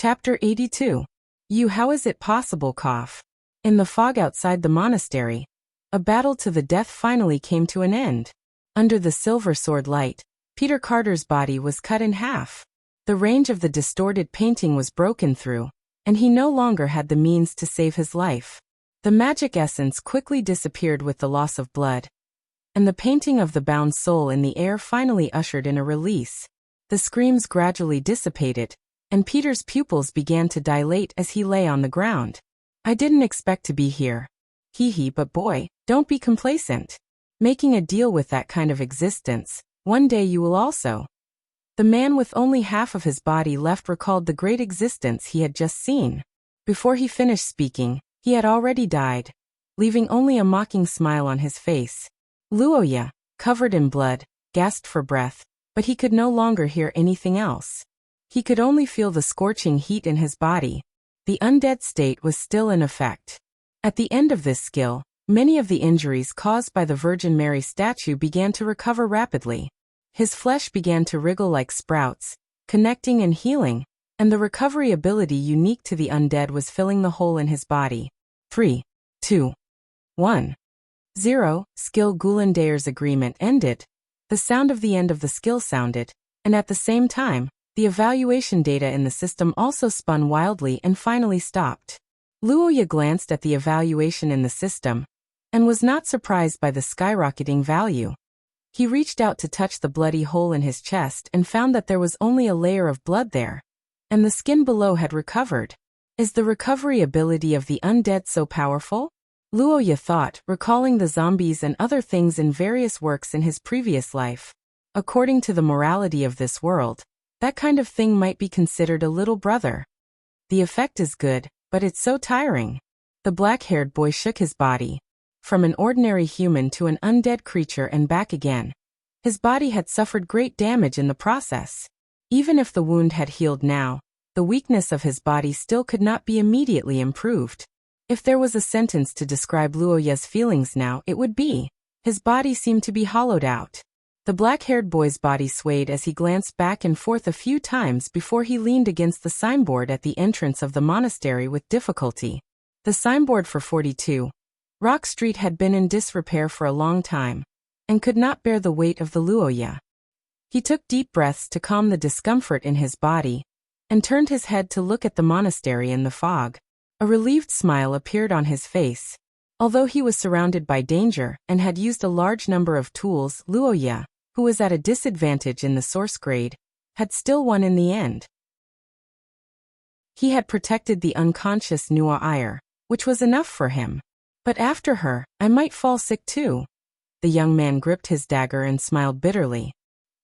Chapter 82. How is it possible? In the fog outside the monastery, a battle to the death finally came to an end. Under the silver sword light, Peter Carter's body was cut in half. The range of the distorted painting was broken through, and he no longer had the means to save his life. The magic essence quickly disappeared with the loss of blood, and the painting of the bound soul in the air finally ushered in a release. The screams gradually dissipated, and Peter's pupils began to dilate as he lay on the ground. I didn't expect to be here. But boy, don't be complacent. Making a deal with that kind of existence, one day you will also. The man with only half of his body left recalled the great existence he had just seen. Before he finished speaking, he had already died, leaving only a mocking smile on his face. Luoya, covered in blood, gasped for breath, but he could no longer hear anything else. He could only feel the scorching heat in his body. The undead state was still in effect. At the end of this skill, many of the injuries caused by the Virgin Mary statue began to recover rapidly. His flesh began to wriggle like sprouts, connecting and healing, and the recovery ability unique to the undead was filling the hole in his body. 3, 2, 1, 0. Skill Gulandayer's agreement ended. The sound of the end of the skill sounded, and at the same time, the evaluation data in the system also spun wildly and finally stopped. Luoya glanced at the evaluation in the system, and was not surprised by the skyrocketing value. He reached out to touch the bloody hole in his chest and found that there was only a layer of blood there, and the skin below had recovered. Is the recovery ability of the undead so powerful? Luoya thought, recalling the zombies and other things in various works in his previous life. According to the morality of this world, that kind of thing might be considered a little brother. The effect is good, but it's so tiring. The black-haired boy shook his body. From an ordinary human to an undead creature and back again. His body had suffered great damage in the process. Even if the wound had healed now, the weakness of his body still could not be immediately improved. If there was a sentence to describe Luoya's feelings now, it would be, his body seemed to be hollowed out. The black-haired boy's body swayed as he glanced back and forth a few times before he leaned against the signboard at the entrance of the monastery with difficulty. The signboard for 42 Rock Street had been in disrepair for a long time, and could not bear the weight of the Luoya. He took deep breaths to calm the discomfort in his body, and turned his head to look at the monastery in the fog. A relieved smile appeared on his face. Although he was surrounded by danger and had used a large number of tools, Luoya, who was at a disadvantage in the source grade, had still won in the end. He had protected the unconscious Nua Iyer, which was enough for him. But after her, I might fall sick too. The young man gripped his dagger and smiled bitterly.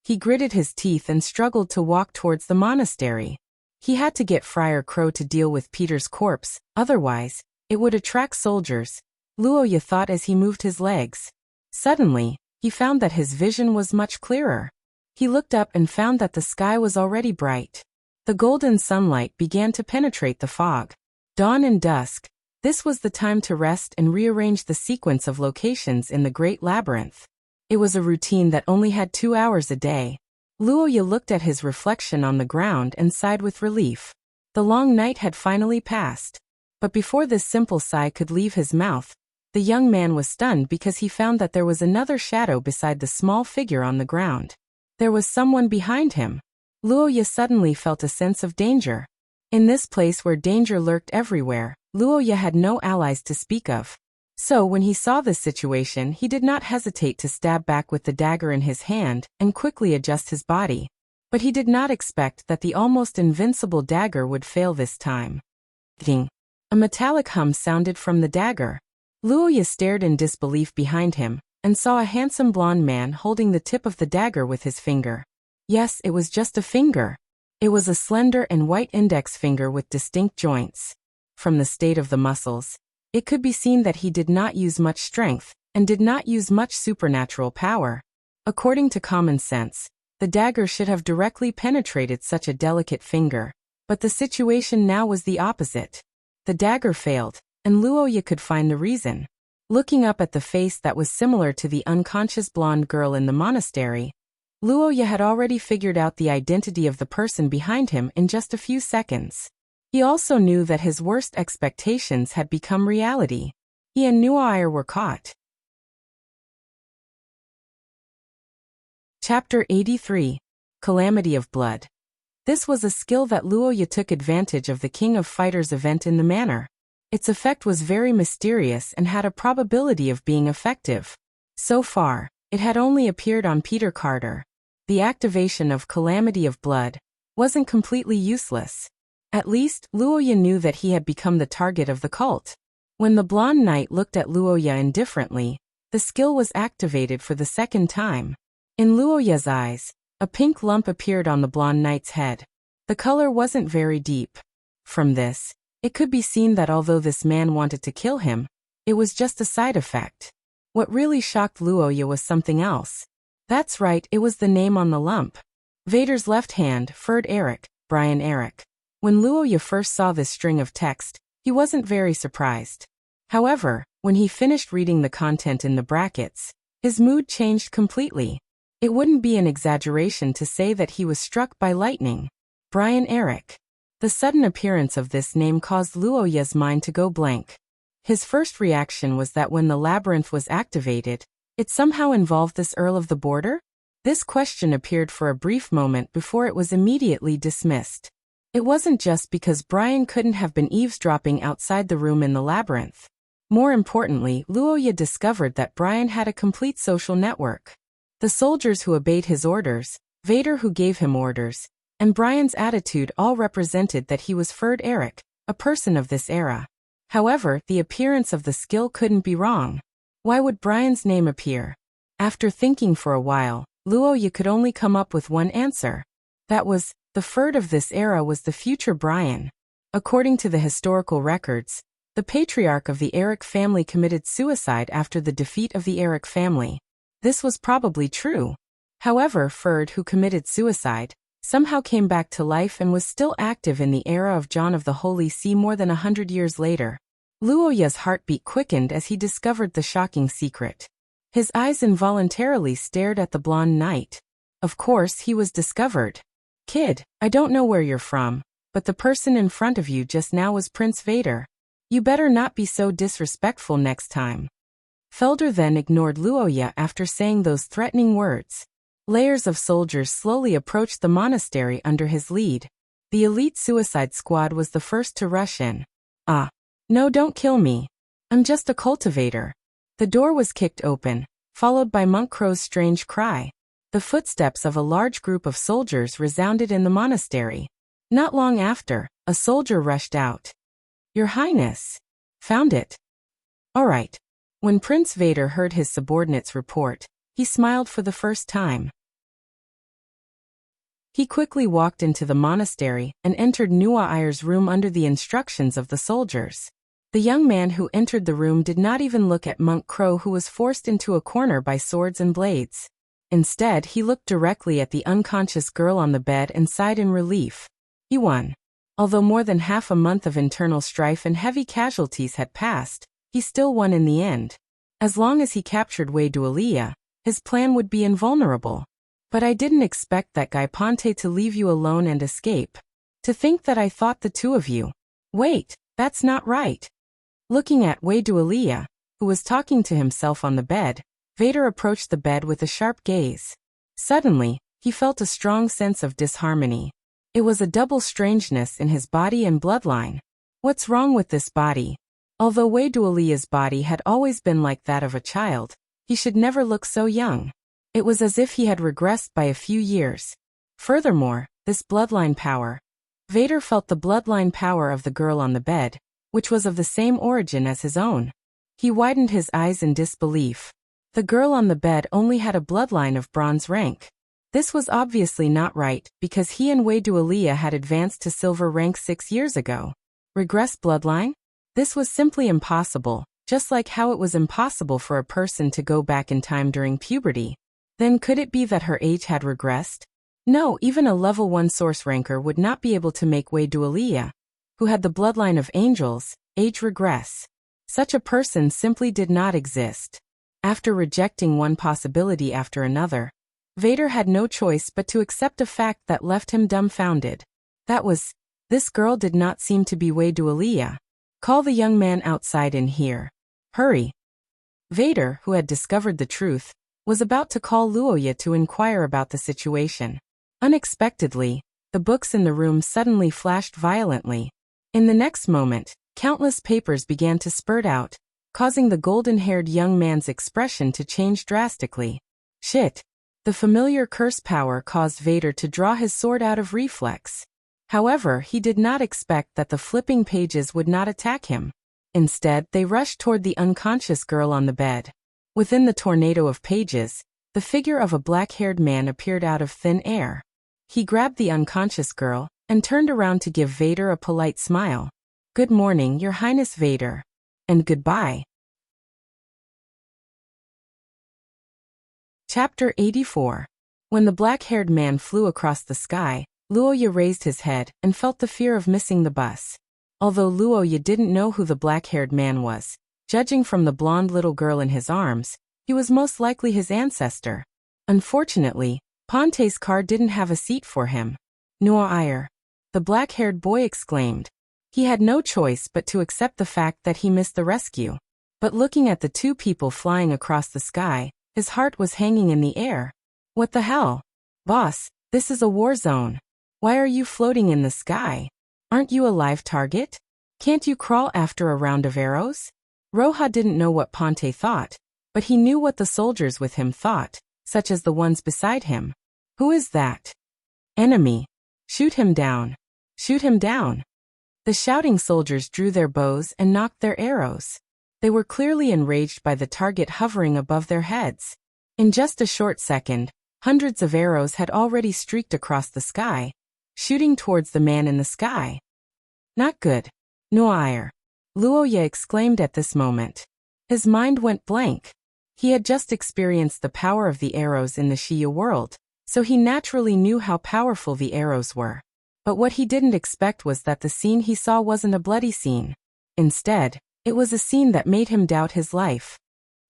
He gritted his teeth and struggled to walk towards the monastery. He had to get Friar Crow to deal with Peter's corpse, otherwise, it would attract soldiers, Luoya thought as he moved his legs. Suddenly, he found that his vision was much clearer. He looked up and found that the sky was already bright. The golden sunlight began to penetrate the fog. Dawn and dusk. This was the time to rest and rearrange the sequence of locations in the Great Labyrinth. It was a routine that only had 2 hours a day. Luoya looked at his reflection on the ground and sighed with relief. The long night had finally passed. But before this simple sigh could leave his mouth, the young man was stunned because he found that there was another shadow beside the small figure on the ground. There was someone behind him. Luoya suddenly felt a sense of danger. In this place where danger lurked everywhere, Luoya had no allies to speak of. So when he saw this situation, he did not hesitate to stab back with the dagger in his hand and quickly adjust his body. But he did not expect that the almost invincible dagger would fail this time. Ding! A metallic hum sounded from the dagger. Luoya stared in disbelief behind him, and saw a handsome blonde man holding the tip of the dagger with his finger. Yes, it was just a finger. It was a slender and white index finger with distinct joints. From the state of the muscles, it could be seen that he did not use much strength, and did not use much supernatural power. According to common sense, the dagger should have directly penetrated such a delicate finger, but the situation now was the opposite. The dagger failed, and Luoya could find the reason. Looking up at the face that was similar to the unconscious blonde girl in the monastery, Luoya had already figured out the identity of the person behind him in just a few seconds. He also knew that his worst expectations had become reality. He and Nuair were caught. Chapter 83. Calamity of Blood. This was a skill that Luoya took advantage of the King of Fighters event in the manner. Its effect was very mysterious and had a probability of being effective. So far, it had only appeared on Peter Carter. The activation of Calamity of Blood wasn't completely useless. At least, Luoya knew that he had become the target of the cult. When the blonde knight looked at Luoya indifferently, the skill was activated for the second time. In Luoya's eyes, a pink lump appeared on the blonde knight's head. The color wasn't very deep. From this, it could be seen that although this man wanted to kill him, it was just a side effect. What really shocked Luoya was something else. That's right, it was the name on the lump. Vader's left hand, Ferd Eric, Brian Eric. When Luoya first saw this string of text, he wasn't very surprised. However, when he finished reading the content in the brackets, his mood changed completely. It wouldn't be an exaggeration to say that he was struck by lightning. Brian Eric. The sudden appearance of this name caused Luoya's mind to go blank. His first reaction was that when the labyrinth was activated, it somehow involved this Earl of the Border? This question appeared for a brief moment before it was immediately dismissed. It wasn't just because Brian couldn't have been eavesdropping outside the room in the labyrinth. More importantly, Luoya discovered that Brian had a complete social network. The soldiers who obeyed his orders, Vader who gave him orders, and Brian's attitude all represented that he was Ferd Eric, a person of this era. However, the appearance of the skill couldn't be wrong. Why would Brian's name appear? After thinking for a while, Luoya could only come up with one answer. That was, the Ferd of this era was the future Brian. According to the historical records, the patriarch of the Eric family committed suicide after the defeat of the Eric family. This was probably true. However, Ferd, who committed suicide, somehow came back to life and was still active in the era of John of the Holy See more than 100 years later. Luoya's heartbeat quickened as he discovered the shocking secret. His eyes involuntarily stared at the blonde knight. Of course, he was discovered. Kid, I don't know where you're from, but the person in front of you just now was Prince Vader. You better not be so disrespectful next time. Felder then ignored Luoya after saying those threatening words. Layers of soldiers slowly approached the monastery under his lead. The elite suicide squad was the first to rush in. Ah. No, don't kill me. I'm just a cultivator. The door was kicked open, followed by Monk Crow's strange cry. The footsteps of a large group of soldiers resounded in the monastery. Not long after, a soldier rushed out. Your Highness. Found it. All right. When Prince Vader heard his subordinate's report, he smiled for the first time. He quickly walked into the monastery and entered Nuair's room under the instructions of the soldiers. The young man who entered the room did not even look at Monk Crow, who was forced into a corner by swords and blades. Instead, he looked directly at the unconscious girl on the bed and sighed in relief. He won. Although more than half a month of internal strife and heavy casualties had passed, he still won in the end. As long as he captured Wei Dualia, his plan would be invulnerable. But I didn't expect that guy Ponte to leave you alone and escape. To think that I thought the two of you. Wait, that's not right. Looking at Wei Dualia, who was talking to himself on the bed, Vader approached the bed with a sharp gaze. Suddenly, he felt a strong sense of disharmony. It was a double strangeness in his body and bloodline. What's wrong with this body? Although Wei Dualia's body had always been like that of a child, he should never look so young. It was as if he had regressed by a few years. Furthermore, this bloodline power. Vader felt the bloodline power of the girl on the bed, which was of the same origin as his own. He widened his eyes in disbelief. The girl on the bed only had a bloodline of bronze rank. This was obviously not right, because he and Wei Dualia had advanced to silver rank 6 years ago. Regress bloodline? This was simply impossible, just like how it was impossible for a person to go back in time during puberty. Then could it be that her age had regressed? No, even a level 1 source ranker would not be able to make Wei Dualia, who had the bloodline of angels, age regress. Such a person simply did not exist. After rejecting one possibility after another, Vader had no choice but to accept a fact that left him dumbfounded. That was, This girl did not seem to be Wei Dualia. Call the young man outside in here. Hurry. Vader, who had discovered the truth, was about to call Luoya to inquire about the situation. Unexpectedly, the books in the room suddenly flashed violently. In the next moment, countless papers began to spurt out, causing the golden-haired young man's expression to change drastically. Shit! The familiar curse power caused Vader to draw his sword out of reflex. However, he did not expect that the flipping pages would not attack him. Instead, they rushed toward the unconscious girl on the bed. Within the tornado of pages, the figure of a black-haired man appeared out of thin air. He grabbed the unconscious girl and turned around to give Vader a polite smile. "Good morning, Your Highness Vader. And goodbye." Chapter 84. When the black-haired man flew across the sky, Luoya raised his head and felt the fear of missing the bus. Although Luoya didn't know who the black-haired man was, judging from the blonde little girl in his arms, he was most likely his ancestor. Unfortunately, Ponte's car didn't have a seat for him. "Noir," the black-haired boy exclaimed. He had no choice but to accept the fact that he missed the rescue. But looking at the two people flying across the sky, his heart was hanging in the air. "What the hell? Boss, this is a war zone. Why are you floating in the sky? Aren't you a live target? Can't you crawl after a round of arrows?" Roja didn't know what Ponte thought, but he knew what the soldiers with him thought, such as the ones beside him. "Who is that? Enemy. Shoot him down. Shoot him down." The shouting soldiers drew their bows and nocked their arrows. They were clearly enraged by the target hovering above their heads. In just a short second, hundreds of arrows had already streaked across the sky, shooting towards the man in the sky. "Not good. Noir," Luoya exclaimed at this moment. His mind went blank. He had just experienced the power of the arrows in the Xia world, so he naturally knew how powerful the arrows were. But what he didn't expect was that the scene he saw wasn't a bloody scene. Instead, it was a scene that made him doubt his life.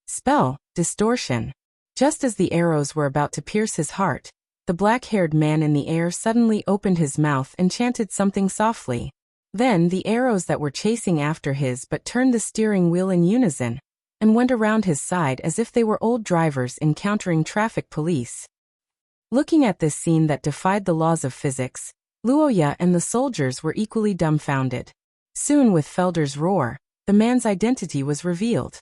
Spell, distortion. Just as the arrows were about to pierce his heart, the black-haired man in the air suddenly opened his mouth and chanted something softly. Then the arrows that were chasing after his but turned the steering wheel in unison and went around his side as if they were old drivers encountering traffic police. Looking at this scene that defied the laws of physics, Luoya and the soldiers were equally dumbfounded. Soon, with Felder's roar, the man's identity was revealed.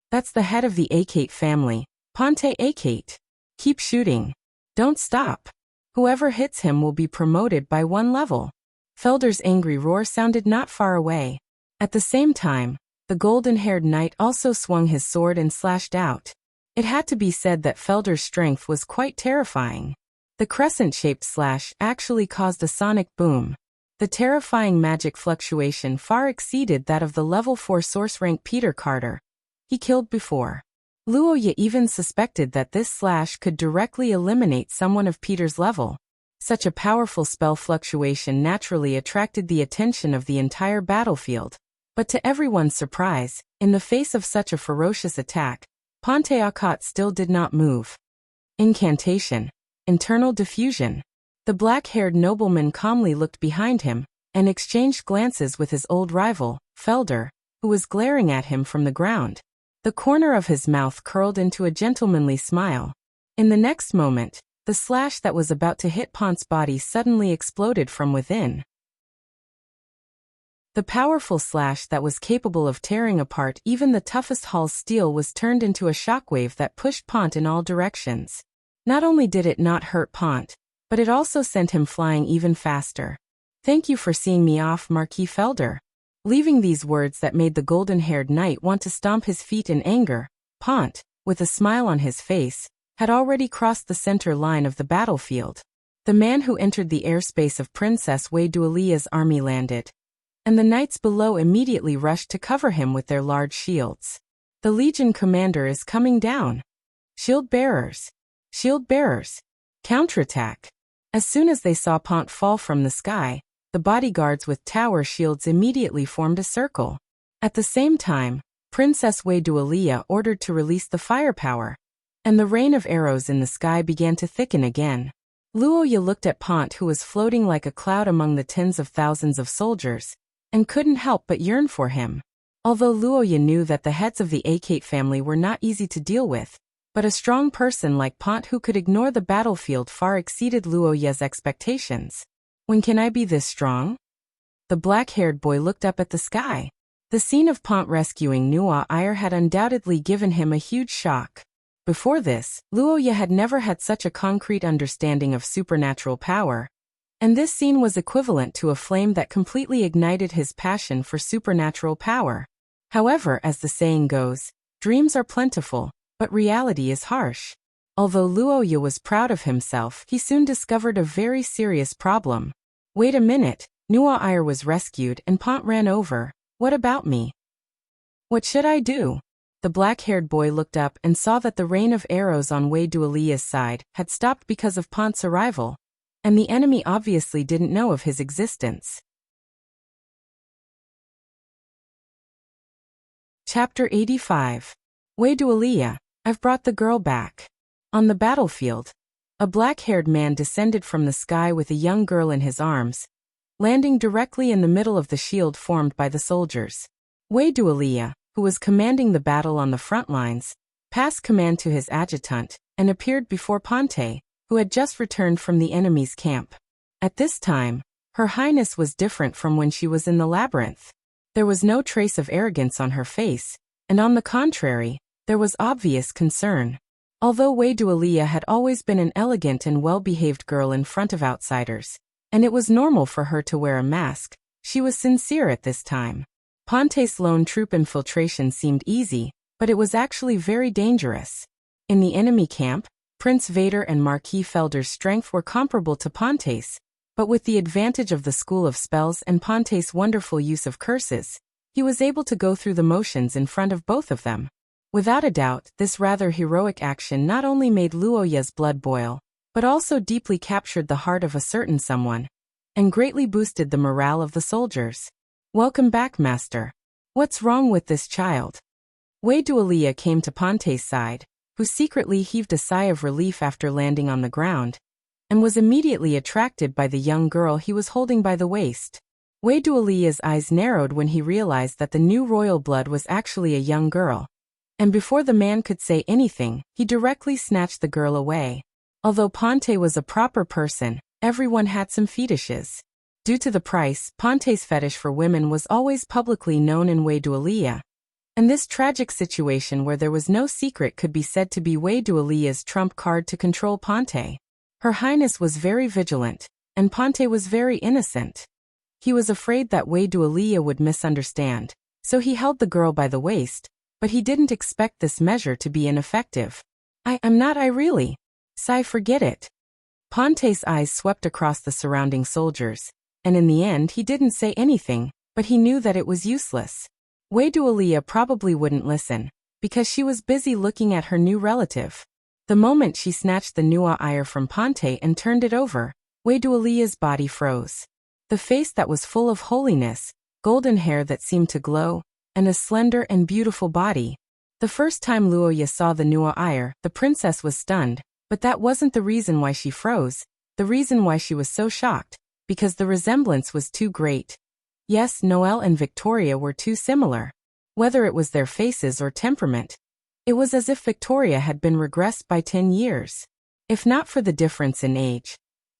"That's the head of the Akate family, Ponte Akate. Keep shooting. Don't stop. Whoever hits him will be promoted by 1 level." Felder's angry roar sounded not far away. At the same time, the golden-haired knight also swung his sword and slashed out. It had to be said that Felder's strength was quite terrifying. The crescent-shaped slash actually caused a sonic boom. The terrifying magic fluctuation far exceeded that of the level 4 source rank Peter Carter he killed before. Luoya even suspected that this slash could directly eliminate someone of Peter's level. Such a powerful spell fluctuation naturally attracted the attention of the entire battlefield. But to everyone's surprise, in the face of such a ferocious attack, Ponte Akate still did not move. Incantation. Internal diffusion. The black-haired nobleman calmly looked behind him and exchanged glances with his old rival, Felder, who was glaring at him from the ground. The corner of his mouth curled into a gentlemanly smile. In the next moment, the slash that was about to hit Ponte's body suddenly exploded from within. The powerful slash that was capable of tearing apart even the toughest hull's steel was turned into a shockwave that pushed Ponte in all directions. Not only did it not hurt Ponte, but it also sent him flying even faster. "Thank you for seeing me off, Marquis Felder." Leaving these words that made the golden-haired knight want to stomp his feet in anger, Ponte, with a smile on his face, had already crossed the center line of the battlefield. The man who entered the airspace of Princess Wei Dualia's army landed, and the knights below immediately rushed to cover him with their large shields. "The Legion commander is coming down. Shield bearers! Shield bearers! Counterattack!" As soon as they saw Ponte fall from the sky, the bodyguards with tower shields immediately formed a circle. At the same time, Princess Wei Dualia ordered to release the firepower, and the rain of arrows in the sky began to thicken again. Luoya looked at Pont, who was floating like a cloud among the tens of thousands of soldiers, and couldn't help but yearn for him. Although Luoya knew that the heads of the Akate family were not easy to deal with, but a strong person like Pont who could ignore the battlefield far exceeded Luoya's expectations. When can I be this strong? The black-haired boy looked up at the sky. The scene of Pont rescuing Nuwa Ire had undoubtedly given him a huge shock. Before this, Luoya had never had such a concrete understanding of supernatural power, and this scene was equivalent to a flame that completely ignited his passion for supernatural power. However, as the saying goes, dreams are plentiful, but reality is harsh. Although Luoya was proud of himself, he soon discovered a very serious problem. Wait a minute, Nuwa Ire was rescued and Pont ran over. What about me? What should I do? The black-haired boy looked up and saw that the rain of arrows on Wei Dualia's side had stopped because of Pont's arrival, and the enemy obviously didn't know of his existence. Chapter 85. Wei Dualia, I've brought the girl back. On the battlefield, a black-haired man descended from the sky with a young girl in his arms, landing directly in the middle of the shield formed by the soldiers. Wei Dualia, who was commanding the battle on the front lines, passed command to his adjutant, and appeared before Ponte, who had just returned from the enemy's camp. At this time, Her Highness was different from when she was in the labyrinth. There was no trace of arrogance on her face, and on the contrary, there was obvious concern. Although Wei Dualia had always been an elegant and well-behaved girl in front of outsiders, and it was normal for her to wear a mask, she was sincere at this time. Ponte's lone troop infiltration seemed easy, but it was actually very dangerous. In the enemy camp, Prince Vader and Marquis Felder's strength were comparable to Ponte's, but with the advantage of the School of Spells and Ponte's wonderful use of curses, he was able to go through the motions in front of both of them. Without a doubt, this rather heroic action not only made Luoya's blood boil, but also deeply captured the heart of a certain someone, and greatly boosted the morale of the soldiers. Welcome back, Master. What's wrong with this child? Wei Dualia came to Ponte's side, who secretly heaved a sigh of relief after landing on the ground, and was immediately attracted by the young girl he was holding by the waist. Wei Dualia's eyes narrowed when he realized that the new royal blood was actually a young girl, and before the man could say anything, he directly snatched the girl away. Although Ponte was a proper person, everyone had some fetishes. Due to the price, Ponte's fetish for women was always publicly known in Wei Dualia, and this tragic situation where there was no secret could be said to be Wei Dualia's trump card to control Ponte. Her Highness was very vigilant, and Ponte was very innocent. He was afraid that Wei Dualia would misunderstand, so he held the girl by the waist, but he didn't expect this measure to be ineffective. I'm not really. Sai, forget it. Ponte's eyes swept across the surrounding soldiers, and in the end he didn't say anything, but he knew that it was useless. Wei Dualia probably wouldn't listen, because she was busy looking at her new relative. The moment she snatched the Nuwa Ire from Ponte and turned it over, Wei Dualia's body froze. The face that was full of holiness, golden hair that seemed to glow, and a slender and beautiful body. The first time Luoya saw the Nuwa Ire, the princess was stunned, but that wasn't the reason why she froze. The reason why she was so shocked, because the resemblance was too great. Yes, Noelle and Victoria were too similar. Whether it was their faces or temperament, it was as if Victoria had been regressed by 10 years. If not for the difference in age,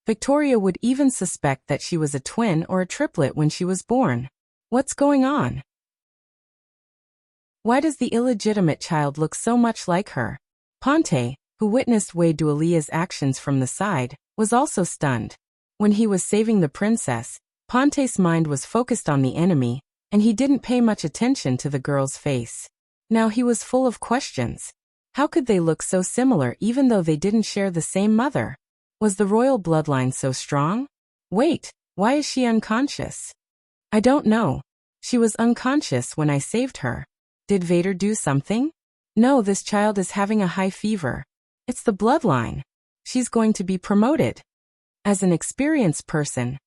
Victoria would even suspect that she was a twin or a triplet when she was born. What's going on? Why does the illegitimate child look so much like her? Ponte, who witnessed Wei Dualia's actions from the side, was also stunned. When he was saving the princess, Ponte's mind was focused on the enemy, and he didn't pay much attention to the girl's face. Now he was full of questions. How could they look so similar even though they didn't share the same mother? Was the royal bloodline so strong? Wait, why is she unconscious? I don't know. She was unconscious when I saved her. Did Vader do something? No, this child is having a high fever. It's the bloodline. She's going to be promoted. As an experienced person,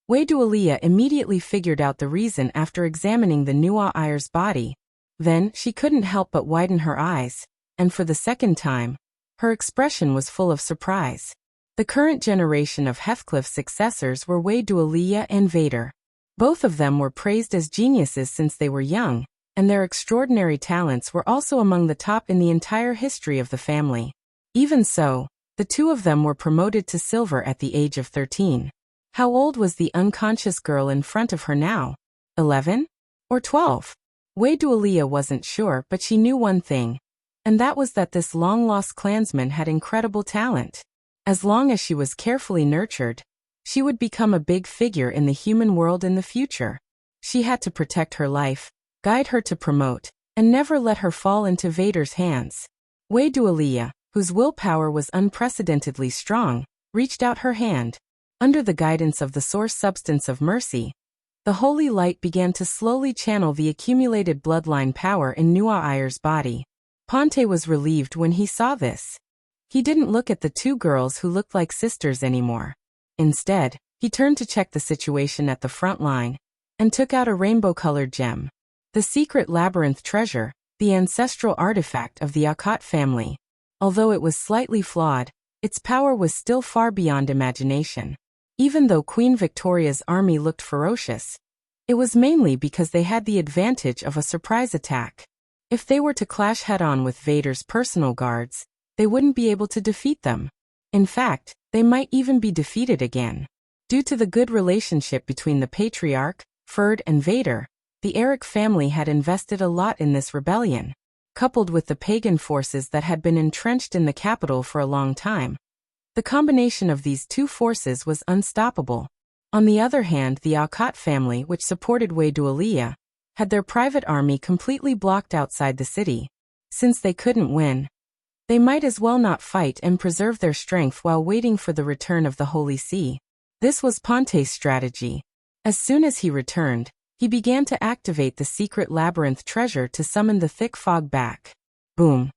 Wei Dualia immediately figured out the reason after examining the Nuwa Ire's body. Then, she couldn't help but widen her eyes, and for the second time, her expression was full of surprise. The current generation of Heathcliff's successors were Wei Dualia and Vader. Both of them were praised as geniuses since they were young, and their extraordinary talents were also among the top in the entire history of the family. Even so, the two of them were promoted to silver at the age of 13. How old was the unconscious girl in front of her now? 11? Or 12? Wei Dualia wasn't sure, but she knew one thing, and that was that this long-lost clansman had incredible talent. As long as she was carefully nurtured, she would become a big figure in the human world in the future. She had to protect her life, guide her to promote, and never let her fall into Vader's hands. Wei Dualia, whose willpower was unprecedentedly strong, reached out her hand. Under the guidance of the source substance of mercy, the holy light began to slowly channel the accumulated bloodline power in Nua Ayer's body. Ponte was relieved when he saw this. He didn't look at the two girls who looked like sisters anymore. Instead, he turned to check the situation at the front line and took out a rainbow-colored gem. The secret labyrinth treasure, the ancestral artifact of the Akot family. Although it was slightly flawed, its power was still far beyond imagination. Even though Queen Victoria's army looked ferocious, it was mainly because they had the advantage of a surprise attack. If they were to clash head-on with Vader's personal guards, they wouldn't be able to defeat them. In fact, they might even be defeated again. Due to the good relationship between the Patriarch, Ferd and Vader, the Eric family had invested a lot in this rebellion. Coupled with the pagan forces that had been entrenched in the capital for a long time, the combination of these two forces was unstoppable. On the other hand, the Akot family, which supported Wei Dualia, had their private army completely blocked outside the city. Since they couldn't win, they might as well not fight and preserve their strength while waiting for the return of the Holy See. This was Ponte's strategy. As soon as he returned, he began to activate the secret labyrinth treasure to summon the thick fog back. Boom.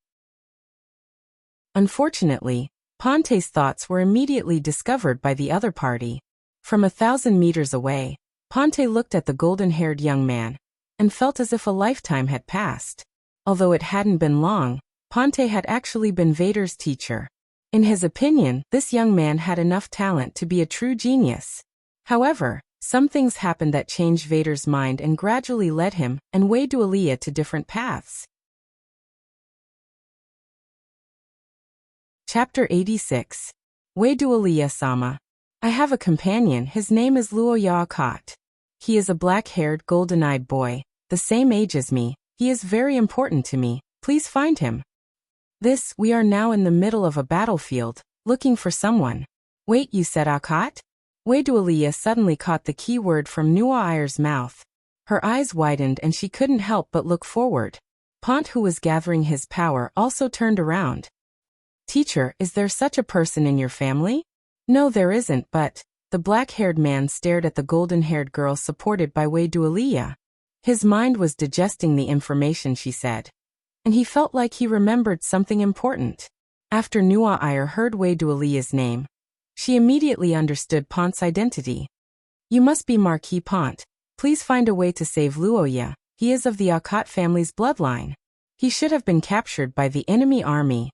Unfortunately, Ponte's thoughts were immediately discovered by the other party. From 1,000 meters away, Ponte looked at the golden-haired young man and felt as if a lifetime had passed. Although it hadn't been long, Ponte had actually been Vader's teacher. In his opinion, this young man had enough talent to be a true genius. However, some things happened that changed Vader's mind and gradually led him and Wei Dualia to different paths. Chapter 86. Wei Dualia-sama. I have a companion, his name is Luoya Akot. He is a black-haired, golden-eyed boy, the same age as me. He is very important to me. Please find him. We are now in the middle of a battlefield, looking for someone. Wait, you said Akot? Wei Dualia suddenly caught the key word from Nua Ayer's mouth. Her eyes widened and she couldn't help but look forward. Pont, who was gathering his power, also turned around. Teacher, is there such a person in your family? No, there isn't, but... The black-haired man stared at the golden-haired girl supported by Wei Dualia. His mind was digesting the information she said, and he felt like he remembered something important. After Nua Ayer heard Wei Dualia's name, she immediately understood Pont's identity. You must be Marquis Pont. Please find a way to save Luoya. He is of the Akot family's bloodline. He should have been captured by the enemy army.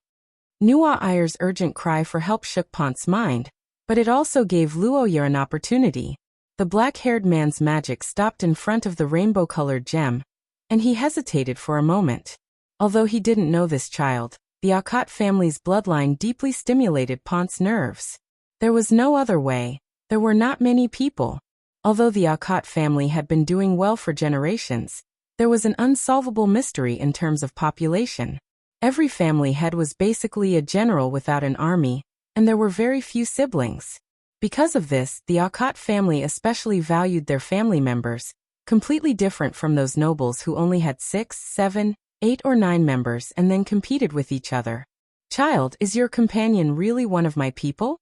Nua Ayer's urgent cry for help shook Pont's mind, but it also gave Luoya an opportunity. The black-haired man's magic stopped in front of the rainbow-colored gem, and he hesitated for a moment. Although he didn't know this child, the Akot family's bloodline deeply stimulated Pont's nerves. There was no other way. There were not many people. Although the Akot family had been doing well for generations, there was an unsolvable mystery in terms of population. Every family head was basically a general without an army, and there were very few siblings. Because of this, the Akot family especially valued their family members, completely different from those nobles who only had 6, 7, 8 or 9 members and then competed with each other. Child, is your companion really one of my people?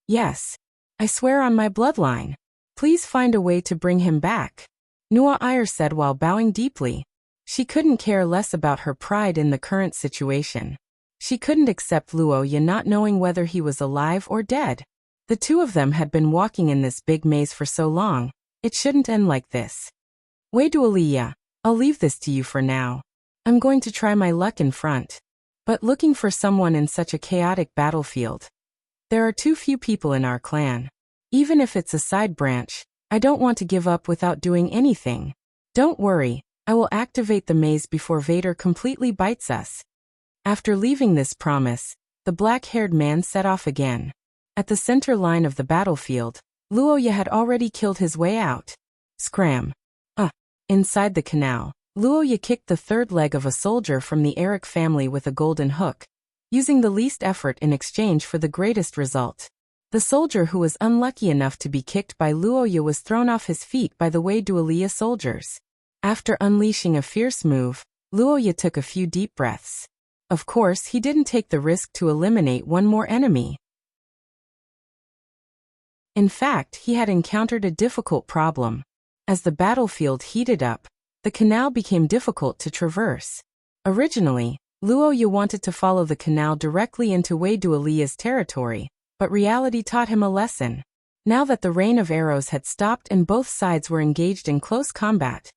Yes. I swear on my bloodline. Please find a way to bring him back. Nua Ayer said while bowing deeply. She couldn't care less about her pride in the current situation. She couldn't accept Luoya not knowing whether he was alive or dead. The two of them had been walking in this big maze for so long, it shouldn't end like this. Wei Dualia, I'll leave this to you for now. I'm going to try my luck in front. But looking for someone in such a chaotic battlefield. There are too few people in our clan. Even if it's a side branch, I don't want to give up without doing anything. Don't worry, I will activate the maze before Vader completely bites us. After leaving this promise, the black-haired man set off again. At the center line of the battlefield, Luoya had already killed his way out. Scram. Inside the canal, Luoya kicked the third leg of a soldier from the Eric family with a golden hook, using the least effort in exchange for the greatest result. The soldier who was unlucky enough to be kicked by Luoya was thrown off his feet by the Wei Dualia soldiers. After unleashing a fierce move, Luoya took a few deep breaths. Of course, he didn't take the risk to eliminate one more enemy. In fact, he had encountered a difficult problem. As the battlefield heated up, the canal became difficult to traverse. Originally, Luoya wanted to follow the canal directly into Wei Dualia's territory, but reality taught him a lesson. Now that the rain of arrows had stopped and both sides were engaged in close combat,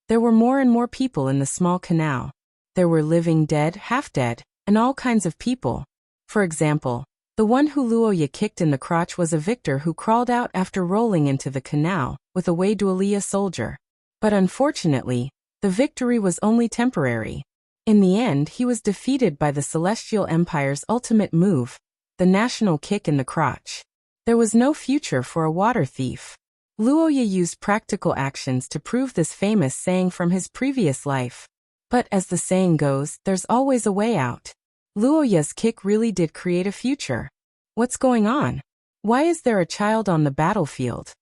there were more and more people in the small canal. There were living dead, half-dead, and all kinds of people. For example, the one who Luoya kicked in the crotch was a victor who crawled out after rolling into the canal with a Wei Dualia soldier. But unfortunately, the victory was only temporary. In the end, he was defeated by the Celestial Empire's ultimate move, the national kick in the crotch. There was no future for a water thief. Luoya used practical actions to prove this famous saying from his previous life. But as the saying goes, there's always a way out. Luoya's kick really did create a future. What's going on? Why is there a child on the battlefield?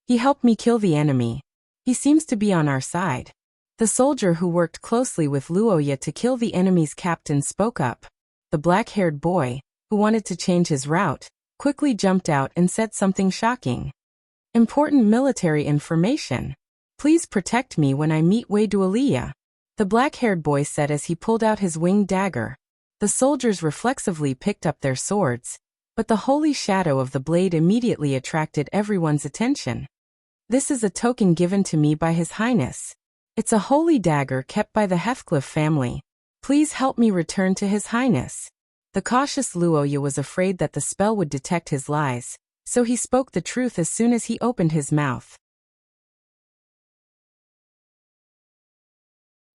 He helped me kill the enemy. He seems to be on our side. The soldier who worked closely with Luoya to kill the enemy's captain spoke up. The black-haired boy, who wanted to change his route, quickly jumped out and said something shocking. Important military information. Please protect me when I meet Wei Dualia. The black-haired boy said as he pulled out his winged dagger. The soldiers reflexively picked up their swords, but the holy shadow of the blade immediately attracted everyone's attention. This is a token given to me by His Highness. It's a holy dagger kept by the Heathcliff family. Please help me return to His Highness. The cautious Luoya was afraid that the spell would detect his lies, so he spoke the truth as soon as he opened his mouth.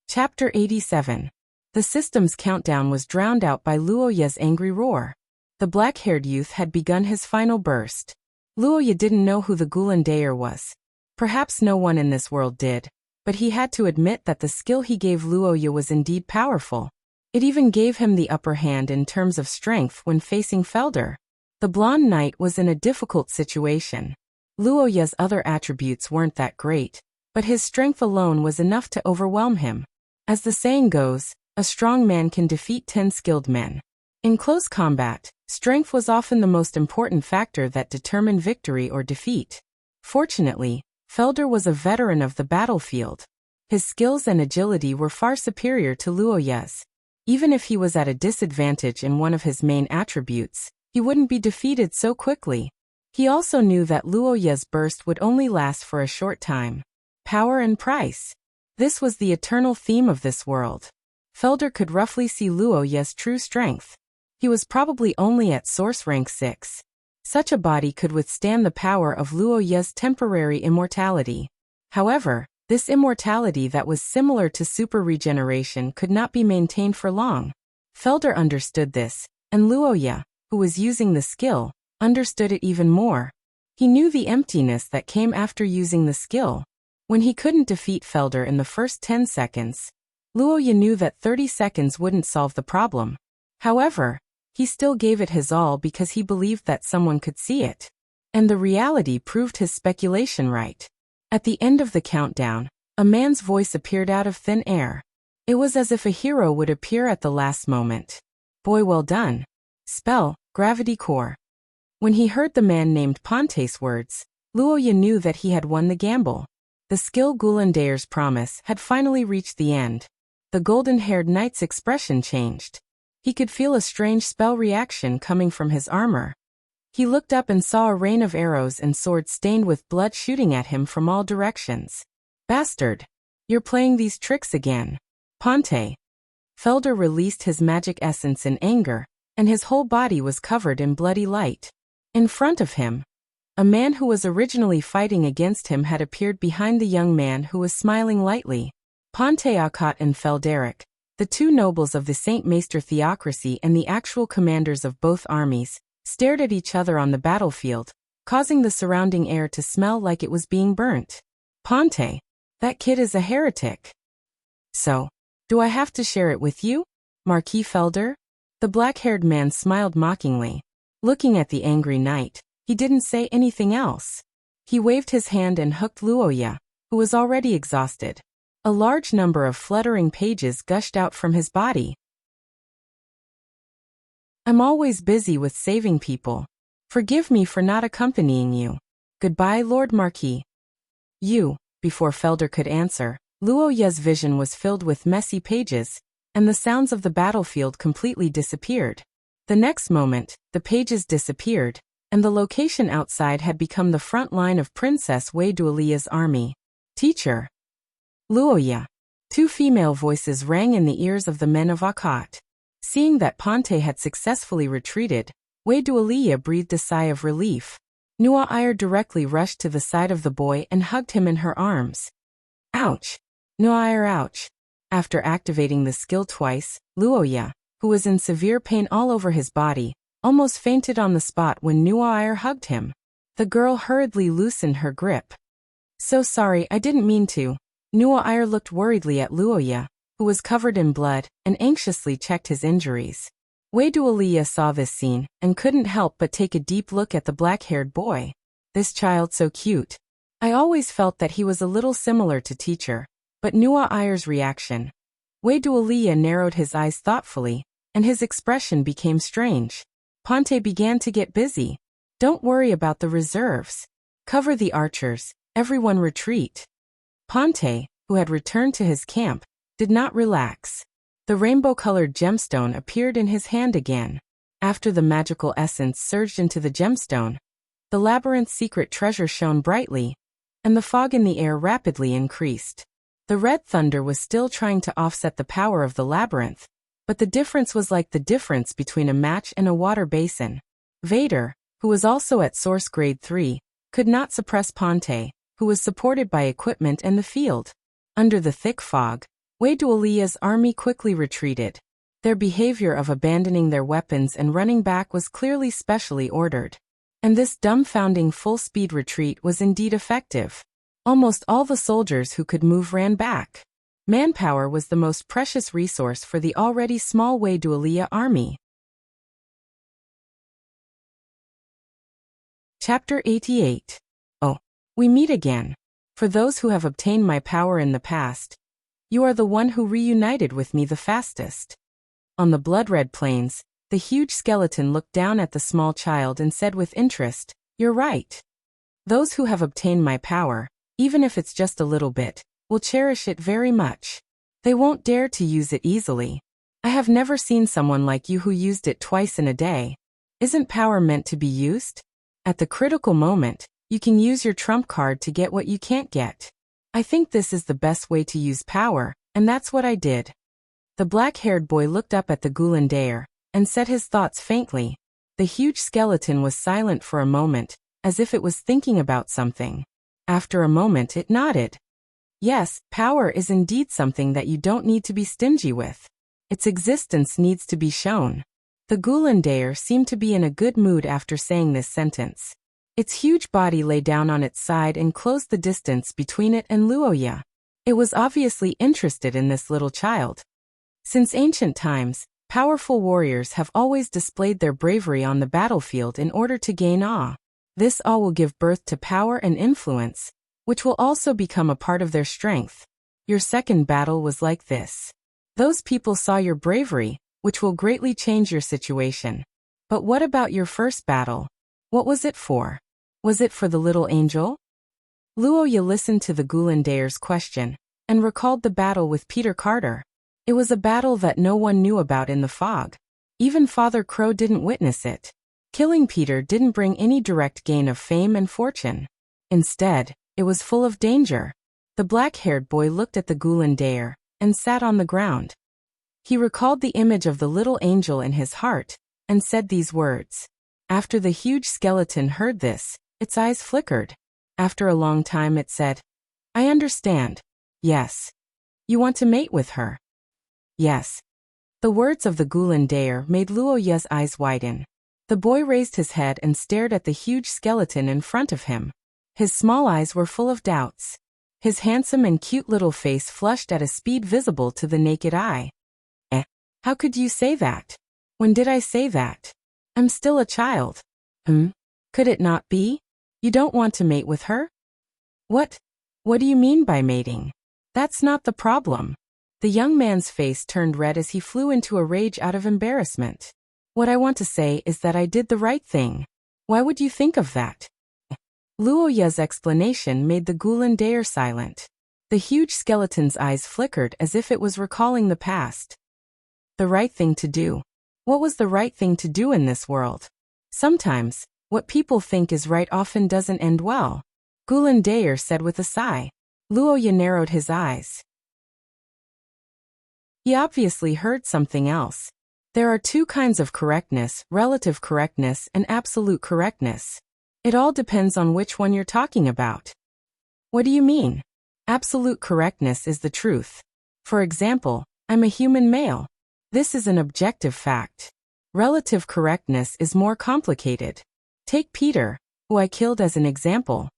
Chapter 87. The system's countdown was drowned out by Luoya's angry roar. The black-haired youth had begun his final burst. Luoya didn't know who the Gulandayer was. Perhaps no one in this world did, but he had to admit that the skill he gave Luoya was indeed powerful. It even gave him the upper hand in terms of strength when facing Felder. The blonde knight was in a difficult situation. Luoya's other attributes weren't that great, but his strength alone was enough to overwhelm him. As the saying goes, a strong man can defeat 10 skilled men. In close combat, strength was often the most important factor that determined victory or defeat. Fortunately, Felder was a veteran of the battlefield. His skills and agility were far superior to Luoya's. Even if he was at a disadvantage in one of his main attributes, he wouldn't be defeated so quickly. He also knew that Luoya's burst would only last for a short time. Power and price. This was the eternal theme of this world. Felder could roughly see Luoya's true strength. He was probably only at source rank 6. Such a body could withstand the power of Luoya's temporary immortality. However, this immortality that was similar to super regeneration could not be maintained for long. Felder understood this, and Luoya, who was using the skill, understood it even more. He knew the emptiness that came after using the skill. When he couldn't defeat Felder in the first 10 seconds, Luoya knew that 30 seconds wouldn't solve the problem. However, he still gave it his all because he believed that someone could see it. And the reality proved his speculation right. At the end of the countdown, a man's voice appeared out of thin air. It was as if a hero would appear at the last moment. Boy, well done. Spell, Gravity Core. When he heard the man named Ponte's words, Luoya knew that he had won the gamble. The skill Gulandayer's promise had finally reached the end. The golden-haired knight's expression changed. He could feel a strange spell reaction coming from his armor. He looked up and saw a rain of arrows and swords stained with blood shooting at him from all directions. Bastard! You're playing these tricks again. Ponte. Felder released his magic essence in anger, and his whole body was covered in bloody light. In front of him, a man who was originally fighting against him had appeared behind the young man who was smiling lightly. Pontiacat and Felderic, the two nobles of the Saint Maester theocracy and the actual commanders of both armies, stared at each other on the battlefield, causing the surrounding air to smell like it was being burnt. Ponte, that kid is a heretic. So, do I have to share it with you, Marquis Felder? The black-haired man smiled mockingly. Looking at the angry knight, he didn't say anything else. He waved his hand and hooked Luoya, who was already exhausted. A large number of fluttering pages gushed out from his body. I'm always busy with saving people. Forgive me for not accompanying you. Goodbye, Lord Marquis. Before Felder could answer, Luoya's vision was filled with messy pages, and the sounds of the battlefield completely disappeared. The next moment, the pages disappeared, and the location outside had become the front line of Princess Wei Dualia's army. Teacher. Luoya. Two female voices rang in the ears of the men of Akat. Seeing that Ponte had successfully retreated, Wei Dualia breathed a sigh of relief. Nuair directly rushed to the side of the boy and hugged him in her arms. Ouch! Nuair, ouch! After activating the skill twice, Luoya, who was in severe pain all over his body, almost fainted on the spot when Nuair hugged him. The girl hurriedly loosened her grip. So sorry, I didn't mean to. Nuair looked worriedly at Luoya, who was covered in blood, and anxiously checked his injuries. Wei Dualia saw this scene, and couldn't help but take a deep look at the black-haired boy. This child so cute. I always felt that he was a little similar to teacher, but Nuair's reaction. Wei Dualia narrowed his eyes thoughtfully, and his expression became strange. Ponte began to get busy. Don't worry about the reserves. Cover the archers, everyone retreat. Ponte, who had returned to his camp, did not relax. The rainbow-colored gemstone appeared in his hand again. After the magical essence surged into the gemstone, the labyrinth's secret treasure shone brightly, and the fog in the air rapidly increased. The red thunder was still trying to offset the power of the labyrinth, but the difference was like the difference between a match and a water basin. Vader, who was also at Source Grade 3, could not suppress Ponte, who was supported by equipment and the field. Under the thick fog, Wei Dualia's army quickly retreated. Their behavior of abandoning their weapons and running back was clearly specially ordered. And this dumbfounding full-speed retreat was indeed effective. Almost all the soldiers who could move ran back. Manpower was the most precious resource for the already small Wei Dualia army. Chapter 88. Oh, we meet again. For those who have obtained my power in the past, you are the one who reunited with me the fastest. On the blood-red plains, the huge skeleton looked down at the small child and said with interest, "You're right. Those who have obtained my power, even if it's just a little bit, will cherish it very much. They won't dare to use it easily. I have never seen someone like you who used it twice in a day. Isn't power meant to be used? At the critical moment, you can use your trump card to get what you can't get. I think this is the best way to use power, and that's what I did." The black-haired boy looked up at the Goulandaire, and said his thoughts faintly. The huge skeleton was silent for a moment, as if it was thinking about something. After a moment it nodded. Yes, power is indeed something that you don't need to be stingy with. Its existence needs to be shown. The Goulandaire seemed to be in a good mood after saying this sentence. Its huge body lay down on its side and closed the distance between it and Luoya. It was obviously interested in this little child. Since ancient times, powerful warriors have always displayed their bravery on the battlefield in order to gain awe. This awe will give birth to power and influence, which will also become a part of their strength. Your second battle was like this. Those people saw your bravery, which will greatly change your situation. But what about your first battle? What was it for? Was it for the little angel? Luoya listened to the Goulandaire's question, and recalled the battle with Peter Carter. It was a battle that no one knew about in the fog. Even Father Crow didn't witness it. Killing Peter didn't bring any direct gain of fame and fortune. Instead, it was full of danger. The black-haired boy looked at the Goulandaire, and sat on the ground. He recalled the image of the little angel in his heart, and said these words. After the huge skeleton heard this, its eyes flickered. After a long time it said, I understand. Yes. You want to mate with her? Yes. The words of the Gulandair made Luoya's eyes widen. The boy raised his head and stared at the huge skeleton in front of him. His small eyes were full of doubts. His handsome and cute little face flushed at a speed visible to the naked eye. How could you say that? When did I say that? I'm still a child. Could it not be? You don't want to mate with her? What? What do you mean by mating? That's not the problem. The young man's face turned red as he flew into a rage out of embarrassment. What I want to say is that I did the right thing. Why would you think of that? Luoya's explanation made the Gulandair silent. The huge skeleton's eyes flickered as if it was recalling the past. The right thing to do. What was the right thing to do in this world? Sometimes, what people think is right often doesn't end well, Gulandair said with a sigh. Luoya narrowed his eyes. He obviously heard something else. There are two kinds of correctness, relative correctness and absolute correctness. It all depends on which one you're talking about. What do you mean? Absolute correctness is the truth. For example, I'm a human male. This is an objective fact. Relative correctness is more complicated. Take Peter, who I killed as an example.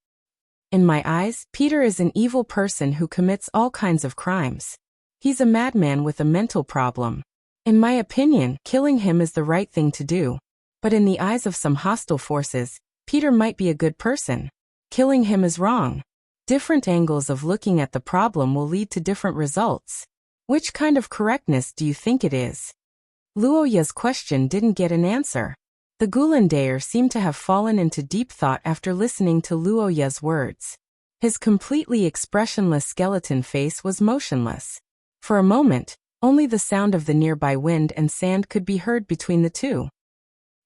In my eyes, Peter is an evil person who commits all kinds of crimes. He's a madman with a mental problem. In my opinion, killing him is the right thing to do. But in the eyes of some hostile forces, Peter might be a good person. Killing him is wrong. Different angles of looking at the problem will lead to different results. Which kind of correctness do you think it is? Luoya's question didn't get an answer. The Gulandair seemed to have fallen into deep thought after listening to Luoya's words. His completely expressionless skeleton face was motionless. For a moment, only the sound of the nearby wind and sand could be heard between the two.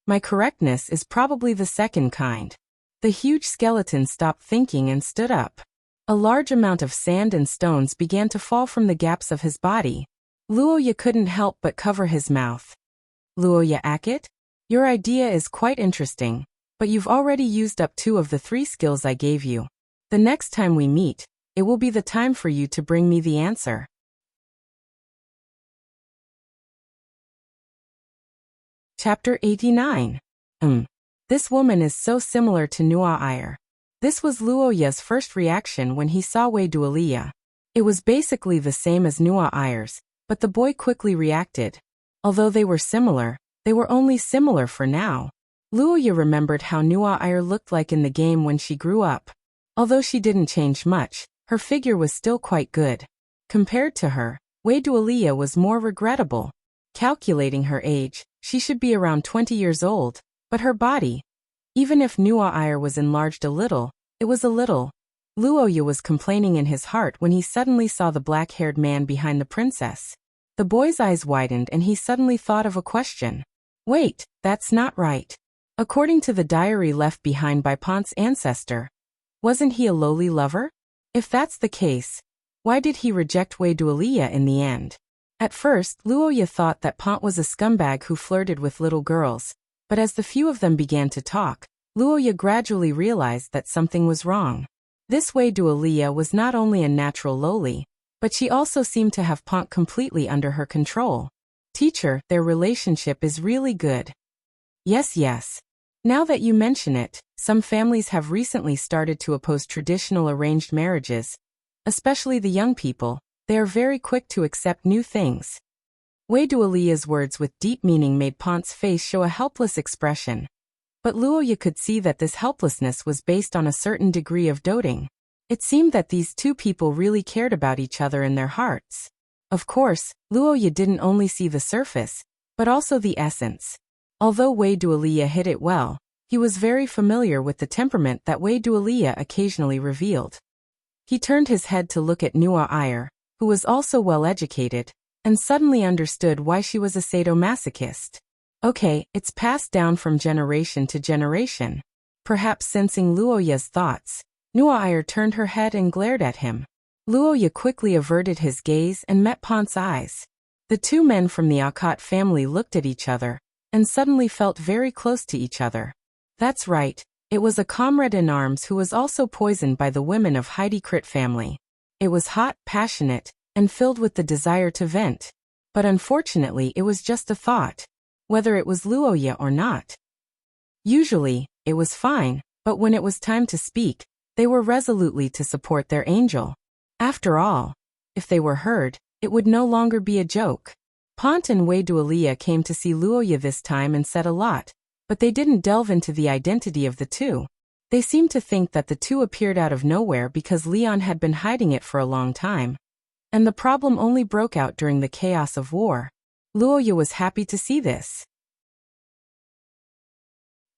My correctness is probably the second kind. The huge skeleton stopped thinking and stood up. A large amount of sand and stones began to fall from the gaps of his body. Luoya couldn't help but cover his mouth. Luoya Akit? Your idea is quite interesting, but you've already used up 2 of the 3 skills I gave you. The next time we meet, it will be the time for you to bring me the answer. Chapter 89. This woman is so similar to Nua Ayer. This was Luoya's first reaction when he saw Wei Dualia. It was basically the same as Nua Ayer's, but the boy quickly reacted. Although they were similar, they were only similar for now. Luoya remembered how Nua Ayer looked like in the game when she grew up. Although she didn't change much, her figure was still quite good. Compared to her, Wei Dualia was more regrettable. Calculating her age, she should be around 20 years old, but her body, even if Nua Ayer was enlarged a little, it was a little. Luoya was complaining in his heart when he suddenly saw the black-haired man behind the princess. The boy's eyes widened and he suddenly thought of a question. Wait, that's not right. According to the diary left behind by Pont's ancestor, wasn't he a lowly lover? If that's the case, why did he reject Wei Dualia in the end? At first, Luoya thought that Pont was a scumbag who flirted with little girls, but as the few of them began to talk, Luoya gradually realized that something was wrong. This Wei Dualia was not only a natural lowly, but she also seemed to have Pont completely under her control. Teacher, their relationship is really good. Yes. Now that you mention it, some families have recently started to oppose traditional arranged marriages, especially the young people. They are very quick to accept new things. Wei Dualia's words with deep meaning made Pont's face show a helpless expression. But Luoya could see that this helplessness was based on a certain degree of doting. It seemed that these two people really cared about each other in their hearts. Of course, Luoya didn't only see the surface, but also the essence. Although Wei Dualia hid it well, he was very familiar with the temperament that Wei Dualia occasionally revealed. He turned his head to look at Nua Ayer, who was also well-educated, and suddenly understood why she was a sadomasochist. Okay, it's passed down from generation to generation. Perhaps sensing Luoya's thoughts, Nua Ayer turned her head and glared at him. Luoya quickly averted his gaze and met Pont's eyes. The two men from the Akot family looked at each other, and suddenly felt very close to each other. That's right, it was a comrade in arms who was also poisoned by the women of Heidi Crit family. It was hot, passionate, and filled with the desire to vent. But unfortunately it was just a thought. Whether it was Luoya or not. Usually, it was fine, but when it was time to speak, they were resolutely to support their angel. After all, if they were heard, it would no longer be a joke. Pont and Wei Dualia came to see Luoya this time and said a lot, but they didn't delve into the identity of the two. They seemed to think that the two appeared out of nowhere because Leon had been hiding it for a long time. And the problem only broke out during the chaos of war. Luoya was happy to see this.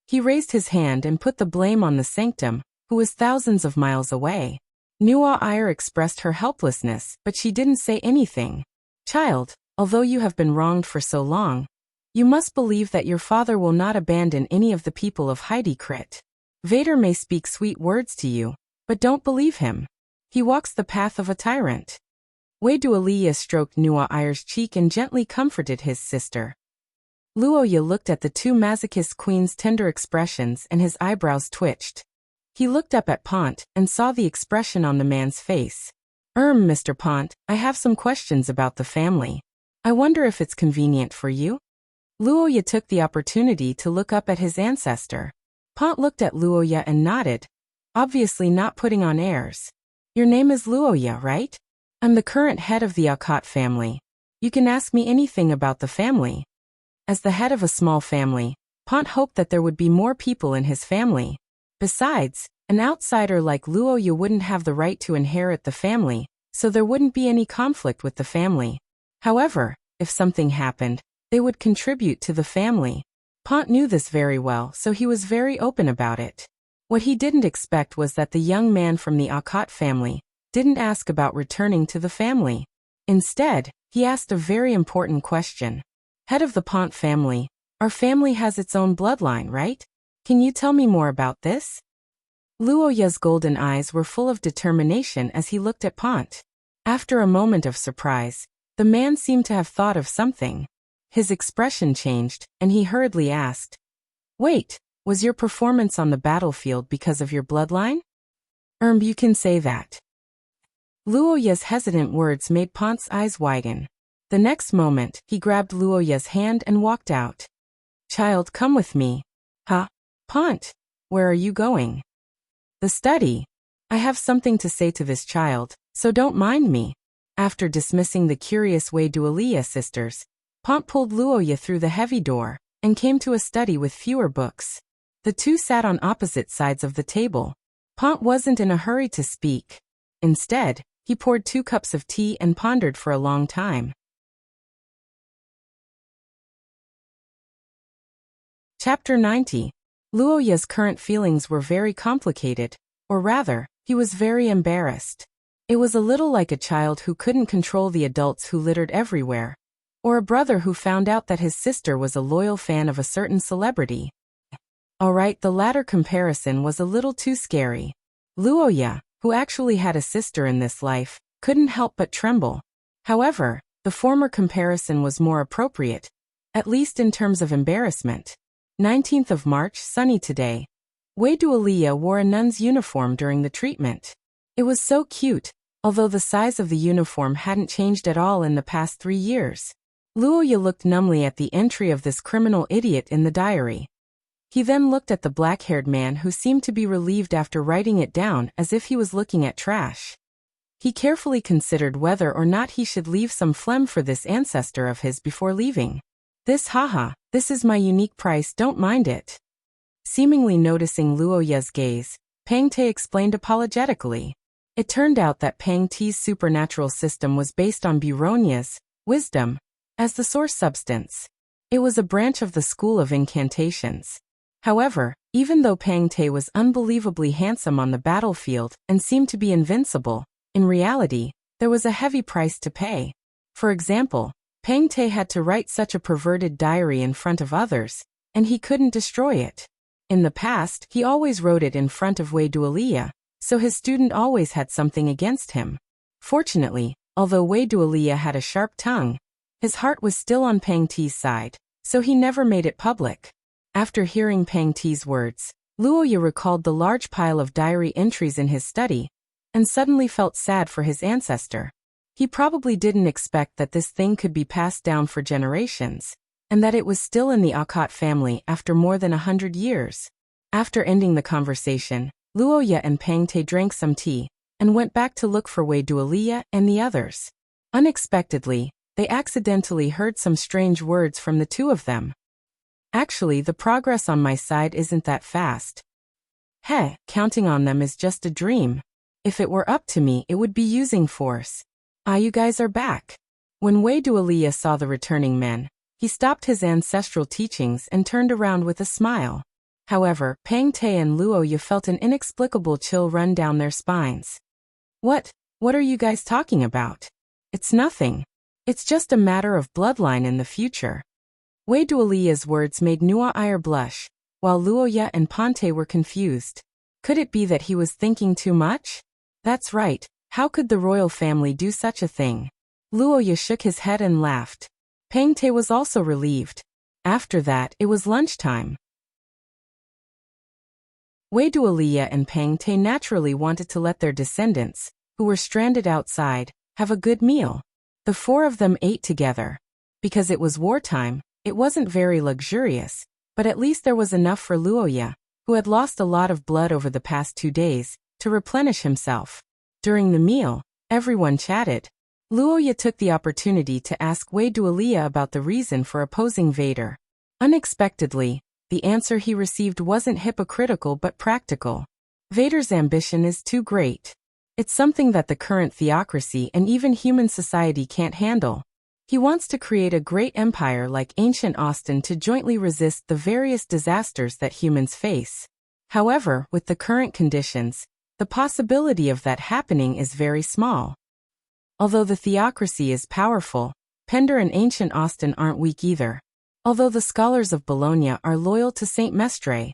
He raised his hand and put the blame on the sanctum, who was thousands of miles away. Nua Ire expressed her helplessness, but she didn't say anything. Child, although you have been wronged for so long, you must believe that your father will not abandon any of the people of Heidi Crit. Vader may speak sweet words to you, but don't believe him. He walks the path of a tyrant. Wei Dualia stroked Nua Ire's cheek and gently comforted his sister. Luoya looked at the two masochist queens' tender expressions and his eyebrows twitched. He looked up at Pont and saw the expression on the man's face. Mr. Pont, I have some questions about the family. I wonder if it's convenient for you? Luoya took the opportunity to look up at his ancestor. Pont looked at Luoya and nodded, obviously not putting on airs. Your name is Luoya, right? I'm the current head of the Akot family. You can ask me anything about the family. As the head of a small family, Pont hoped that there would be more people in his family. Besides, an outsider like Luoya wouldn't have the right to inherit the family, so there wouldn't be any conflict with the family. However, if something happened, they would contribute to the family. Pont knew this very well, so he was very open about it. What he didn't expect was that the young man from the Akot family didn't ask about returning to the family. Instead, he asked a very important question. Head of the Pont family, our family has its own bloodline, right? Can you tell me more about this? Luoya's golden eyes were full of determination as he looked at Pont. After a moment of surprise, the man seemed to have thought of something. His expression changed, and he hurriedly asked, Wait, was your performance on the battlefield because of your bloodline? You can say that. Luoya's hesitant words made Pont's eyes widen. The next moment, he grabbed Luoya's hand and walked out. Child, come with me. Huh? Pont, where are you going? The study. I have something to say to this child, so don't mind me. After dismissing the curious Wei Dualia sisters, Pont pulled Luoya through the heavy door and came to a study with fewer books. The two sat on opposite sides of the table. Pont wasn't in a hurry to speak. Instead, he poured 2 cups of tea and pondered for a long time. Chapter 90. Luoya's current feelings were very complicated, or rather, he was very embarrassed. It was a little like a child who couldn't control the adults who littered everywhere, or a brother who found out that his sister was a loyal fan of a certain celebrity. Alright, the latter comparison was a little too scary. Luoya, who actually had a sister in this life, couldn't help but tremble. However, the former comparison was more appropriate, at least in terms of embarrassment. 19th of March, sunny today. Wei Dualia wore a nun's uniform during the treatment. It was so cute, although the size of the uniform hadn't changed at all in the past 3 years. Luoya looked numbly at the entry of this criminal idiot in the diary. He then looked at the black-haired man who seemed to be relieved after writing it down as if he was looking at trash. He carefully considered whether or not he should leave some phlegm for this ancestor of his before leaving. This is my unique price, don't mind it. Seemingly noticing Luoya's gaze, Pang Te explained apologetically. It turned out that Pang Te's supernatural system was based on Buronia's wisdom as the source substance. It was a branch of the School of Incantations. However, even though Pang Te was unbelievably handsome on the battlefield and seemed to be invincible, in reality, there was a heavy price to pay. For example, Pang Te had to write such a perverted diary in front of others, and he couldn't destroy it. In the past, he always wrote it in front of Wei Dualia, so his student always had something against him. Fortunately, although Wei Dualia had a sharp tongue, his heart was still on Pang Te's side, so he never made it public. After hearing Pang Ti's words, Luoya recalled the large pile of diary entries in his study, and suddenly felt sad for his ancestor. He probably didn't expect that this thing could be passed down for generations, and that it was still in the Akat family after more than 100 years. After ending the conversation, Luoya and Pang Te drank some tea, and went back to look for Wei Duolia and the others. Unexpectedly, they accidentally heard some strange words from the two of them. Actually, the progress on my side isn't that fast. Counting on them is just a dream. If it were up to me, it would be using force. You guys are back. When Wei Duolia saw the returning men, he stopped his ancestral teachings and turned around with a smile. However, Pang Te and Luoya felt an inexplicable chill run down their spines. What are you guys talking about? It's nothing. It's just a matter of bloodline in the future. Wei Duolia's words made Nuair blush, while Luoya and Pante were confused. Could it be that he was thinking too much? That's right, how could the royal family do such a thing? Luoya shook his head and laughed. Pang Te was also relieved. After that, it was lunchtime. Wei Duolia and Pang Te naturally wanted to let their descendants, who were stranded outside, have a good meal. The four of them ate together. Because it was wartime, it wasn't very luxurious, but at least there was enough for Luoya, who had lost a lot of blood over the past 2 days, to replenish himself. During the meal, everyone chatted. Luoya took the opportunity to ask Wei Duolia about the reason for opposing Vader. Unexpectedly, the answer he received wasn't hypocritical but practical. Vader's ambition is too great. It's something that the current theocracy and even human society can't handle. He wants to create a great empire like ancient Austin to jointly resist the various disasters that humans face. However, with the current conditions, the possibility of that happening is very small. Although the theocracy is powerful, Pender and ancient Austin aren't weak either. Although the scholars of Bologna are loyal to Saint Mestre,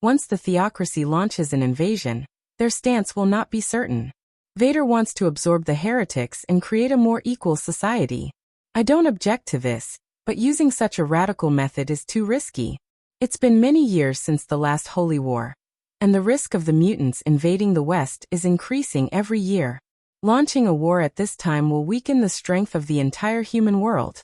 once the theocracy launches an invasion, their stance will not be certain. Vader wants to absorb the heretics and create a more equal society. I don't object to this, but using such a radical method is too risky. It's been many years since the last Holy War, and the risk of the mutants invading the West is increasing every year. Launching a war at this time will weaken the strength of the entire human world.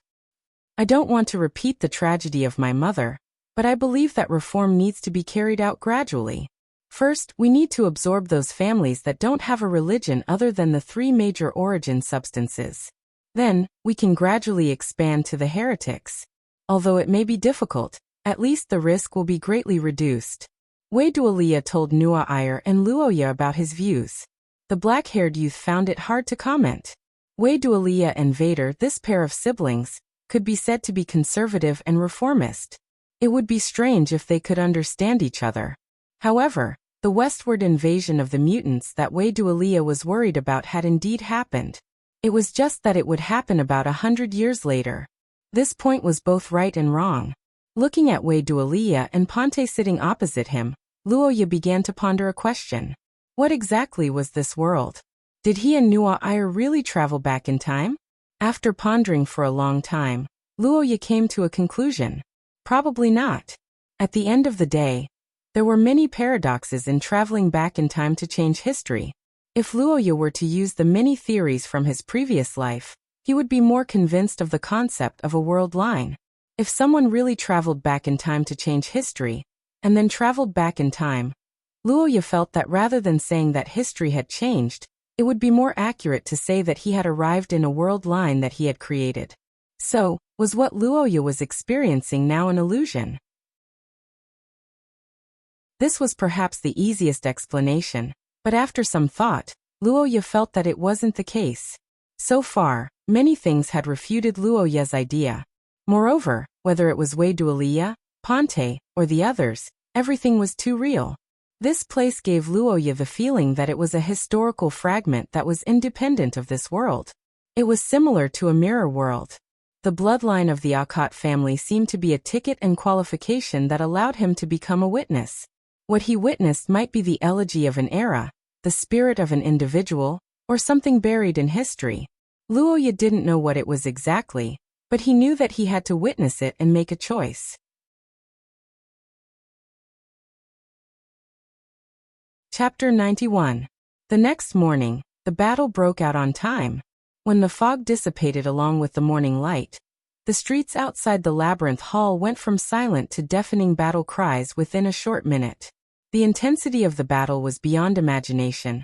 I don't want to repeat the tragedy of my mother, but I believe that reform needs to be carried out gradually. First, we need to absorb those families that don't have a religion other than the 3 major origin substances. Then, we can gradually expand to the heretics. Although it may be difficult, at least the risk will be greatly reduced. Wei Duolia told Nuair and Luoya about his views. The black-haired youth found it hard to comment. Wei Duolia and Vader, this pair of siblings, could be said to be conservative and reformist. It would be strange if they could understand each other. However, the westward invasion of the mutants that Wei Duolia was worried about had indeed happened. It was just that it would happen about 100 years later. This point was both right and wrong. Looking at Wei Duolia and Pante sitting opposite him, Luoya began to ponder a question. What exactly was this world? Did he and Nuair really travel back in time? After pondering for a long time, Luoya came to a conclusion. Probably not. At the end of the day, there were many paradoxes in traveling back in time to change history. If Luoya were to use the many theories from his previous life, he would be more convinced of the concept of a world line. If someone really traveled back in time to change history, and then traveled back in time, Luoya felt that rather than saying that history had changed, it would be more accurate to say that he had arrived in a world line that he had created. So, was what Luoya was experiencing now an illusion? This was perhaps the easiest explanation, but after some thought, Luoya felt that it wasn't the case. So far, many things had refuted Luoya's idea. Moreover, whether it was Wei Duolia, Pante, or the others, everything was too real. This place gave Luoya the feeling that it was a historical fragment that was independent of this world. It was similar to a mirror world. The bloodline of the Akat family seemed to be a ticket and qualification that allowed him to become a witness. What he witnessed might be the elegy of an era, the spirit of an individual, or something buried in history. Luoya didn't know what it was exactly, but he knew that he had to witness it and make a choice. Chapter 91. The next morning, the battle broke out on time. When the fog dissipated along with the morning light, the streets outside the labyrinth hall went from silent to deafening battle cries within a short minute. The intensity of the battle was beyond imagination.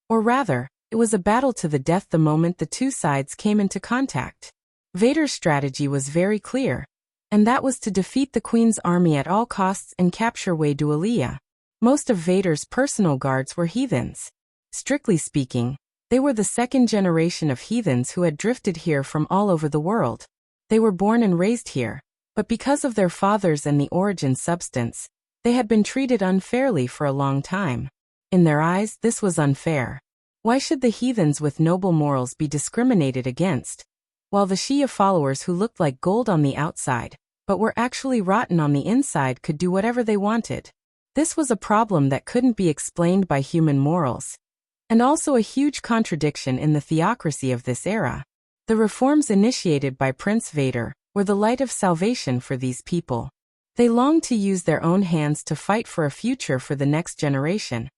Or rather, it was a battle to the death the moment the two sides came into contact. Vader's strategy was very clear, and that was to defeat the Queen's army at all costs and capture Wuxia. Most of Vader's personal guards were heathens. Strictly speaking, they were the second generation of heathens who had drifted here from all over the world. They were born and raised here, but because of their fathers and the origin substance, they had been treated unfairly for a long time. In their eyes, this was unfair. Why should the heathens with noble morals be discriminated against, while the Shia followers who looked like gold on the outside, but were actually rotten on the inside, could do whatever they wanted? This was a problem that couldn't be explained by human morals, and also a huge contradiction in the theocracy of this era. The reforms initiated by Prince Vader were the light of salvation for these people. They longed to use their own hands to fight for a future for the next generation,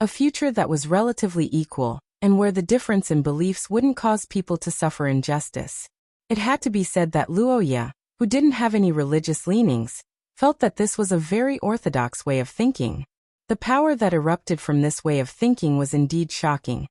a future that was relatively equal, and where the difference in beliefs wouldn't cause people to suffer injustice. It had to be said that Wuxia, who didn't have any religious leanings, felt that this was a very orthodox way of thinking. The power that erupted from this way of thinking was indeed shocking.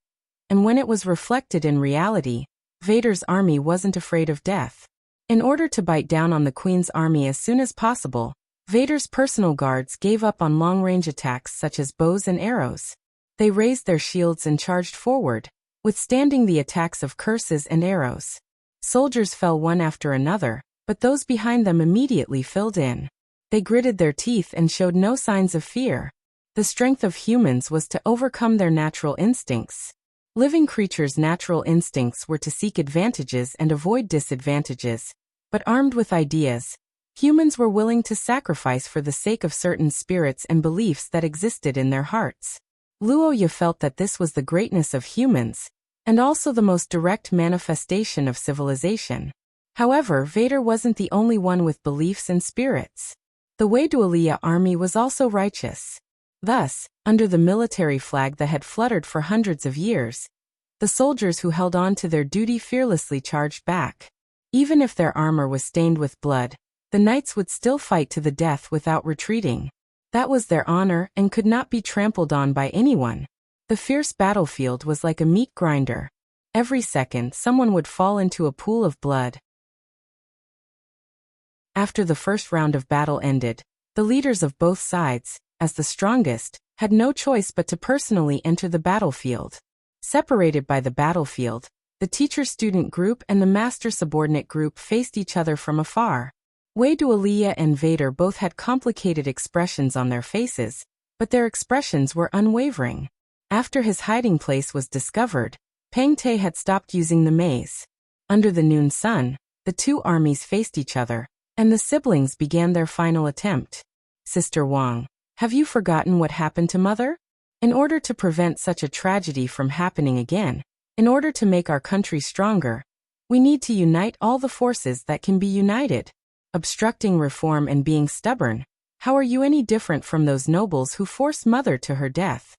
And when it was reflected in reality, Vader's army wasn't afraid of death. In order to bite down on the Queen's army as soon as possible, Vader's personal guards gave up on long-range attacks such as bows and arrows. They raised their shields and charged forward, withstanding the attacks of curses and arrows. Soldiers fell one after another, but those behind them immediately filled in. They gritted their teeth and showed no signs of fear. The strength of humans was to overcome their natural instincts. Living creatures' natural instincts were to seek advantages and avoid disadvantages, but armed with ideas, humans were willing to sacrifice for the sake of certain spirits and beliefs that existed in their hearts. Wuxia felt that this was the greatness of humans, and also the most direct manifestation of civilization. However, Vader wasn't the only one with beliefs and spirits. The Wuxia army was also righteous. Thus, under the military flag that had fluttered for hundreds of years, the soldiers who held on to their duty fearlessly charged back. Even if their armor was stained with blood, the knights would still fight to the death without retreating. That was their honor and could not be trampled on by anyone. The fierce battlefield was like a meat grinder. Every second, someone would fall into a pool of blood. After the first round of battle ended, the leaders of both sides, as the strongest, had no choice but to personally enter the battlefield. Separated by the battlefield, the teacher-student group and the master-subordinate group faced each other from afar. Wuxia and Vader both had complicated expressions on their faces, but their expressions were unwavering. After his hiding place was discovered, Pang Te had stopped using the maze. Under the noon sun, the two armies faced each other, and the siblings began their final attempt. "Sister Wang, have you forgotten what happened to Mother? In order to prevent such a tragedy from happening again, in order to make our country stronger, we need to unite all the forces that can be united. Obstructing reform and being stubborn, how are you any different from those nobles who forced Mother to her death?"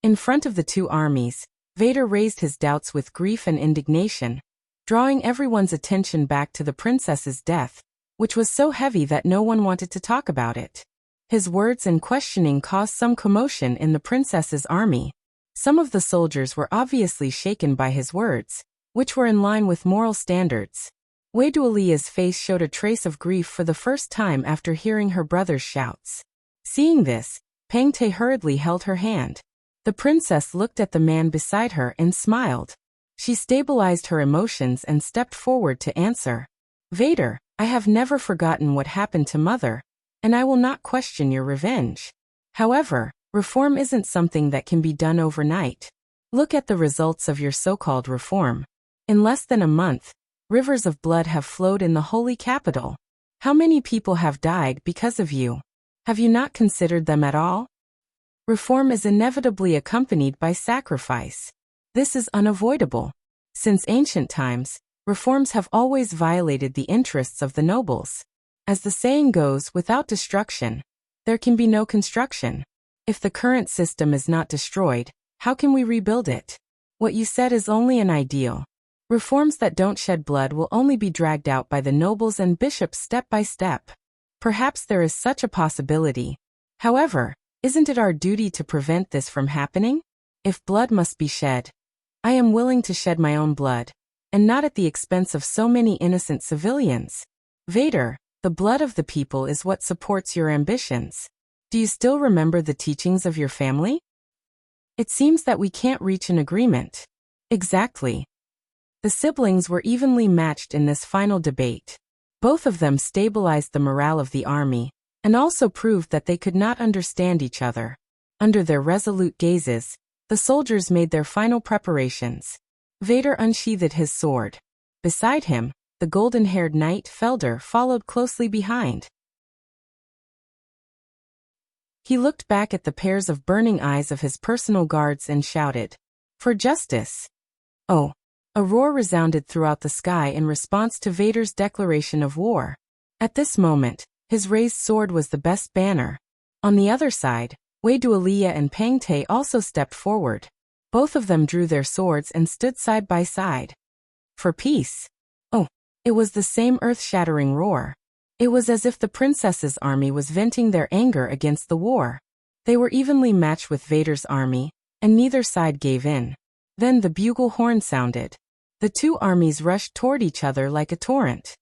In front of the two armies, Vader raised his doubts with grief and indignation, drawing everyone's attention back to the princess's death, which was so heavy that no one wanted to talk about it. His words and questioning caused some commotion in the princess's army. Some of the soldiers were obviously shaken by his words, which were in line with moral standards. Wuxia's face showed a trace of grief for the first time after hearing her brother's shouts. Seeing this, Pang Te hurriedly held her hand. The princess looked at the man beside her and smiled. She stabilized her emotions and stepped forward to answer. "Vader, I have never forgotten what happened to Mother, and I will not question your revenge. However, reform isn't something that can be done overnight. Look at the results of your so-called reform. In less than a month, rivers of blood have flowed in the holy capital. How many people have died because of you? Have you not considered them at all? Reform is inevitably accompanied by sacrifice. This is unavoidable. Since ancient times, Reforms have always violated the interests of the nobles. As the saying goes, without destruction, there can be no construction. If the current system is not destroyed, how can we rebuild it? What you said is only an ideal. Reforms that don't shed blood will only be dragged out by the nobles and bishops step by step. Perhaps there is such a possibility. However, isn't it our duty to prevent this from happening? If blood must be shed, I am willing to shed my own blood, and not at the expense of so many innocent civilians. Vader, the blood of the people is what supports your ambitions. Do you still remember the teachings of your family? It seems that we can't reach an agreement. Exactly. The siblings were evenly matched in this final debate. Both of them stabilized the morale of the army, and also proved that they could not understand each other. Under their resolute gazes, the soldiers made their final preparations. Vader unsheathed his sword. Beside him, the golden-haired knight Felder followed closely behind. He looked back at the pairs of burning eyes of his personal guards and shouted, "For justice!" Oh! A roar resounded throughout the sky in response to Vader's declaration of war. At this moment, his raised sword was the best banner. On the other side, Wei Duolia and Pang Te also stepped forward. Both of them drew their swords and stood side by side. For peace. Oh, it was the same earth-shattering roar. It was as if the princess's army was venting their anger against the war. They were evenly matched with Vader's army, and neither side gave in. Then the bugle horn sounded. The two armies rushed toward each other like a torrent.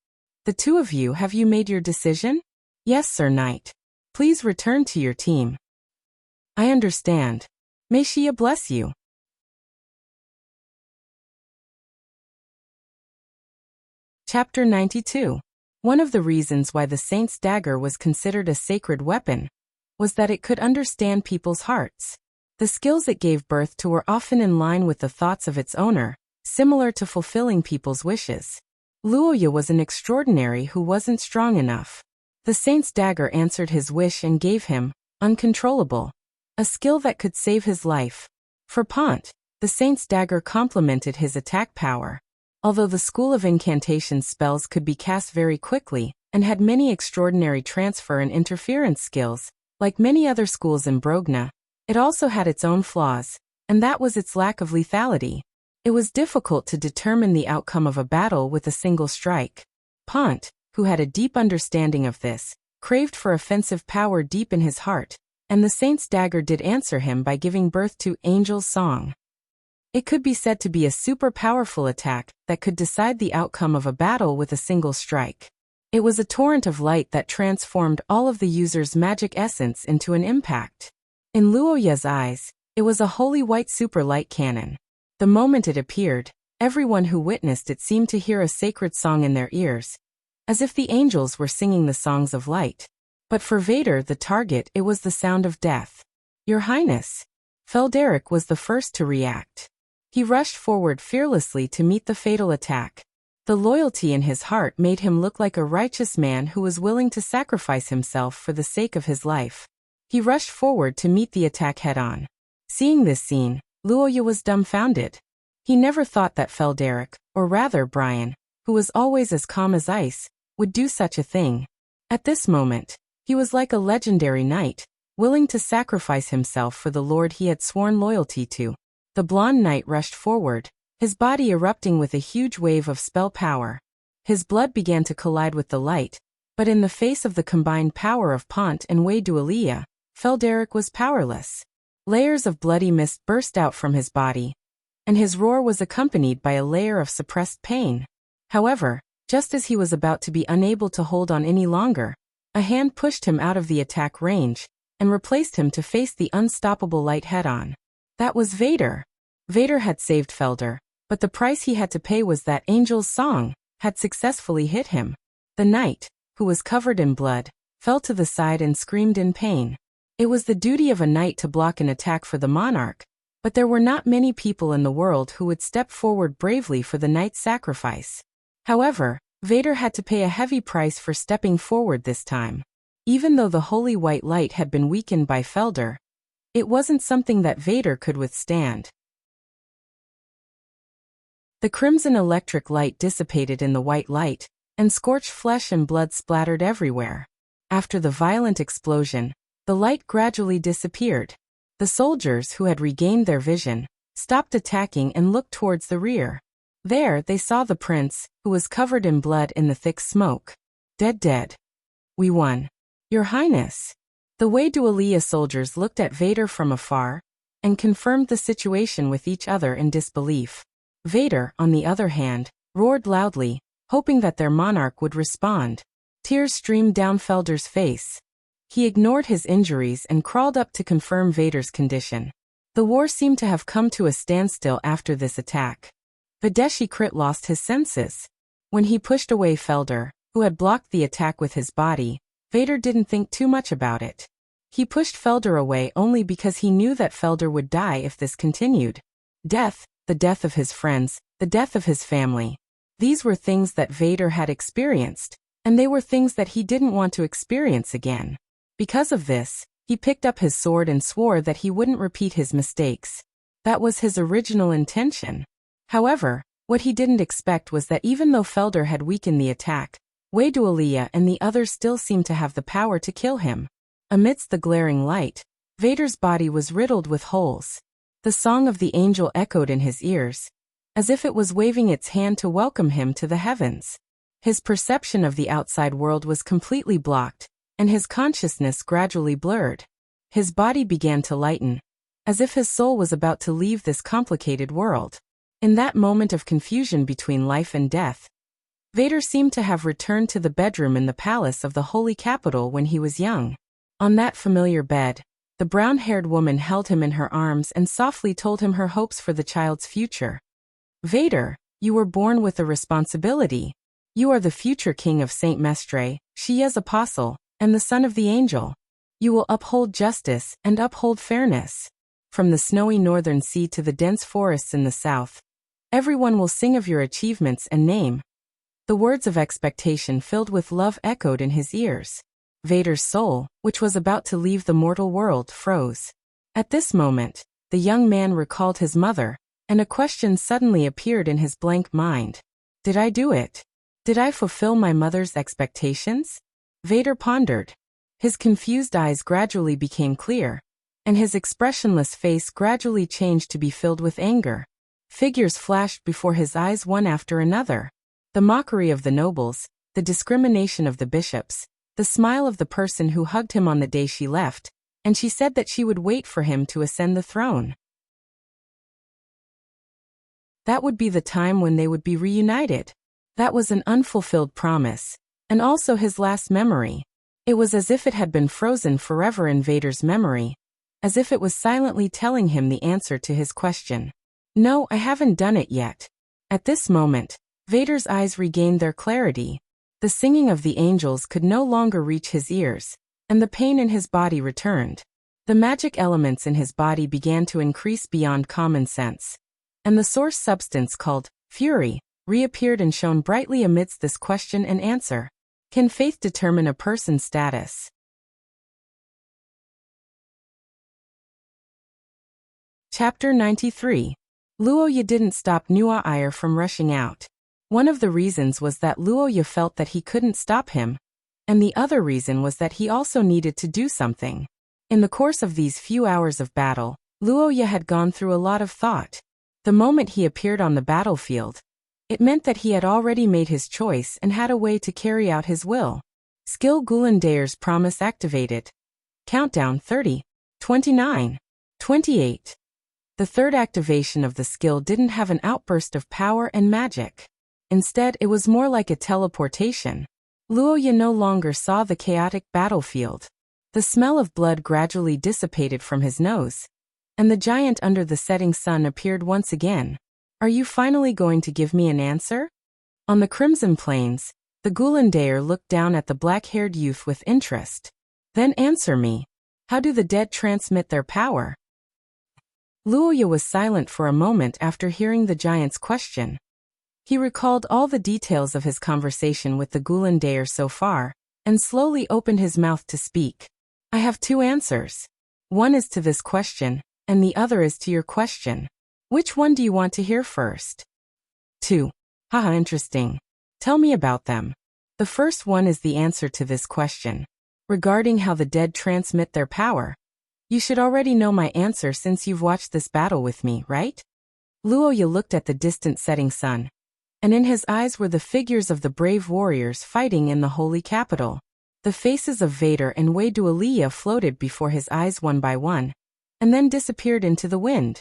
The two of you, have you made your decision? Yes, Sir Knight. Please return to your team. I understand. May Shia bless you. Chapter 92. One of the reasons why the Saint's dagger was considered a sacred weapon was that it could understand people's hearts. The skills it gave birth to were often in line with the thoughts of its owner, similar to fulfilling people's wishes. Luoya was an extraordinary who wasn't strong enough. The Saint's dagger answered his wish and gave him, uncontrollable, a skill that could save his life. For Pont, the Saint's dagger complemented his attack power. Although the School of Incantation spells could be cast very quickly, and had many extraordinary transfer and interference skills, like many other schools in Brogna, it also had its own flaws, and that was its lack of lethality. It was difficult to determine the outcome of a battle with a single strike. Pont, who had a deep understanding of this, craved for offensive power deep in his heart, and the Saint's dagger did answer him by giving birth to Angel's Song. It could be said to be a super powerful attack that could decide the outcome of a battle with a single strike. It was a torrent of light that transformed all of the user's magic essence into an impact. In Luoya's eyes, it was a holy white super light cannon. The moment it appeared, everyone who witnessed it seemed to hear a sacred song in their ears, as if the angels were singing the songs of light. But for Vader, the target, it was the sound of death. Your Highness. Felderic was the first to react. He rushed forward fearlessly to meet the fatal attack. The loyalty in his heart made him look like a righteous man who was willing to sacrifice himself for the sake of his life. He rushed forward to meet the attack head-on. Seeing this scene, Luoya was dumbfounded. He never thought that Felderic, or rather Brian, who was always as calm as ice, would do such a thing. At this moment, he was like a legendary knight, willing to sacrifice himself for the lord he had sworn loyalty to. The blonde knight rushed forward, his body erupting with a huge wave of spell power. His blood began to collide with the light, but in the face of the combined power of Pont and Wei Duolia, Felderic was powerless. Layers of bloody mist burst out from his body, and his roar was accompanied by a layer of suppressed pain. However, just as he was about to be unable to hold on any longer, a hand pushed him out of the attack range and replaced him to face the unstoppable light head-on. That was Vader. Vader had saved Felder, but the price he had to pay was that Angel's Song had successfully hit him. The knight, who was covered in blood, fell to the side and screamed in pain. It was the duty of a knight to block an attack for the monarch, but there were not many people in the world who would step forward bravely for the knight's sacrifice. However, Vader had to pay a heavy price for stepping forward this time. Even though the holy white light had been weakened by Felder, it wasn't something that Vader could withstand. The crimson electric light dissipated in the white light, and scorched flesh and blood splattered everywhere. After the violent explosion, the light gradually disappeared. The soldiers, who had regained their vision, stopped attacking and looked towards the rear. There they saw the prince, who was covered in blood in the thick smoke. Dead. We won. Your Highness. The Wuxia soldiers looked at Vader from afar, and confirmed the situation with each other in disbelief. Vader, on the other hand, roared loudly, hoping that their monarch would respond. Tears streamed down Felder's face. He ignored his injuries and crawled up to confirm Vader's condition. The war seemed to have come to a standstill after this attack. Videshi Crit lost his senses. When he pushed away Felder, who had blocked the attack with his body, Vader didn't think too much about it. He pushed Felder away only because he knew that Felder would die if this continued. Death, the death of his friends, the death of his family. These were things that Vader had experienced, and they were things that he didn't want to experience again. Because of this, he picked up his sword and swore that he wouldn't repeat his mistakes. That was his original intention. However, what he didn't expect was that even though Felder had weakened the attack, Wuxia and the others still seemed to have the power to kill him. Amidst the glaring light, Vader's body was riddled with holes. The song of the angel echoed in his ears, as if it was waving its hand to welcome him to the heavens. His perception of the outside world was completely blocked, and his consciousness gradually blurred. His body began to lighten, as if his soul was about to leave this complicated world. In that moment of confusion between life and death, Vader seemed to have returned to the bedroom in the palace of the holy capital when he was young. On that familiar bed, the brown-haired woman held him in her arms and softly told him her hopes for the child's future. Vader, you were born with a responsibility. You are the future king of Saint Mestre, Shia's apostle, and the son of the angel. You will uphold justice and uphold fairness. From the snowy northern sea to the dense forests in the south, everyone will sing of your achievements and name. The words of expectation filled with love echoed in his ears. Vader's soul, which was about to leave the mortal world, froze. At this moment, the young man recalled his mother, and a question suddenly appeared in his blank mind. Did I do it? Did I fulfill my mother's expectations? Vader pondered. His confused eyes gradually became clear, and his expressionless face gradually changed to be filled with anger. Figures flashed before his eyes one after another. The mockery of the nobles, the discrimination of the bishops, the smile of the person who hugged him on the day she left, and she said that she would wait for him to ascend the throne. That would be the time when they would be reunited. That was an unfulfilled promise, and also his last memory. It was as if it had been frozen forever in Vader's memory, as if it was silently telling him the answer to his question. No, I haven't done it yet. At this moment, Vader's eyes regained their clarity. The singing of the angels could no longer reach his ears, and the pain in his body returned. The magic elements in his body began to increase beyond common sense, and the source substance called fury reappeared and shone brightly amidst this question and answer. Can faith determine a person's status? Chapter 93. Luoya didn't stop Nuair from rushing out. One of the reasons was that Luoya felt that he couldn't stop him, and the other reason was that he also needed to do something. In the course of these few hours of battle, Luoya had gone through a lot of thought. The moment he appeared on the battlefield, it meant that he had already made his choice and had a way to carry out his will. Skill Gulandair's promise activated. Countdown 30, 29, 28. The third activation of the skill didn't have an outburst of power and magic. Instead, it was more like a teleportation. Luoya no longer saw the chaotic battlefield. The smell of blood gradually dissipated from his nose, and the giant under the setting sun appeared once again. Are you finally going to give me an answer? On the Crimson Plains, the Gulandair looked down at the black-haired youth with interest. Then answer me. How do the dead transmit their power? Luoya was silent for a moment after hearing the giant's question. He recalled all the details of his conversation with the Gulandair so far, and slowly opened his mouth to speak. I have two answers. One is to this question, and the other is to your question. Which one do you want to hear first? 2. Haha, interesting. Tell me about them. The first one is the answer to this question. Regarding how the dead transmit their power. You should already know my answer since you've watched this battle with me, right? Luoya looked at the distant setting sun. And in his eyes were the figures of the brave warriors fighting in the holy capital. The faces of Vader and Wei Dualiya floated before his eyes one by one, and then disappeared into the wind.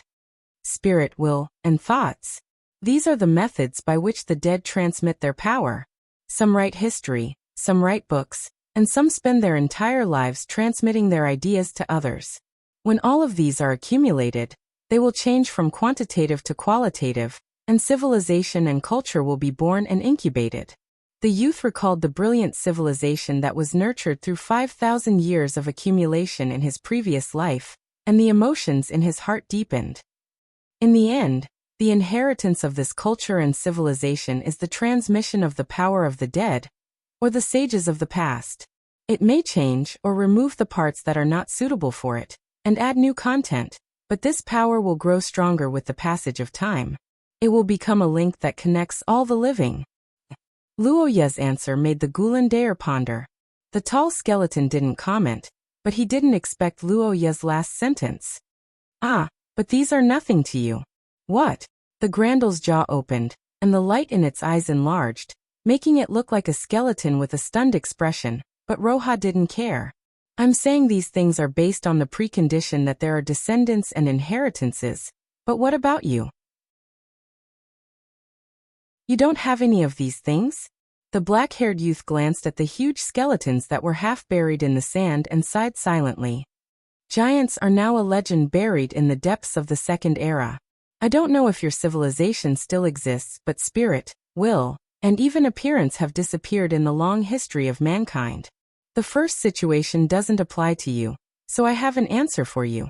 Spirit, will, and thoughts. These are the methods by which the dead transmit their power. Some write history, some write books, and some spend their entire lives transmitting their ideas to others. When all of these are accumulated, they will change from quantitative to qualitative, and civilization and culture will be born and incubated. The youth recalled the brilliant civilization that was nurtured through 5,000 years of accumulation in his previous life, and the emotions in his heart deepened. In the end, the inheritance of this culture and civilization is the transmission of the power of the dead, or the sages of the past. It may change or remove the parts that are not suitable for it, and add new content, but this power will grow stronger with the passage of time. It will become a link that connects all the living. Luoya's answer made the Gulan Daer ponder. The tall skeleton didn't comment, but he didn't expect Luoya's last sentence. Ah, but these are nothing to you. What? The Grandal's jaw opened, and the light in its eyes enlarged, making it look like a skeleton with a stunned expression, but Roha didn't care. I'm saying these things are based on the precondition that there are descendants and inheritances, but what about you? You don't have any of these things? The black-haired youth glanced at the huge skeletons that were half buried in the sand and sighed silently. Giants are now a legend buried in the depths of the Second Era. I don't know if your civilization still exists, but spirit, will, and even appearance have disappeared in the long history of mankind. The first situation doesn't apply to you, so I have an answer for you.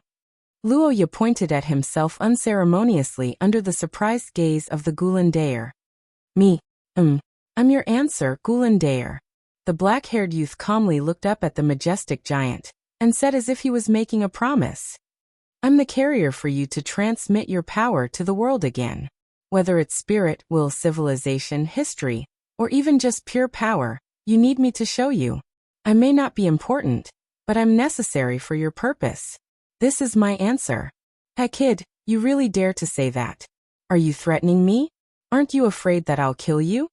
Luoya pointed at himself unceremoniously under the surprised gaze of the Gulan Daer. Me. I'm your answer, Gulan Daer. The black-haired youth calmly looked up at the majestic giant, and said as if he was making a promise. I'm the carrier for you to transmit your power to the world again. Whether it's spirit, will, civilization, history, or even just pure power, you need me to show you. I may not be important, but I'm necessary for your purpose. This is my answer. Hey kid, you really dare to say that? Are you threatening me? Aren't you afraid that I'll kill you?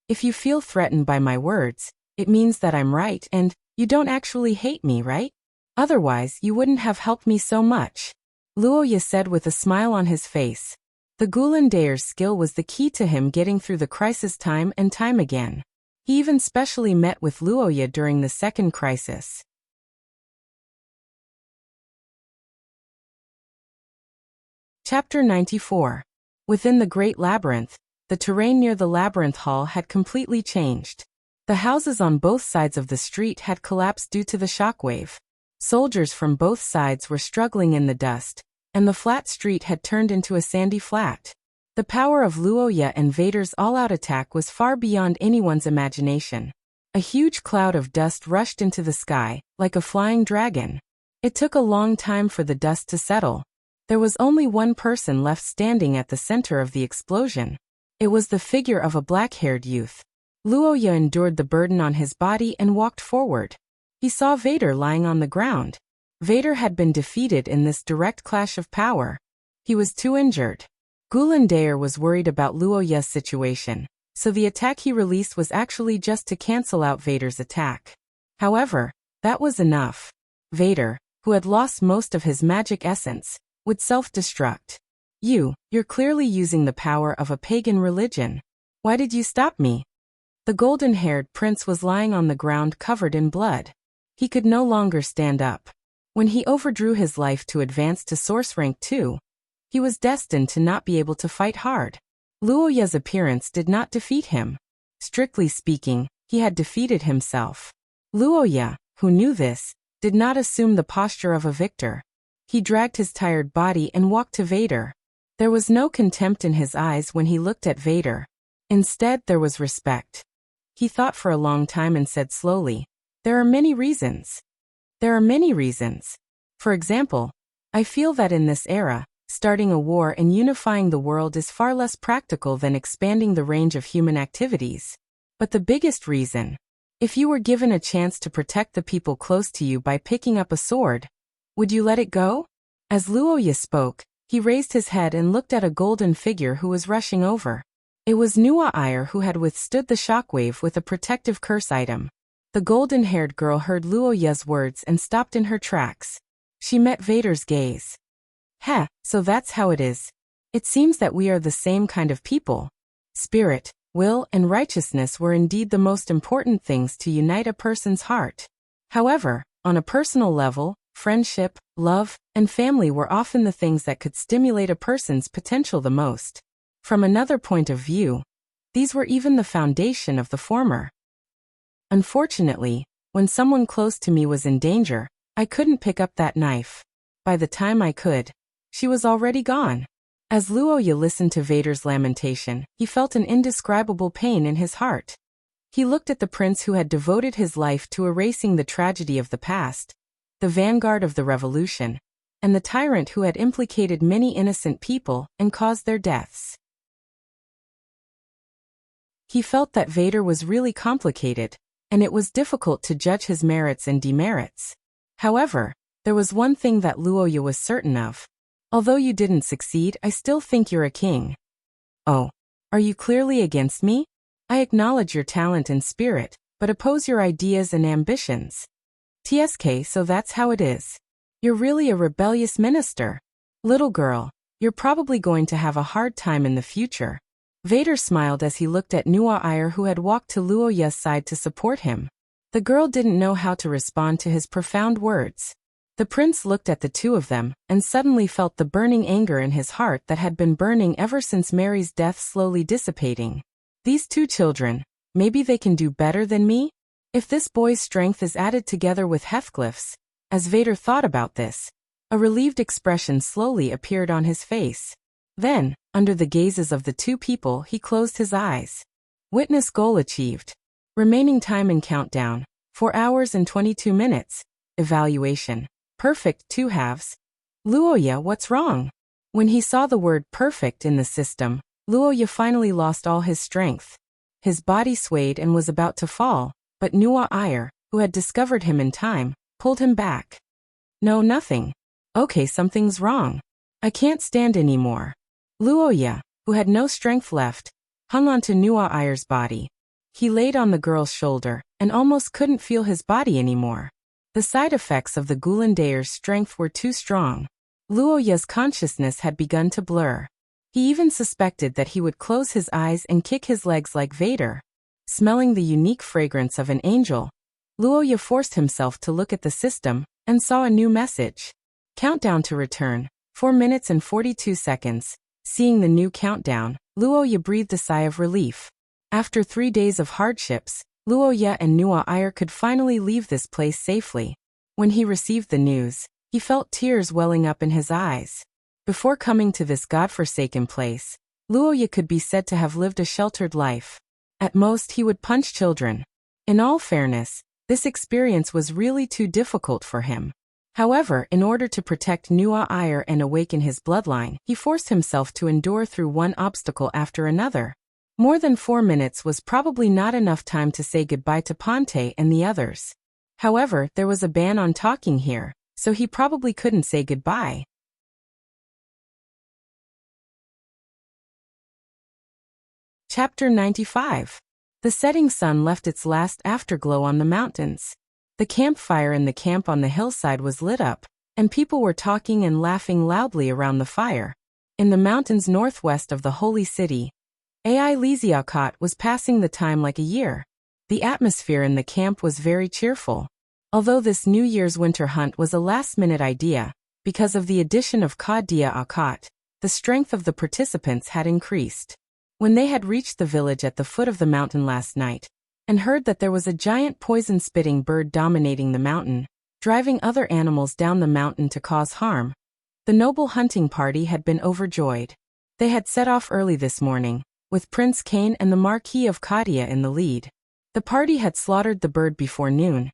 If you feel threatened by my words, it means that I'm right and you don't actually hate me, right? Otherwise, you wouldn't have helped me so much. Luoya said with a smile on his face. The Gulan Daer's skill was the key to him getting through the crisis time and time again. He even specially met with Luoya during the second crisis. Chapter 94. Within the Great Labyrinth, the terrain near the labyrinth hall had completely changed. The houses on both sides of the street had collapsed due to the shockwave. Soldiers from both sides were struggling in the dust, and the flat street had turned into a sandy flat. The power of Luoya and Vader's all-out attack was far beyond anyone's imagination. A huge cloud of dust rushed into the sky, like a flying dragon. It took a long time for the dust to settle. There was only one person left standing at the center of the explosion. It was the figure of a black-haired youth. Luoya endured the burden on his body and walked forward. He saw Vader lying on the ground. Vader had been defeated in this direct clash of power. He was too injured. Gulan Daer was worried about Luoya's situation, so the attack he released was actually just to cancel out Vader's attack. However, that was enough. Vader, who had lost most of his magic essence, would self-destruct. You're clearly using the power of a pagan religion. Why did you stop me? The golden-haired prince was lying on the ground covered in blood. He could no longer stand up. When he overdrew his life to advance to Source Rank 2, he was destined to not be able to fight hard. Luoya's appearance did not defeat him. Strictly speaking, he had defeated himself. Luoya, who knew this, did not assume the posture of a victor. He dragged his tired body and walked to Vader. There was no contempt in his eyes when he looked at Vader. Instead, there was respect. He thought for a long time and said slowly, There are many reasons. For example, I feel that in this era, Starting a war and unifying the world is far less practical than expanding the range of human activities. But the biggest reason, if you were given a chance to protect the people close to you by picking up a sword, would you let it go? As Luoya spoke, he raised his head and looked at a golden figure who was rushing over. It was Nuwa who had withstood the shockwave with a protective curse item. The golden-haired girl heard Luoya's words and stopped in her tracks. She met Vader's gaze. Heh, so that's how it is. It seems that we are the same kind of people. Spirit, will, and righteousness were indeed the most important things to unite a person's heart. However, on a personal level, friendship, love, and family were often the things that could stimulate a person's potential the most. From another point of view, these were even the foundation of the former. Unfortunately, when someone close to me was in danger, I couldn't pick up that knife. By the time I could, she was already gone. As Luoya listened to Vader's lamentation, he felt an indescribable pain in his heart. He looked at the prince who had devoted his life to erasing the tragedy of the past, the vanguard of the revolution, and the tyrant who had implicated many innocent people and caused their deaths. He felt that Vader was really complicated, and it was difficult to judge his merits and demerits. However, there was one thing that Luoya was certain of. Although you didn't succeed, I still think you're a king. Oh, are you clearly against me? I acknowledge your talent and spirit, but oppose your ideas and ambitions. TSK, so that's how it is. You're really a rebellious minister. Little girl, you're probably going to have a hard time in the future. Vader smiled as he looked at Nuwa who had walked to Luoya's side to support him. The girl didn't know how to respond to his profound words. The prince looked at the two of them, and suddenly felt the burning anger in his heart that had been burning ever since Mary's death slowly dissipating. These two children, maybe they can do better than me? If this boy's strength is added together with Heathcliff's, as Vader thought about this, a relieved expression slowly appeared on his face. Then, under the gazes of the two people, he closed his eyes. Witness goal achieved. Remaining time in countdown, 4 hours and 22 minutes. Evaluation. Perfect 2 halves. Luoya, what's wrong? When he saw the word perfect in the system, Luoya finally lost all his strength. His body swayed and was about to fall, but Nuwa who had discovered him in time, pulled him back. No, nothing. Okay, something's wrong. I can't stand anymore. Luoya, who had no strength left, hung onto Nuwa body. He laid on the girl's shoulder, and almost couldn't feel his body anymore. The side effects of the Gulandair's strength were too strong. Luoya's consciousness had begun to blur. He even suspected that he would close his eyes and kick his legs like Vader. Smelling the unique fragrance of an angel, Luoya forced himself to look at the system, and saw a new message. Countdown to return, 4 minutes and 42 seconds. Seeing the new countdown, Luoya breathed a sigh of relief. After 3 days of hardships, Luoya and Nuwa could finally leave this place safely. When he received the news, he felt tears welling up in his eyes. Before coming to this godforsaken place, Luoya could be said to have lived a sheltered life. At most, he would punch children. In all fairness, this experience was really too difficult for him. However, in order to protect Nuwa and awaken his bloodline, he forced himself to endure through one obstacle after another. More than 4 minutes was probably not enough time to say goodbye to Ponte and the others. However, there was a ban on talking here, so he probably couldn't say goodbye. Chapter 95. The setting sun left its last afterglow on the mountains. The campfire in the camp on the hillside was lit up, and people were talking and laughing loudly around the fire. In the mountains northwest of the holy city, Ai Liziakat was passing the time like a year. The atmosphere in the camp was very cheerful. Although this New Year's winter hunt was a last-minute idea, because of the addition of Qadia Akat, the strength of the participants had increased. When they had reached the village at the foot of the mountain last night, and heard that there was a giant poison-spitting bird dominating the mountain, driving other animals down the mountain to cause harm, the noble hunting party had been overjoyed. They had set off early this morning, with Prince Kane and the Marquis of Qadia in the lead. The party had slaughtered the bird before noon,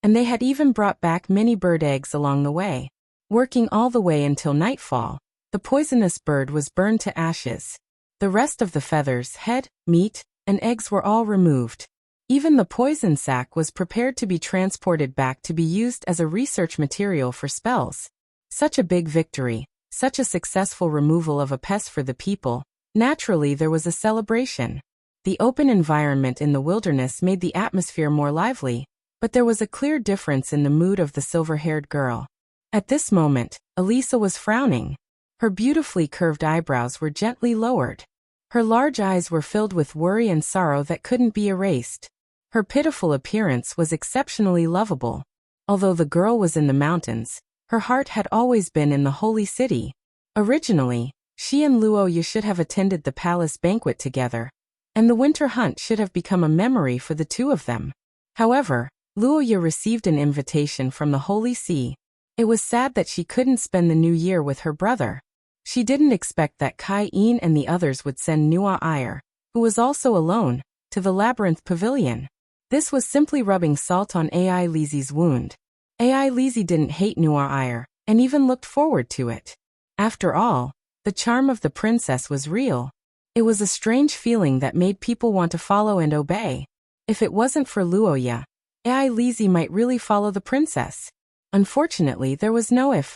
and they had even brought back many bird eggs along the way. Working all the way until nightfall, The poisonous bird was burned to ashes. The rest of the feathers, head, meat, and eggs were all removed. Even the poison sac was prepared to be transported back to be used as a research material for spells. Such a big victory, such a successful removal of a pest for the people. Naturally, there was a celebration. The open environment in the wilderness made the atmosphere more lively, but there was a clear difference in the mood of the silver-haired girl. At this moment, Elisa was frowning. Her beautifully curved eyebrows were gently lowered. Her large eyes were filled with worry and sorrow that couldn't be erased. Her pitiful appearance was exceptionally lovable. Although the girl was in the mountains, her heart had always been in the holy city. Originally, she and Luoya should have attended the palace banquet together, and the winter hunt should have become a memory for the two of them. However, Luoya received an invitation from the Holy See. It was sad that she couldn't spend the new year with her brother. She didn't expect that Kai-En and the others would send Nua Iyer, who was also alone, to the Labyrinth Pavilion. This was simply rubbing salt on Ai Lizi's wound. Ai Lizi didn't hate Nua Iyer, and even looked forward to it. After all, the charm of the princess was real. It was a strange feeling that made people want to follow and obey. If it wasn't for Luoya, Ai Lizi might really follow the princess. Unfortunately, there was no if.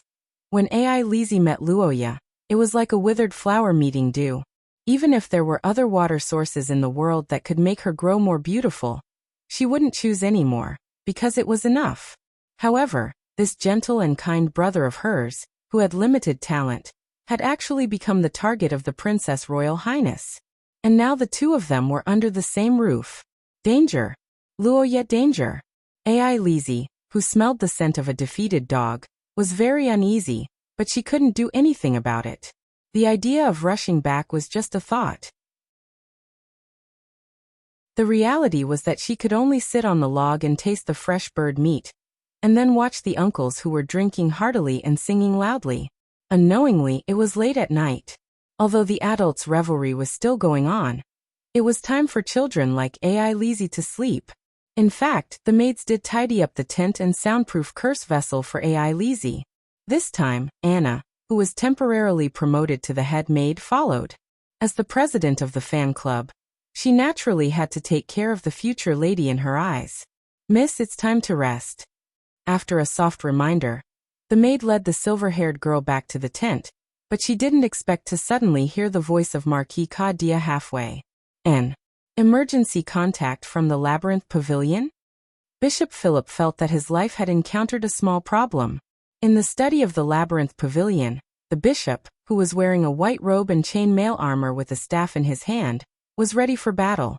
When Ai Lizi met Luoya, it was like a withered flower meeting dew. Even if there were other water sources in the world that could make her grow more beautiful, she wouldn't choose any more, because it was enough. However, this gentle and kind brother of hers, who had limited talent, had actually become the target of the Princess Royal Highness. And now the two of them were under the same roof. Danger! Luoya, danger! Ai Lizi, who smelled the scent of a defeated dog, was very uneasy, but she couldn't do anything about it. The idea of rushing back was just a thought. The reality was that she could only sit on the log and taste the fresh bird meat, and then watch the uncles who were drinking heartily and singing loudly. Unknowingly, it was late at night. Although the adults' revelry was still going on, it was time for children like Ai Lizi to sleep. In fact, the maids did tidy up the tent and soundproof curse vessel for Ai Lizi. This time, Anna, who was temporarily promoted to the head maid, followed. As the president of the fan club, she naturally had to take care of the future lady in her eyes. "Miss, it's time to rest." After a soft reminder, the maid led the silver-haired girl back to the tent, but she didn't expect to suddenly hear the voice of Marquis Kadia halfway. "An emergency contact from the Labyrinth Pavilion?" Bishop Philip felt that his life had encountered a small problem. In the study of the Labyrinth Pavilion, the bishop, who was wearing a white robe and chain-mail armor with a staff in his hand, was ready for battle.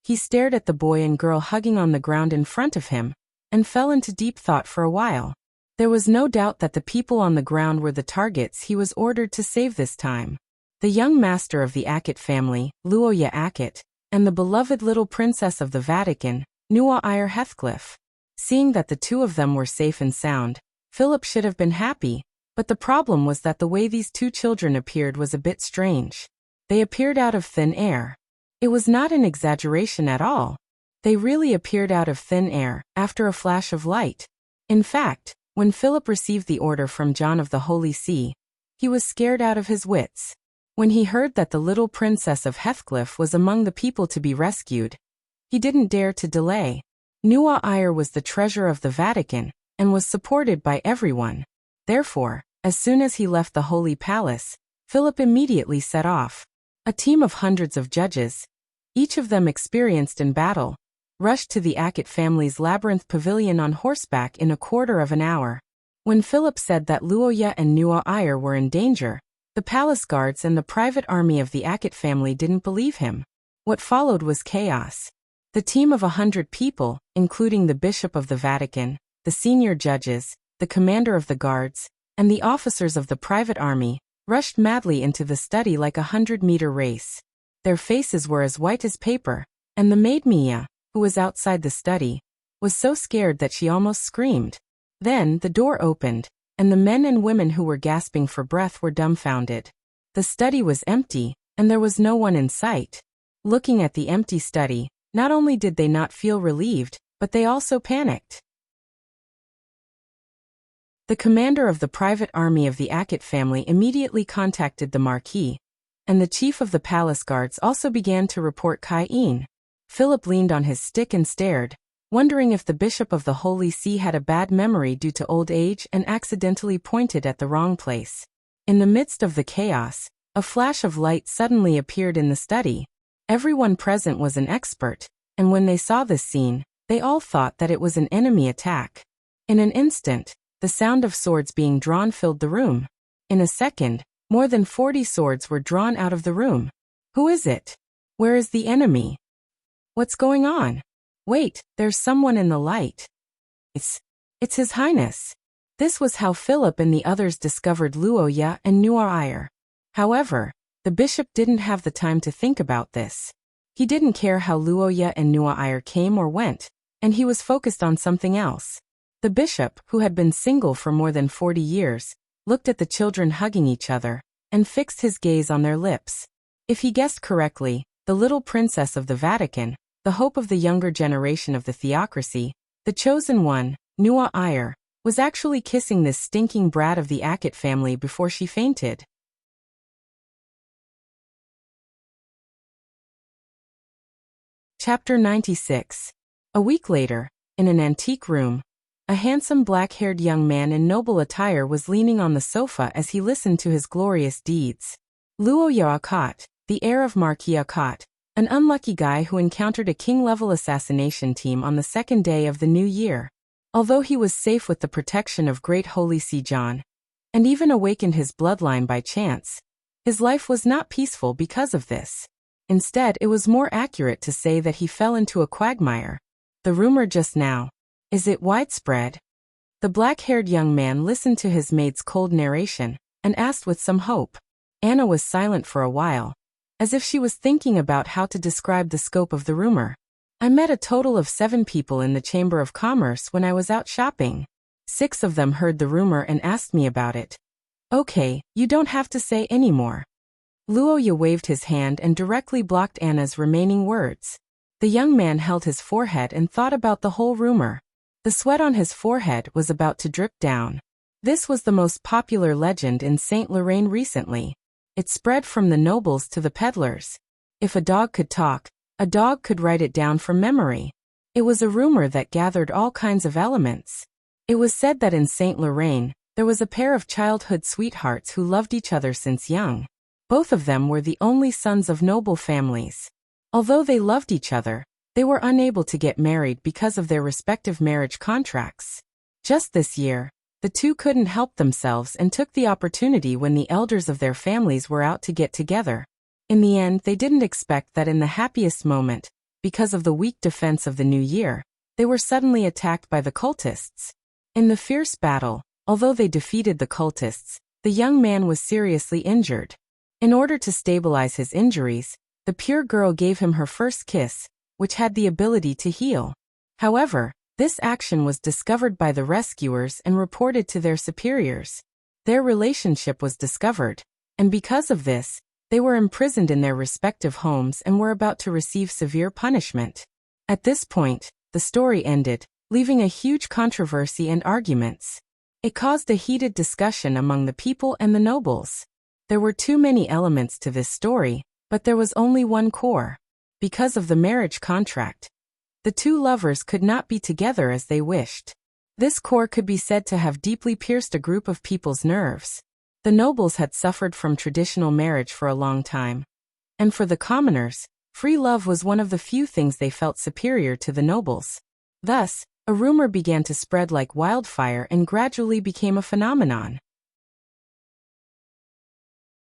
He stared at the boy and girl hugging on the ground in front of him, and fell into deep thought for a while. There was no doubt that the people on the ground were the targets he was ordered to save this time. The young master of the Ackett family, Luoya Ackett, and the beloved little princess of the Vatican, Nua Iyer Heathcliff. Seeing that the two of them were safe and sound, Philip should have been happy, but the problem was that the way these two children appeared was a bit strange. They appeared out of thin air. It was not an exaggeration at all. They really appeared out of thin air, after a flash of light. In fact, when Philip received the order from John of the Holy See, he was scared out of his wits. When he heard that the little princess of Heathcliff was among the people to be rescued, he didn't dare to delay. Nua Iyer was the treasure of the Vatican, and was supported by everyone. Therefore, as soon as he left the Holy Palace, Philip immediately set off. A team of hundreds of judges, each of them experienced in battle, rushed to the Ackett family's Labyrinth Pavilion on horseback in a quarter of an hour. When Philip said that Luoya and Nua Iyer were in danger, the palace guards and the private army of the Ackett family didn't believe him. What followed was chaos. The team of 100 people, including the Bishop of the Vatican, the senior judges, the commander of the guards, and the officers of the private army, rushed madly into the study like a 100-meter race. Their faces were as white as paper, and the maid Mia, who was outside the study, was so scared that she almost screamed. Then the door opened, and the men and women who were gasping for breath were dumbfounded. The study was empty, and there was no one in sight. Looking at the empty study, not only did they not feel relieved, but they also panicked. The commander of the private army of the Akit family immediately contacted the Marquis, and the chief of the palace guards also began to report Kai-in. Philip leaned on his stick and stared, wondering if the bishop of the Holy See had a bad memory due to old age and accidentally pointed at the wrong place. In the midst of the chaos, a flash of light suddenly appeared in the study. Everyone present was an expert, and when they saw this scene, they all thought that it was an enemy attack. In an instant, the sound of swords being drawn filled the room. In a second, more than 40 swords were drawn out of the room. Who is it? Where is the enemy? What's going on? Wait, there's someone in the light. It's His Highness. This was how Philip and the others discovered Luoya and Nuaire. However, the bishop didn't have the time to think about this. He didn't care how Luoya and Nuaire came or went, and he was focused on something else. The bishop, who had been single for more than 40 years, looked at the children hugging each other, and fixed his gaze on their lips. If he guessed correctly, the little princess of the Vatican, the hope of the younger generation of the theocracy, the chosen one, Nuaire, was actually kissing this stinking brat of the Akit family before she fainted. Chapter 96. A week later, in an antique room, a handsome black-haired young man in noble attire was leaning on the sofa as he listened to his glorious deeds. Luoya Akot, the heir of Marquis Akot, an unlucky guy who encountered a king-level assassination team on the second day of the new year. Although he was safe with the protection of Great Holy See John, and even awakened his bloodline by chance, his life was not peaceful because of this. Instead, it was more accurate to say that he fell into a quagmire. The rumor just now. Is it widespread? The black-haired young man listened to his maid's cold narration, and asked with some hope. Anna was silent for a while, as if she was thinking about how to describe the scope of the rumor. I met a total of 7 people in the Chamber of Commerce when I was out shopping. 6 of them heard the rumor and asked me about it. Okay, you don't have to say any more. Luoya waved his hand and directly blocked Anna's remaining words. The young man held his forehead and thought about the whole rumor. The sweat on his forehead was about to drip down. This was the most popular legend in Saint Lorraine recently. It spread from the nobles to the peddlers. If a dog could talk, a dog could write it down from memory. It was a rumor that gathered all kinds of elements. It was said that in Saint Lorraine, there was a pair of childhood sweethearts who loved each other since young. Both of them were the only sons of noble families. Although they loved each other, they were unable to get married because of their respective marriage contracts. Just this year, the two couldn't help themselves and took the opportunity when the elders of their families were out to get together. In the end, they didn't expect that in the happiest moment, because of the weak defense of the new year, they were suddenly attacked by the cultists. In the fierce battle, although they defeated the cultists, the young man was seriously injured. In order to stabilize his injuries, the pure girl gave him her first kiss, which had the ability to heal. However, this action was discovered by the rescuers and reported to their superiors. Their relationship was discovered, and because of this, they were imprisoned in their respective homes and were about to receive severe punishment. At this point, the story ended, leaving a huge controversy and arguments. It caused a heated discussion among the people and the nobles. There were too many elements to this story, but there was only one core. Because of the marriage contract, the two lovers could not be together as they wished. This core could be said to have deeply pierced a group of people's nerves. The nobles had suffered from traditional marriage for a long time. And for the commoners, free love was one of the few things they felt superior to the nobles. Thus, a rumor began to spread like wildfire and gradually became a phenomenon.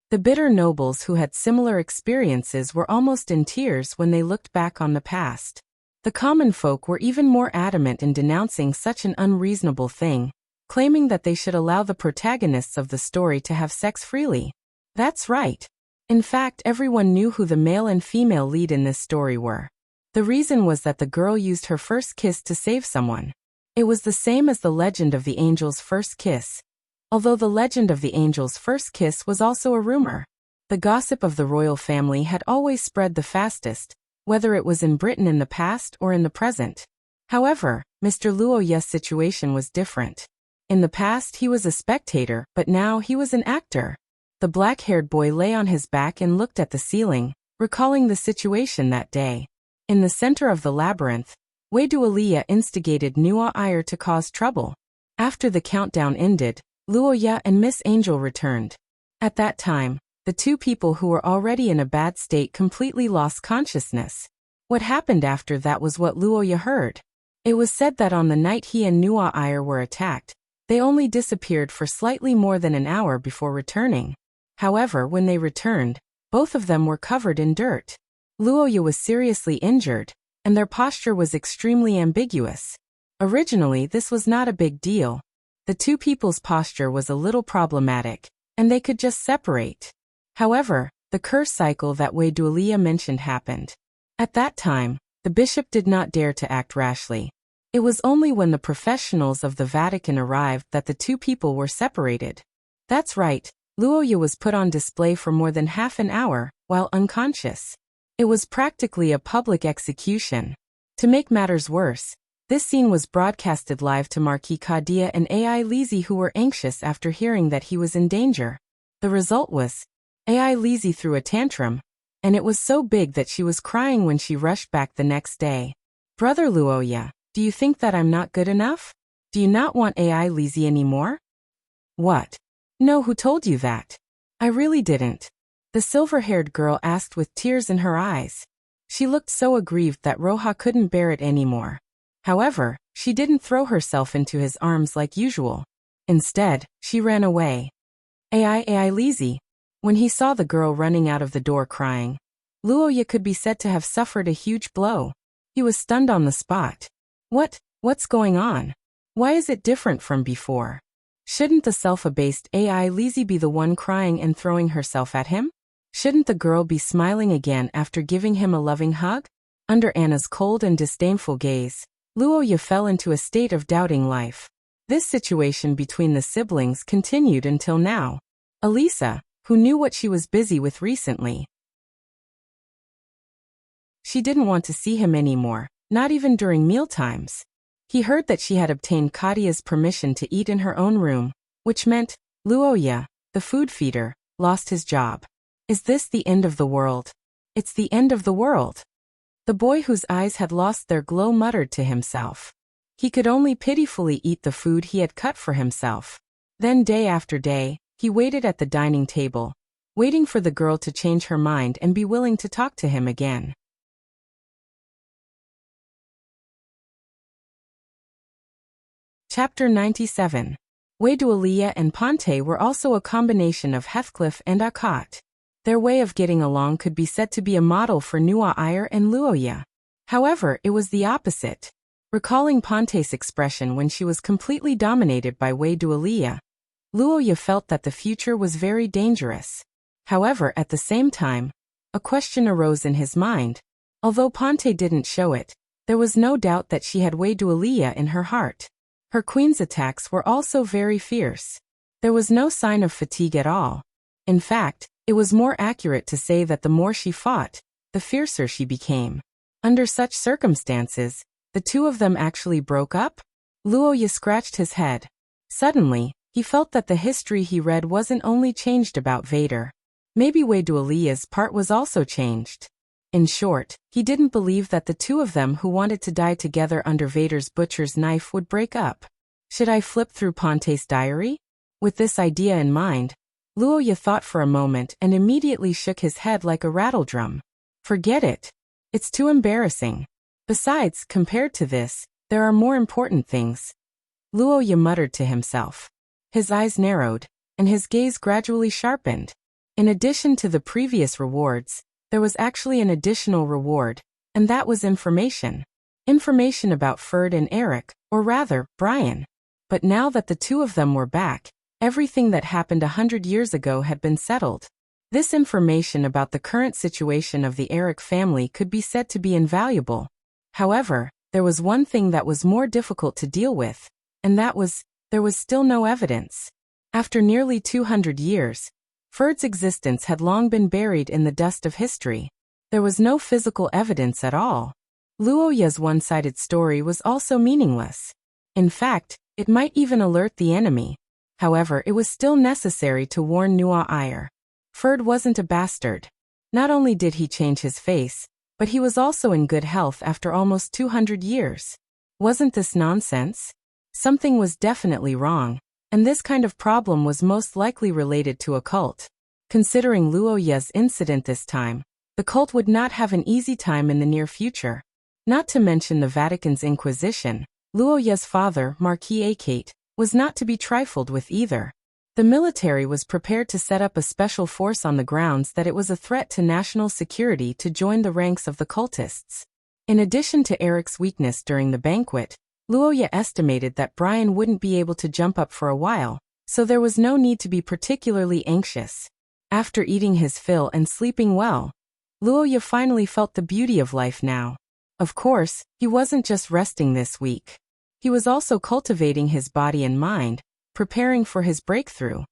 The bitter nobles who had similar experiences were almost in tears when they looked back on the past. The common folk were even more adamant in denouncing such an unreasonable thing, claiming that they should allow the protagonists of the story to have sex freely. That's right. In fact, everyone knew who the male and female lead in this story were. The reason was that the girl used her first kiss to save someone. It was the same as the legend of the angel's first kiss. Although the legend of the angel's first kiss was also a rumor. The gossip of the royal family had always spread the fastest, whether it was in Britain in the past or in the present. However, Mr. Luoya's situation was different. In the past he was a spectator, but now he was an actor. The black-haired boy lay on his back and looked at the ceiling, recalling the situation that day. In the center of the labyrinth, Wei Duolia instigated Nuo Ire to cause trouble. After the countdown ended, Luoya and Miss Angel returned. At that time, the two people who were already in a bad state completely lost consciousness. What happened after that was what Luoya heard. It was said that on the night he and Nuo Ire were attacked, they only disappeared for slightly more than an hour before returning. However, when they returned, both of them were covered in dirt. Luoya was seriously injured, and their posture was extremely ambiguous. Originally, this was not a big deal. The two people's posture was a little problematic, and they could just separate. However, the curse cycle that Wei Duolia mentioned happened. At that time, the bishop did not dare to act rashly. It was only when the professionals of the Vatican arrived that the two people were separated. That's right, Luoya was put on display for more than half an hour, while unconscious. It was practically a public execution. To make matters worse, this scene was broadcasted live to Marquis Kadia and Ai Lizzie, who were anxious after hearing that he was in danger. The result was, Ai Lizzie threw a tantrum, and it was so big that she was crying when she rushed back the next day. Brother Luoya, do you think that I'm not good enough? Do you not want Ai Lizzie anymore? What? No, who told you that? I really didn't. The silver-haired girl asked with tears in her eyes. She looked so aggrieved that Roja couldn't bear it anymore. However, she didn't throw herself into his arms like usual. Instead, she ran away. Ai Lizzie. When he saw the girl running out of the door crying, Luoya could be said to have suffered a huge blow. He was stunned on the spot. What's going on? Why is it different from before? Shouldn't the self-abased Ai Lizzie be the one crying and throwing herself at him? Shouldn't the girl be smiling again after giving him a loving hug? Under Anna's cold and disdainful gaze, Luoya fell into a state of doubting life. This situation between the siblings continued until now. Elisa, who knew what she was busy with recently, she didn't want to see him anymore, not even during mealtimes. He heard that she had obtained Kadia's permission to eat in her own room, which meant Luoya, the food feeder, lost his job. Is this the end of the world? It's the end of the world. The boy whose eyes had lost their glow muttered to himself. He could only pitifully eat the food he had cut for himself. Then day after day, he waited at the dining table, waiting for the girl to change her mind and be willing to talk to him again. Chapter 97. Wei Duolia and Ponte were also a combination of Heathcliff and Akot. Their way of getting along could be said to be a model for Nuo Ire and Luoya. However, it was the opposite. Recalling Ponte's expression when she was completely dominated by Wei Duolia, Luoya felt that the future was very dangerous. However, at the same time, a question arose in his mind. Although Ponte didn't show it, there was no doubt that she had Wei Duolia in her heart. Her queen's attacks were also very fierce. There was no sign of fatigue at all. In fact, it was more accurate to say that the more she fought, the fiercer she became. Under such circumstances, the two of them actually broke up? Luoya scratched his head. Suddenly, he felt that the history he read wasn't only changed about Vader. Maybe Wei Duolia's part was also changed. In short, he didn't believe that the two of them who wanted to die together under Vader's butcher's knife would break up. Should I flip through Ponte's diary? With this idea in mind, Luoya thought for a moment and immediately shook his head like a rattledrum. Forget it. It's too embarrassing. Besides, compared to this, there are more important things. Luoya muttered to himself. His eyes narrowed, and his gaze gradually sharpened. In addition to the previous rewards, there was actually an additional reward, and that was information. Information about Ferd and Eric, or rather, Brian. But now that the two of them were back, everything that happened 100 years ago had been settled. This information about the current situation of the Eric family could be said to be invaluable. However, there was one thing that was more difficult to deal with, and that was, there was still no evidence. After nearly 200 years, Ferd's existence had long been buried in the dust of history. There was no physical evidence at all. Luoya's one-sided story was also meaningless. In fact, It might even alert the enemy. However, it was still necessary to warn Nua Iyer. Ferd wasn't a bastard. Not only did he change his face, but he was also in good health after almost 200 years. Wasn't this nonsense? Something was definitely wrong, and this kind of problem was most likely related to a cult. Considering Luoya's incident this time, the cult would not have an easy time in the near future. Not to mention the Vatican's Inquisition, Luoya's father, Marquis Akate, was not to be trifled with either. The military was prepared to set up a special force on the grounds that it was a threat to national security to join the ranks of the cultists. In addition to Eric's weakness during the banquet, Luoya estimated that Brian wouldn't be able to jump up for a while, so there was no need to be particularly anxious. After eating his fill and sleeping well, Luoya finally felt the beauty of life now. Of course, he wasn't just resting this week. He was also cultivating his body and mind, preparing for his breakthrough.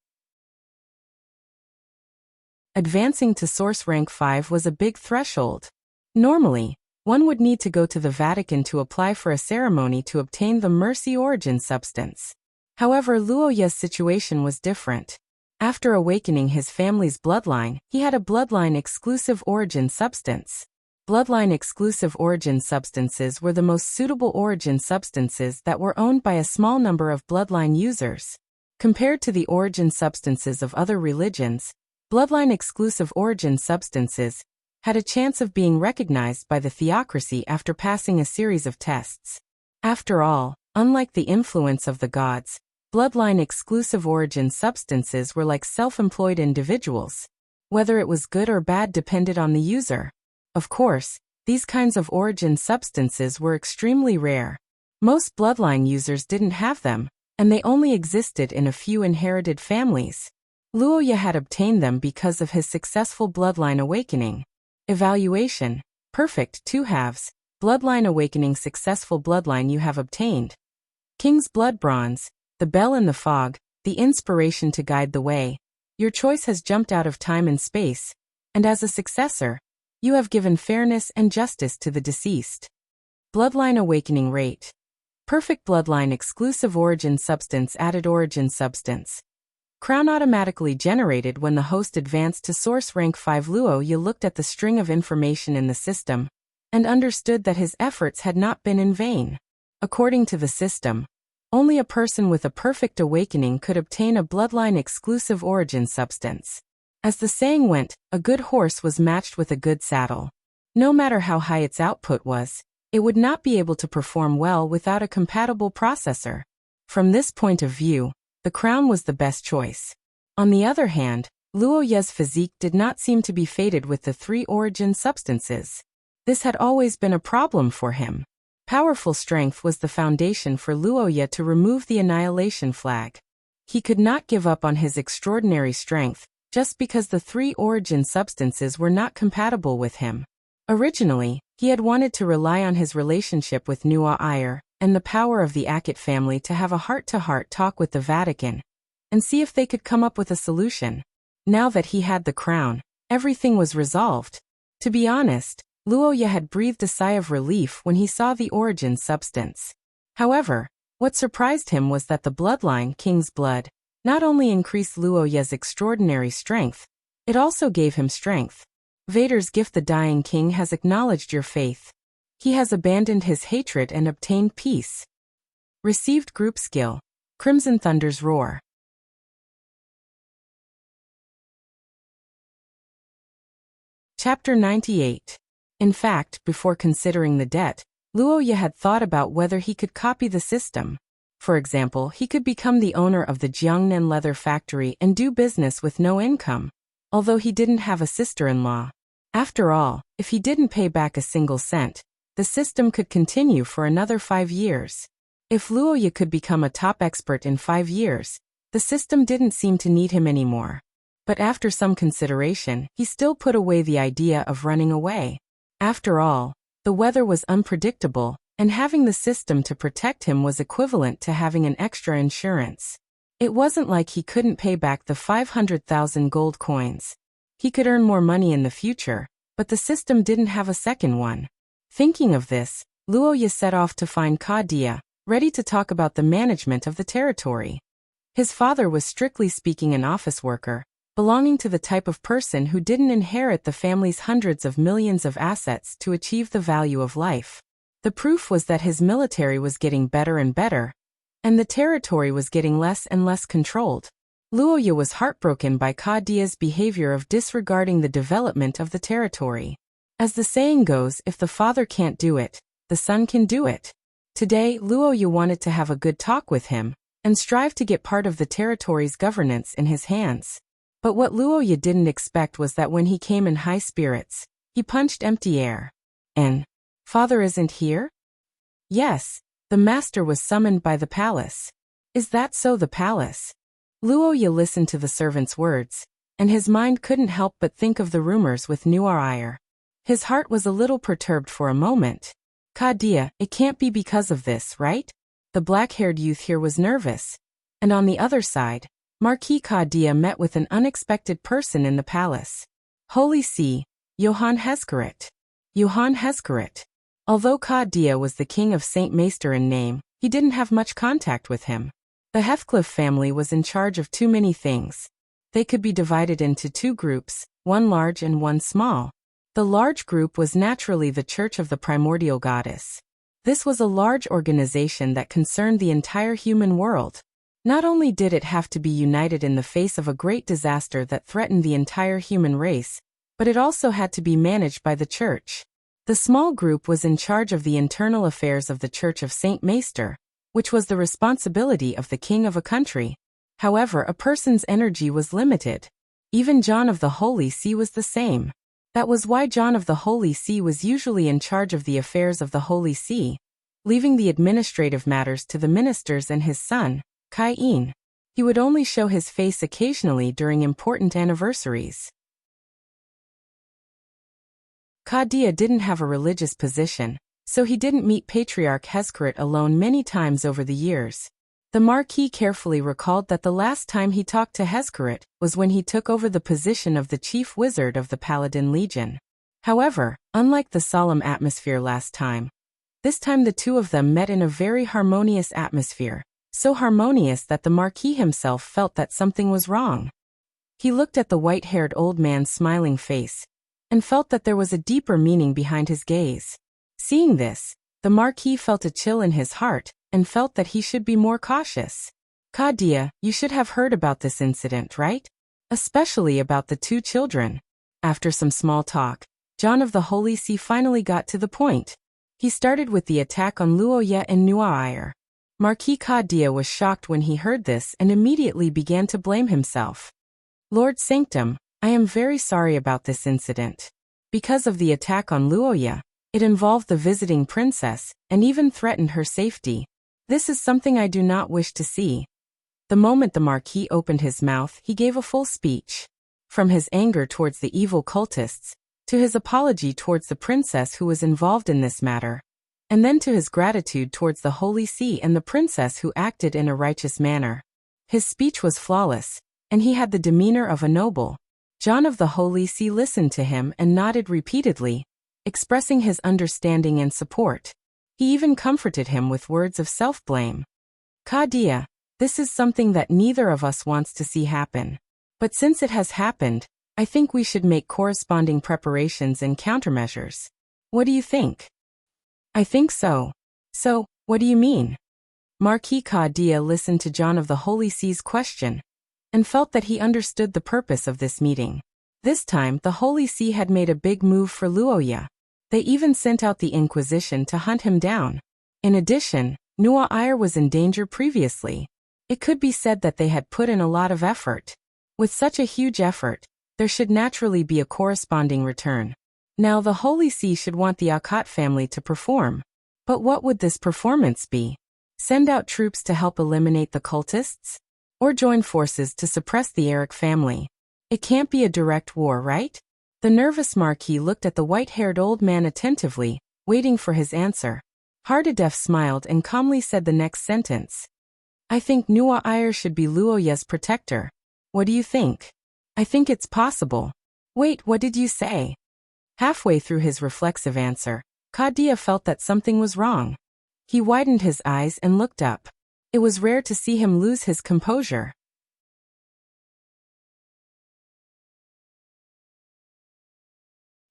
Advancing to Source Rank 5 was a big threshold. Normally, one would need to go to the Vatican to apply for a ceremony to obtain the Mercy Origin substance. However, Luoya's situation was different. After awakening his family's bloodline, he had a bloodline-exclusive origin substance. Bloodline-exclusive origin substances were the most suitable origin substances that were owned by a small number of bloodline users. Compared to the origin substances of other religions, bloodline-exclusive origin substances had a chance of being recognized by the theocracy after passing a series of tests. After all, unlike the influence of the gods, bloodline-exclusive origin substances were like self-employed individuals. Whether it was good or bad depended on the user. Of course, these kinds of origin substances were extremely rare. Most bloodline users didn't have them, and they only existed in a few inherited families. Luoya had obtained them because of his successful bloodline awakening. Evaluation: Perfect 2 halves. Bloodline awakening successful bloodline you have obtained. King's Blood Bronze, the bell in the fog, the inspiration to guide the way. Your choice has jumped out of time and space, and as a successor, you have given fairness and justice to the deceased. Bloodline awakening rate. Perfect bloodline exclusive origin substance added origin substance. Crown automatically generated when the host advanced to Source Rank 5. Luoya looked at the string of information in the system and understood that his efforts had not been in vain. According to the system, only a person with a perfect awakening could obtain a bloodline-exclusive origin substance. As the saying went, a good horse was matched with a good saddle. No matter how high its output was, it would not be able to perform well without a compatible processor. From this point of view, the crown was the best choice. On the other hand, Luoya's physique did not seem to be fated with the 3 origin substances. This had always been a problem for him. Powerful strength was the foundation for Luoya to remove the annihilation flag. He could not give up on his extraordinary strength, just because the 3 origin substances were not compatible with him. Originally, he had wanted to rely on his relationship with Nua Iyer and the power of the Akate family to have a heart-to-heart talk with the Vatican and see if they could come up with a solution. Now that he had the crown, everything was resolved. To be honest, Luoya had breathed a sigh of relief when he saw the origin substance. However, what surprised him was that the bloodline, King's Blood, not only increased Luoya's extraordinary strength, it also gave him strength. Vader's gift. The dying king has acknowledged your faith. He has abandoned his hatred and obtained peace. Received group skill. Crimson Thunder's Roar. Chapter 98. In fact, before considering the debt, Luoya had thought about whether he could copy the system. For example, he could become the owner of the Jiangnan leather factory and do business with no income, although he didn't have a sister-in-law. After all, if he didn't pay back a single cent, the system could continue for another 5 years. If Luoya could become a top expert in 5 years, the system didn't seem to need him anymore. But after some consideration, he still put away the idea of running away. After all, the weather was unpredictable, and having the system to protect him was equivalent to having an extra insurance. It wasn't like he couldn't pay back the 500,000 gold coins. He could earn more money in the future, but the system didn't have a second one. Thinking of this, Luoya set off to find Ka Dia, ready to talk about the management of the territory. His father was strictly speaking an office worker, belonging to the type of person who didn't inherit the family's hundreds of millions of assets to achieve the value of life. The proof was that his military was getting better and better, and the territory was getting less and less controlled. Luoya was heartbroken by Ka Dia's behavior of disregarding the development of the territory. As the saying goes, if the father can't do it, the son can do it. Today, Luoya wanted to have a good talk with him, and strive to get part of the territory's governance in his hands. But what Luoya didn't expect was that when he came in high spirits, he punched empty air. And, "Father isn't here?" "Yes, the master was summoned by the palace." "Is that so, the palace?" Luoya listened to the servant's words, and his mind couldn't help but think of the rumors with Nuar. His heart was a little perturbed for a moment. "Ka Dia, it can't be because of this, right?" The black-haired youth here was nervous. And on the other side, Marquis Ka Dia met with an unexpected person in the palace. Holy See, Johann Heskeret. Johann Heskeret. Although Ka Dia was the king of St. Meister in name, he didn't have much contact with him. The Heathcliff family was in charge of too many things. They could be divided into two groups, one large and one small. The large group was naturally the Church of the Primordial Goddess. This was a large organization that concerned the entire human world. Not only did it have to be united in the face of a great disaster that threatened the entire human race, but it also had to be managed by the Church. The small group was in charge of the internal affairs of the Church of St. Meister, which was the responsibility of the king of a country. However, a person's energy was limited. Even John of the Holy See was the same. That was why John of the Holy See was usually in charge of the affairs of the Holy See, leaving the administrative matters to the ministers and his son, Kai-in. He would only show his face occasionally during important anniversaries. Ka Dia didn't have a religious position, so he didn't meet Patriarch Heskeret alone many times over the years. The Marquis carefully recalled that the last time he talked to Heskeret was when he took over the position of the chief wizard of the Paladin Legion. However, unlike the solemn atmosphere last time, this time the two of them met in a very harmonious atmosphere, so harmonious that the Marquis himself felt that something was wrong. He looked at the white-haired old man's smiling face, and felt that there was a deeper meaning behind his gaze. Seeing this, the Marquis felt a chill in his heart, and felt that he should be more cautious. "Ka Dia, you should have heard about this incident, right? Especially about the two children." After some small talk, John of the Holy See finally got to the point. He started with the attack on Luoya and Nuar. Marquis Ka Dia was shocked when he heard this and immediately began to blame himself. "Lord Sanctum, I am very sorry about this incident. Because of the attack on Luoya, it involved the visiting princess, and even threatened her safety. This is something I do not wish to see." The moment the Marquis opened his mouth, he gave a full speech. From his anger towards the evil cultists, to his apology towards the princess who was involved in this matter, and then to his gratitude towards the Holy See and the princess who acted in a righteous manner. His speech was flawless, and he had the demeanor of a noble. John of the Holy See listened to him and nodded repeatedly, expressing his understanding and support. He even comforted him with words of self-blame. "Ka Dia, this is something that neither of us wants to see happen. But since it has happened, I think we should make corresponding preparations and countermeasures. What do you think?" "I think so." "So, what do you mean?" Marquis Ka Dia listened to John of the Holy See's question, and felt that he understood the purpose of this meeting. This time, the Holy See had made a big move for Luoya. They even sent out the Inquisition to hunt him down. In addition, Nuar was in danger previously. It could be said that they had put in a lot of effort. With such a huge effort, there should naturally be a corresponding return. Now the Holy See should want the Akat family to perform. But what would this performance be? Send out troops to help eliminate the cultists? Or join forces to suppress the Eric family? It can't be a direct war, right? The nervous Marquis looked at the white-haired old man attentively, waiting for his answer. Hardedef smiled and calmly said the next sentence. "I think Nuar should be Luoya's protector. What do you think?" "I think it's possible." "Wait, what did you say?" Halfway through his reflexive answer, Ka Dia felt that something was wrong. He widened his eyes and looked up. It was rare to see him lose his composure.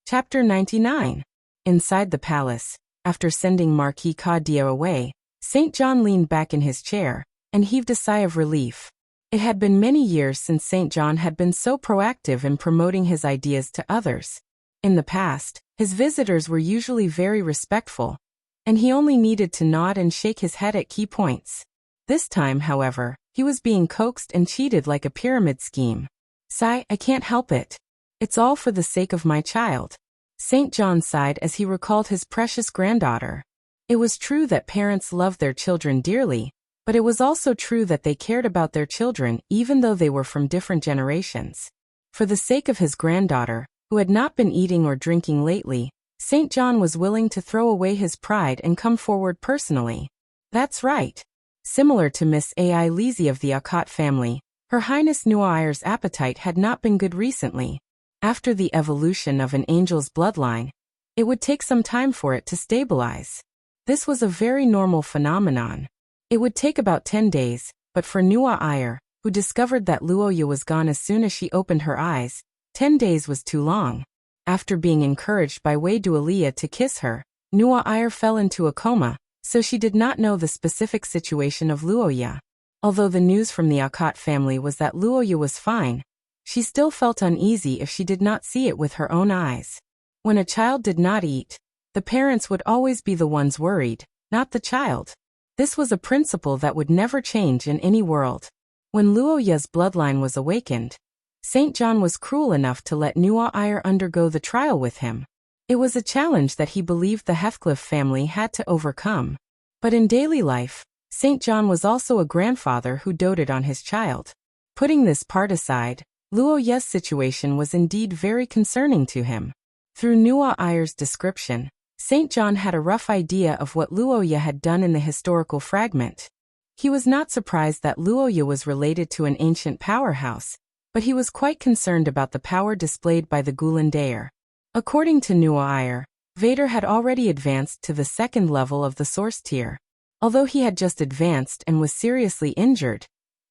Chapter 99. Inside the palace, after sending Marquis Claudio away, St. John leaned back in his chair and heaved a sigh of relief. It had been many years since St. John had been so proactive in promoting his ideas to others. In the past, his visitors were usually very respectful, and he only needed to nod and shake his head at key points. This time, however, he was being coaxed and cheated like a pyramid scheme. "Sigh, I can't help it. It's all for the sake of my child." St. John sighed as he recalled his precious granddaughter. It was true that parents loved their children dearly, but it was also true that they cared about their children even though they were from different generations. For the sake of his granddaughter, who had not been eating or drinking lately, St. John was willing to throw away his pride and come forward personally. That's right. Similar to Miss Ai Lizzie of the Akat family, Her Highness Nuair's appetite had not been good recently. After the evolution of an angel's bloodline, it would take some time for it to stabilize. This was a very normal phenomenon. It would take about 10 days, but for Nuair, who discovered that Luoya was gone as soon as she opened her eyes, 10 days was too long. After being encouraged by Wei Dualia to kiss her, Nuair fell into a coma, so she did not know the specific situation of Luoya. Although the news from the Akat family was that Luoya was fine, she still felt uneasy if she did not see it with her own eyes. When a child did not eat, the parents would always be the ones worried, not the child. This was a principle that would never change in any world. When Luoya's bloodline was awakened, St. John was cruel enough to let Nuair undergo the trial with him. It was a challenge that he believed the Heathcliff family had to overcome. But in daily life, St. John was also a grandfather who doted on his child. Putting this part aside, Luoya's situation was indeed very concerning to him. Through Nuair's description, St. John had a rough idea of what Luoya had done in the historical fragment. He was not surprised that Luoya was related to an ancient powerhouse, but he was quite concerned about the power displayed by the Gulandair. According to Nuair, Vader had already advanced to the second level of the source tier. Although he had just advanced and was seriously injured,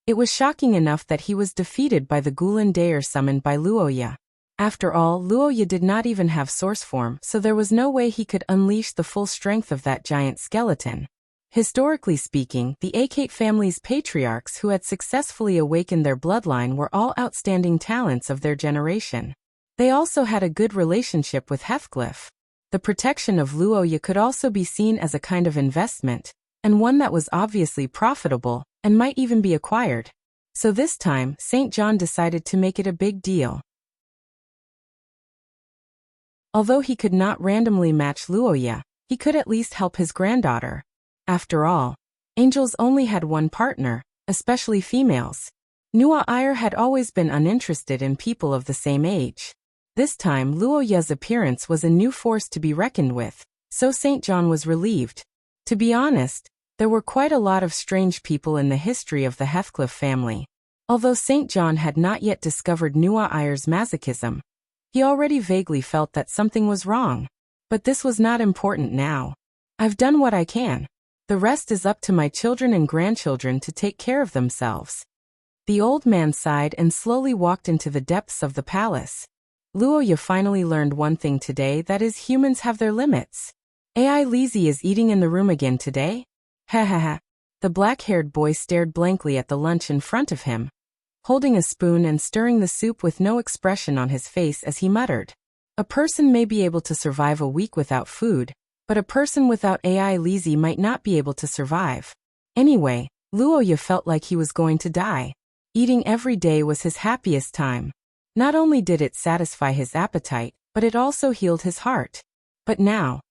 it was shocking enough that he was defeated by the Gulandair summoned by Luoya. After all, Luoya did not even have source form, so there was no way he could unleash the full strength of that giant skeleton. Historically speaking, the Akate family's patriarchs who had successfully awakened their bloodline were all outstanding talents of their generation. They also had a good relationship with Heathcliff. The protection of Luoya could also be seen as a kind of investment, and one that was obviously profitable, and might even be acquired. So this time, St. John decided to make it a big deal. Although he could not randomly match Luoya, he could at least help his granddaughter. After all, angels only had one partner, especially females. Nuair had always been uninterested in people of the same age. This time Luoya's appearance was a new force to be reckoned with, so St. John was relieved. To be honest, there were quite a lot of strange people in the history of the Heathcliff family. Although St. John had not yet discovered Nuair's masochism, he already vaguely felt that something was wrong. But this was not important now. I've done what I can. The rest is up to my children and grandchildren to take care of themselves. The old man sighed and slowly walked into the depths of the palace. Luoya finally learned one thing today, that is, humans have their limits. Ai Lizzie is eating in the room again today? Ha ha ha. The black-haired boy stared blankly at the lunch in front of him, holding a spoon and stirring the soup with no expression on his face as he muttered. A person may be able to survive a week without food, but a person without Ai Lizzie might not be able to survive. Anyway, Luoya felt like he was going to die. Eating every day was his happiest time. Not only did it satisfy his appetite, but it also healed his heart. But now,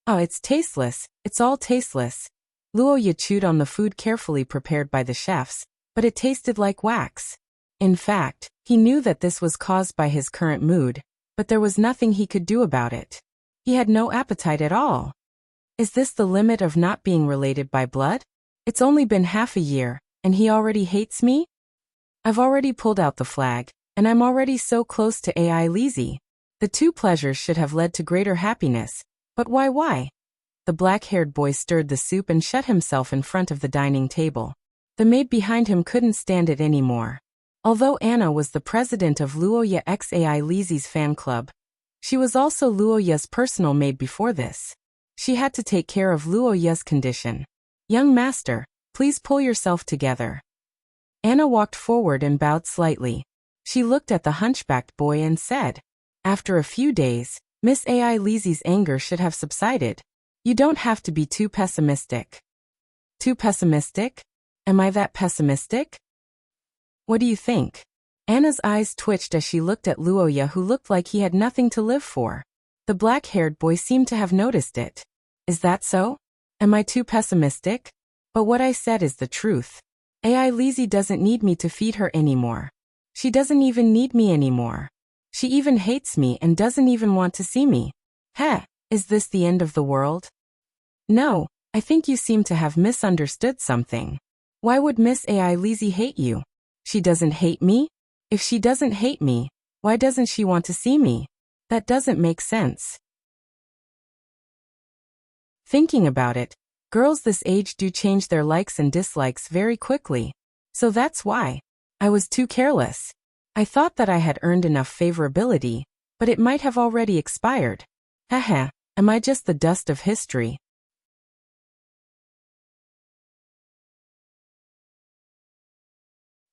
it's tasteless, it's all tasteless. Luoya chewed on the food carefully prepared by the chefs, but it tasted like wax. In fact, he knew that this was caused by his current mood, but there was nothing he could do about it. He had no appetite at all. Is this the limit of not being related by blood? It's only been half a year, and he already hates me? I've already pulled out the flag, and I'm already so close to Ai Lizzie. The two pleasures should have led to greater happiness, but why? The black-haired boy stirred the soup and shut himself in front of the dining table. The maid behind him couldn't stand it anymore. Although Anna was the president of Luoya x AI Lizi's fan club, she was also Luoya's personal maid before this. She had to take care of Luoya's condition. "Young master, please pull yourself together." Anna walked forward and bowed slightly. She looked at the hunchbacked boy and said, "After a few days, Miss AI Lizi's anger should have subsided. You don't have to be too pessimistic." "Too pessimistic? Am I that pessimistic? What do you think?" Anna's eyes twitched as she looked at Luoya, who looked like he had nothing to live for. The black-haired boy seemed to have noticed it. "Is that so? Am I too pessimistic? But what I said is the truth. AI Lizi doesn't need me to feed her anymore. She doesn't even need me anymore. She even hates me and doesn't even want to see me. Heh, is this the end of the world?" "No, I think you seem to have misunderstood something. Why would Miss AI Lizi hate you? She doesn't hate me? If she doesn't hate me, why doesn't she want to see me? That doesn't make sense." Thinking about it, girls this age do change their likes and dislikes very quickly. So that's why. I was too careless. I thought that I had earned enough favorability, but it might have already expired. Haha, am I just the dust of history?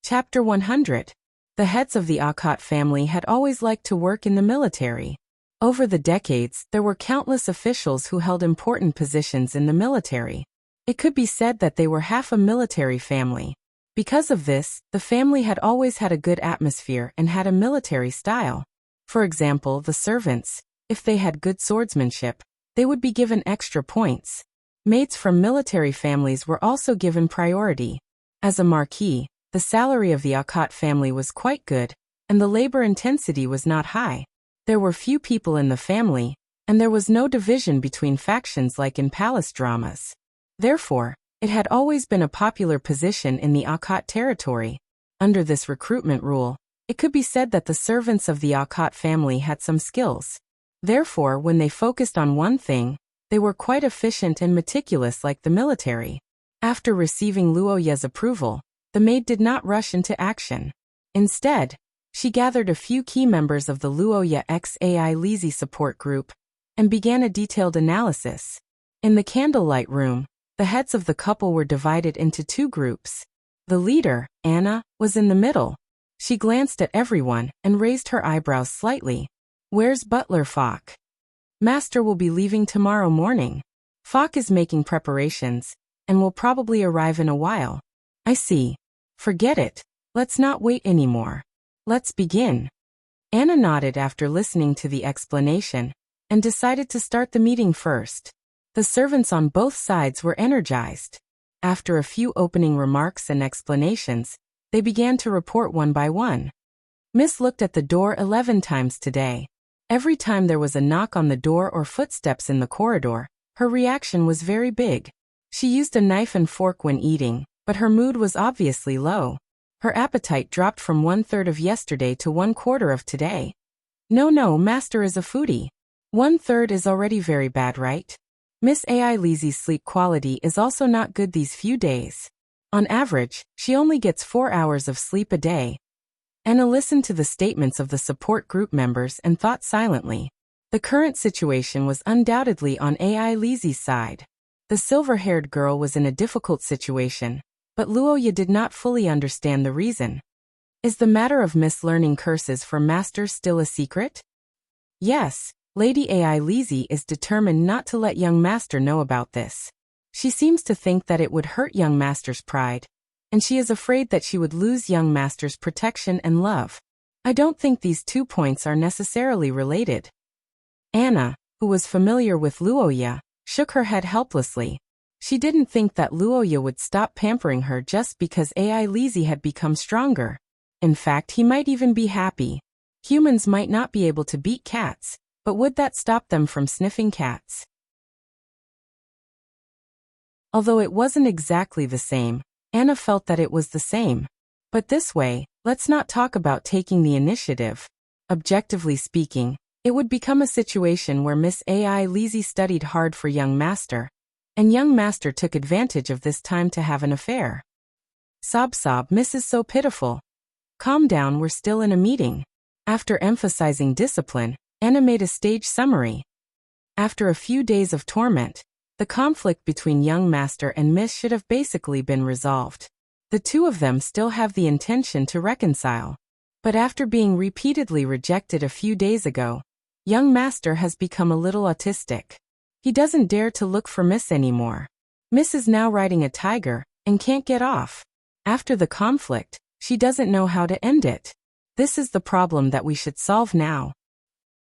Chapter 100. The heads of the Akot family had always liked to work in the military. Over the decades, there were countless officials who held important positions in the military. It could be said that they were half a military family. Because of this, the family had always had a good atmosphere and had a military style. For example, the servants, if they had good swordsmanship, they would be given extra points. Maids from military families were also given priority. As a marquis, the salary of the Akot family was quite good, and the labor intensity was not high. There were few people in the family, and there was no division between factions like in palace dramas. Therefore, it had always been a popular position in the Akot territory. Under this recruitment rule, it could be said that the servants of the Akot family had some skills. Therefore, when they focused on one thing, they were quite efficient and meticulous like the military. After receiving Luoya's approval, the maid did not rush into action. Instead, she gathered a few key members of the Luoya x AI Lizi support group and began a detailed analysis. In the candlelight room, the heads of the couple were divided into two groups. The leader, Anna, was in the middle. She glanced at everyone and raised her eyebrows slightly. "Where's Butler Falk?" "Master will be leaving tomorrow morning. Falk is making preparations and will probably arrive in a while." "I see. Forget it. Let's not wait anymore. Let's begin." Anna nodded after listening to the explanation and decided to start the meeting first. The servants on both sides were energized. After a few opening remarks and explanations, they began to report one by one. Miss looked at the door 11 times today. Every time there was a knock on the door or footsteps in the corridor, her reaction was very big. She used a knife and fork when eating, but her mood was obviously low. Her appetite dropped from 1/3 of yesterday to 1/4 of today. No, master is a foodie. 1/3 is already very bad, right? Miss AI Lizi's sleep quality is also not good these few days. On average, she only gets 4 hours of sleep a day. Anna listened to the statements of the support group members and thought silently. The current situation was undoubtedly on AI Lizi's side. The silver-haired girl was in a difficult situation, but Luoya did not fully understand the reason. Is the matter of Miss learning curses for Master still a secret? Yes, Lady AI Lizi is determined not to let young Master know about this. She seems to think that it would hurt young Master's pride, and she is afraid that she would lose young Master's protection and love. I don't think these 2 points are necessarily related. Anna, who was familiar with Luoya, shook her head helplessly. She didn't think that Luoya would stop pampering her just because AI Lizi had become stronger. In fact, he might even be happy. Humans might not be able to beat cats, but would that stop them from sniffing cats? Although it wasn't exactly the same, Anna felt that it was the same. But this way, let's not talk about taking the initiative. Objectively speaking, It would become a situation where Miss AI Lizzie studied hard for young master, and young master took advantage of this time to have an affair. Sob sob, Mrs. So pitiful. Calm down, we're still in a meeting. After emphasizing discipline, Anna made a stage summary. After a few days of torment, the conflict between young master and Miss should have basically been resolved. The two of them still have the intention to reconcile. But after being repeatedly rejected a few days ago, young master has become a little autistic. He doesn't dare to look for Miss anymore. Miss is now riding a tiger and can't get off. After the conflict, she doesn't know how to end it. This is the problem that we should solve now.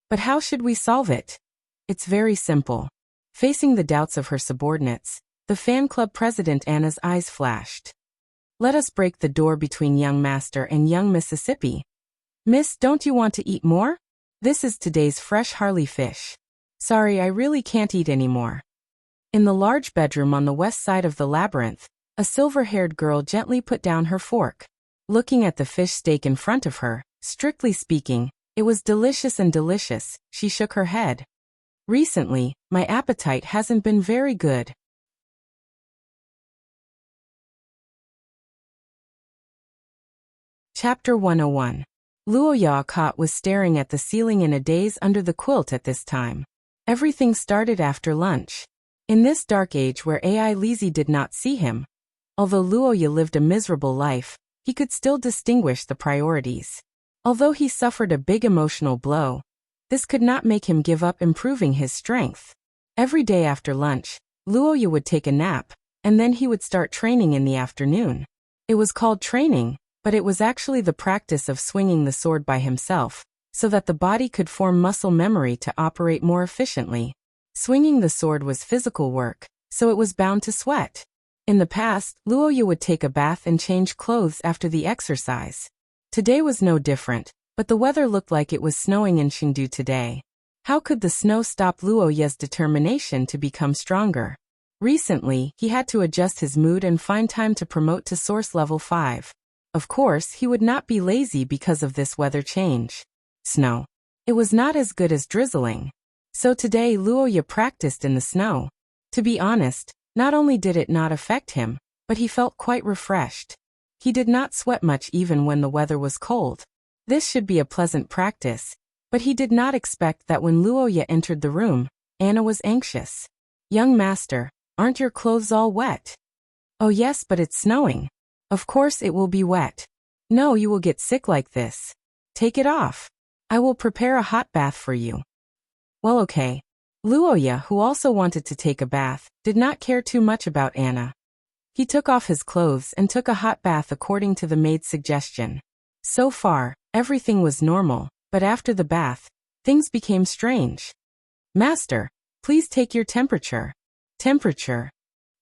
But how should we solve it? It's very simple. Facing the doubts of her subordinates, the fan club president Anna's eyes flashed. Let us break the door between young master and young Mississippi. Miss, don't you want to eat more? This is today's fresh Harley fish. Sorry, I really can't eat anymore. In the large bedroom on the west side of the labyrinth, a silver-haired girl gently put down her fork. Looking at the fish steak in front of her, strictly speaking, it was delicious and delicious, she shook her head. Recently, my appetite hasn't been very good. Chapter 101. Luo Ya was staring at the ceiling in a daze under the quilt at this time. Everything started after lunch. In this dark age where AI Lizzie did not see him, although Luo Ya lived a miserable life, he could still distinguish the priorities. Although he suffered a big emotional blow, this could not make him give up improving his strength. Every day after lunch, Luo Ya would take a nap, and then he would start training in the afternoon. It was called training, but it was actually the practice of swinging the sword by himself, so that the body could form muscle memory to operate more efficiently. Swinging the sword was physical work, so it was bound to sweat. In the past, Luo Ya would take a bath and change clothes after the exercise. Today was no different, but the weather looked like it was snowing in Chengdu today. How could the snow stop Luo Ya's determination to become stronger? Recently, he had to adjust his mood and find time to promote to source level 5. Of course, he would not be lazy because of this weather change. Snow. It was not as good as drizzling. So today Luo Ya practiced in the snow. To be honest, not only did it not affect him, but he felt quite refreshed. He did not sweat much even when the weather was cold. This should be a pleasant practice, but he did not expect that when Luo Ya entered the room, Anna was anxious. Young master, aren't your clothes all wet? Oh yes, but it's snowing. Of course it will be wet. No, you will get sick like this. Take it off. I will prepare a hot bath for you. Well, okay. Luo Ya, who also wanted to take a bath, did not care too much about Anna. He took off his clothes and took a hot bath according to the maid's suggestion. So far, everything was normal, but after the bath, things became strange. Master, please take your temperature. Temperature.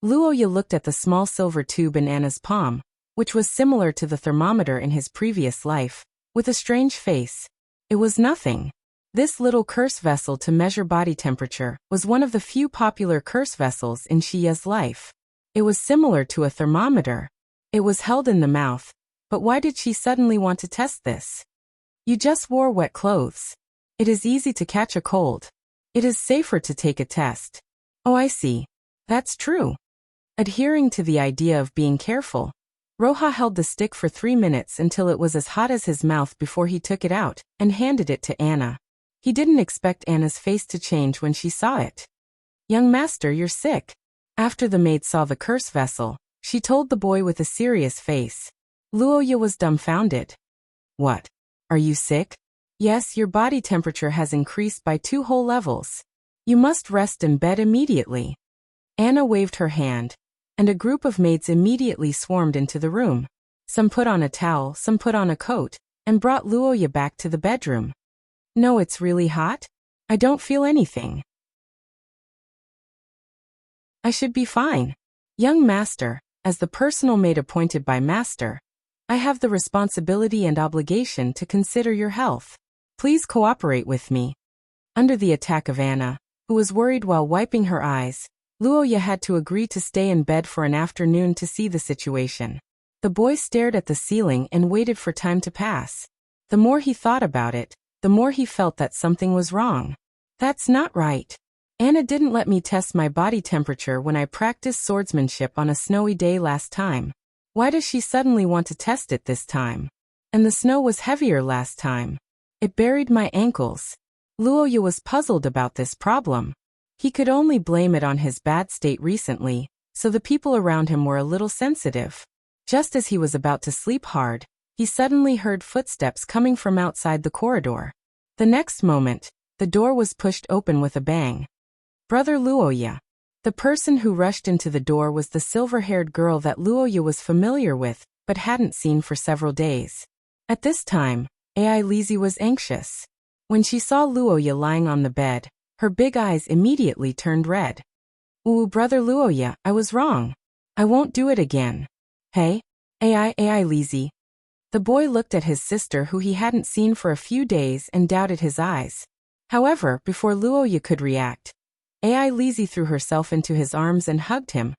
Luo Ya looked at the small silver tube in Anna's palm, which was similar to the thermometer in his previous life, with a strange face. It was nothing. This little curse vessel to measure body temperature was one of the few popular curse vessels in Xia's life. It was similar to a thermometer. It was held in the mouth, but why did she suddenly want to test this? You just wore wet clothes. It is easy to catch a cold. It is safer to take a test. Oh, I see. That's true. Adhering to the idea of being careful, Roha held the stick for 3 minutes until it was as hot as his mouth before he took it out and handed it to Anna. He didn't expect Anna's face to change when she saw it. Young master, you're sick. After the maid saw the curse vessel, she told the boy with a serious face. Luo Ya was dumbfounded. What? Are you sick? Yes, your body temperature has increased by 2 whole levels. You must rest in bed immediately. Anna waved her hand, and a group of maids immediately swarmed into the room. Some put on a towel, some put on a coat, and brought Luo Ya back to the bedroom. No, it's really hot. I don't feel anything. I should be fine. Young master, as the personal maid appointed by master, I have the responsibility and obligation to consider your health. Please cooperate with me. Under the attack of Anna, who was worried while wiping her eyes, Luo Ya had to agree to stay in bed for an afternoon to see the situation. The boy stared at the ceiling and waited for time to pass. The more he thought about it, the more he felt that something was wrong. That's not right. Anna didn't let me test my body temperature when I practiced swordsmanship on a snowy day last time. Why does she suddenly want to test it this time? And the snow was heavier last time. It buried my ankles. Luoya was puzzled about this problem. He could only blame it on his bad state recently, so the people around him were a little sensitive. Just as he was about to sleep hard, he suddenly heard footsteps coming from outside the corridor. The next moment, the door was pushed open with a bang. Brother Luoya. The person who rushed into the door was the silver-haired girl that Luoya was familiar with, but hadn't seen for several days. At this time, Ai Lizzie was anxious. When she saw Luoya lying on the bed, her big eyes immediately turned red. Ooh, Brother Luoya, I was wrong. I won't do it again. Hey? Ai Lizzie. The boy looked at his sister who he hadn't seen for a few days and doubted his eyes. However, before Luoya could react, Ai Lizzie threw herself into his arms and hugged him,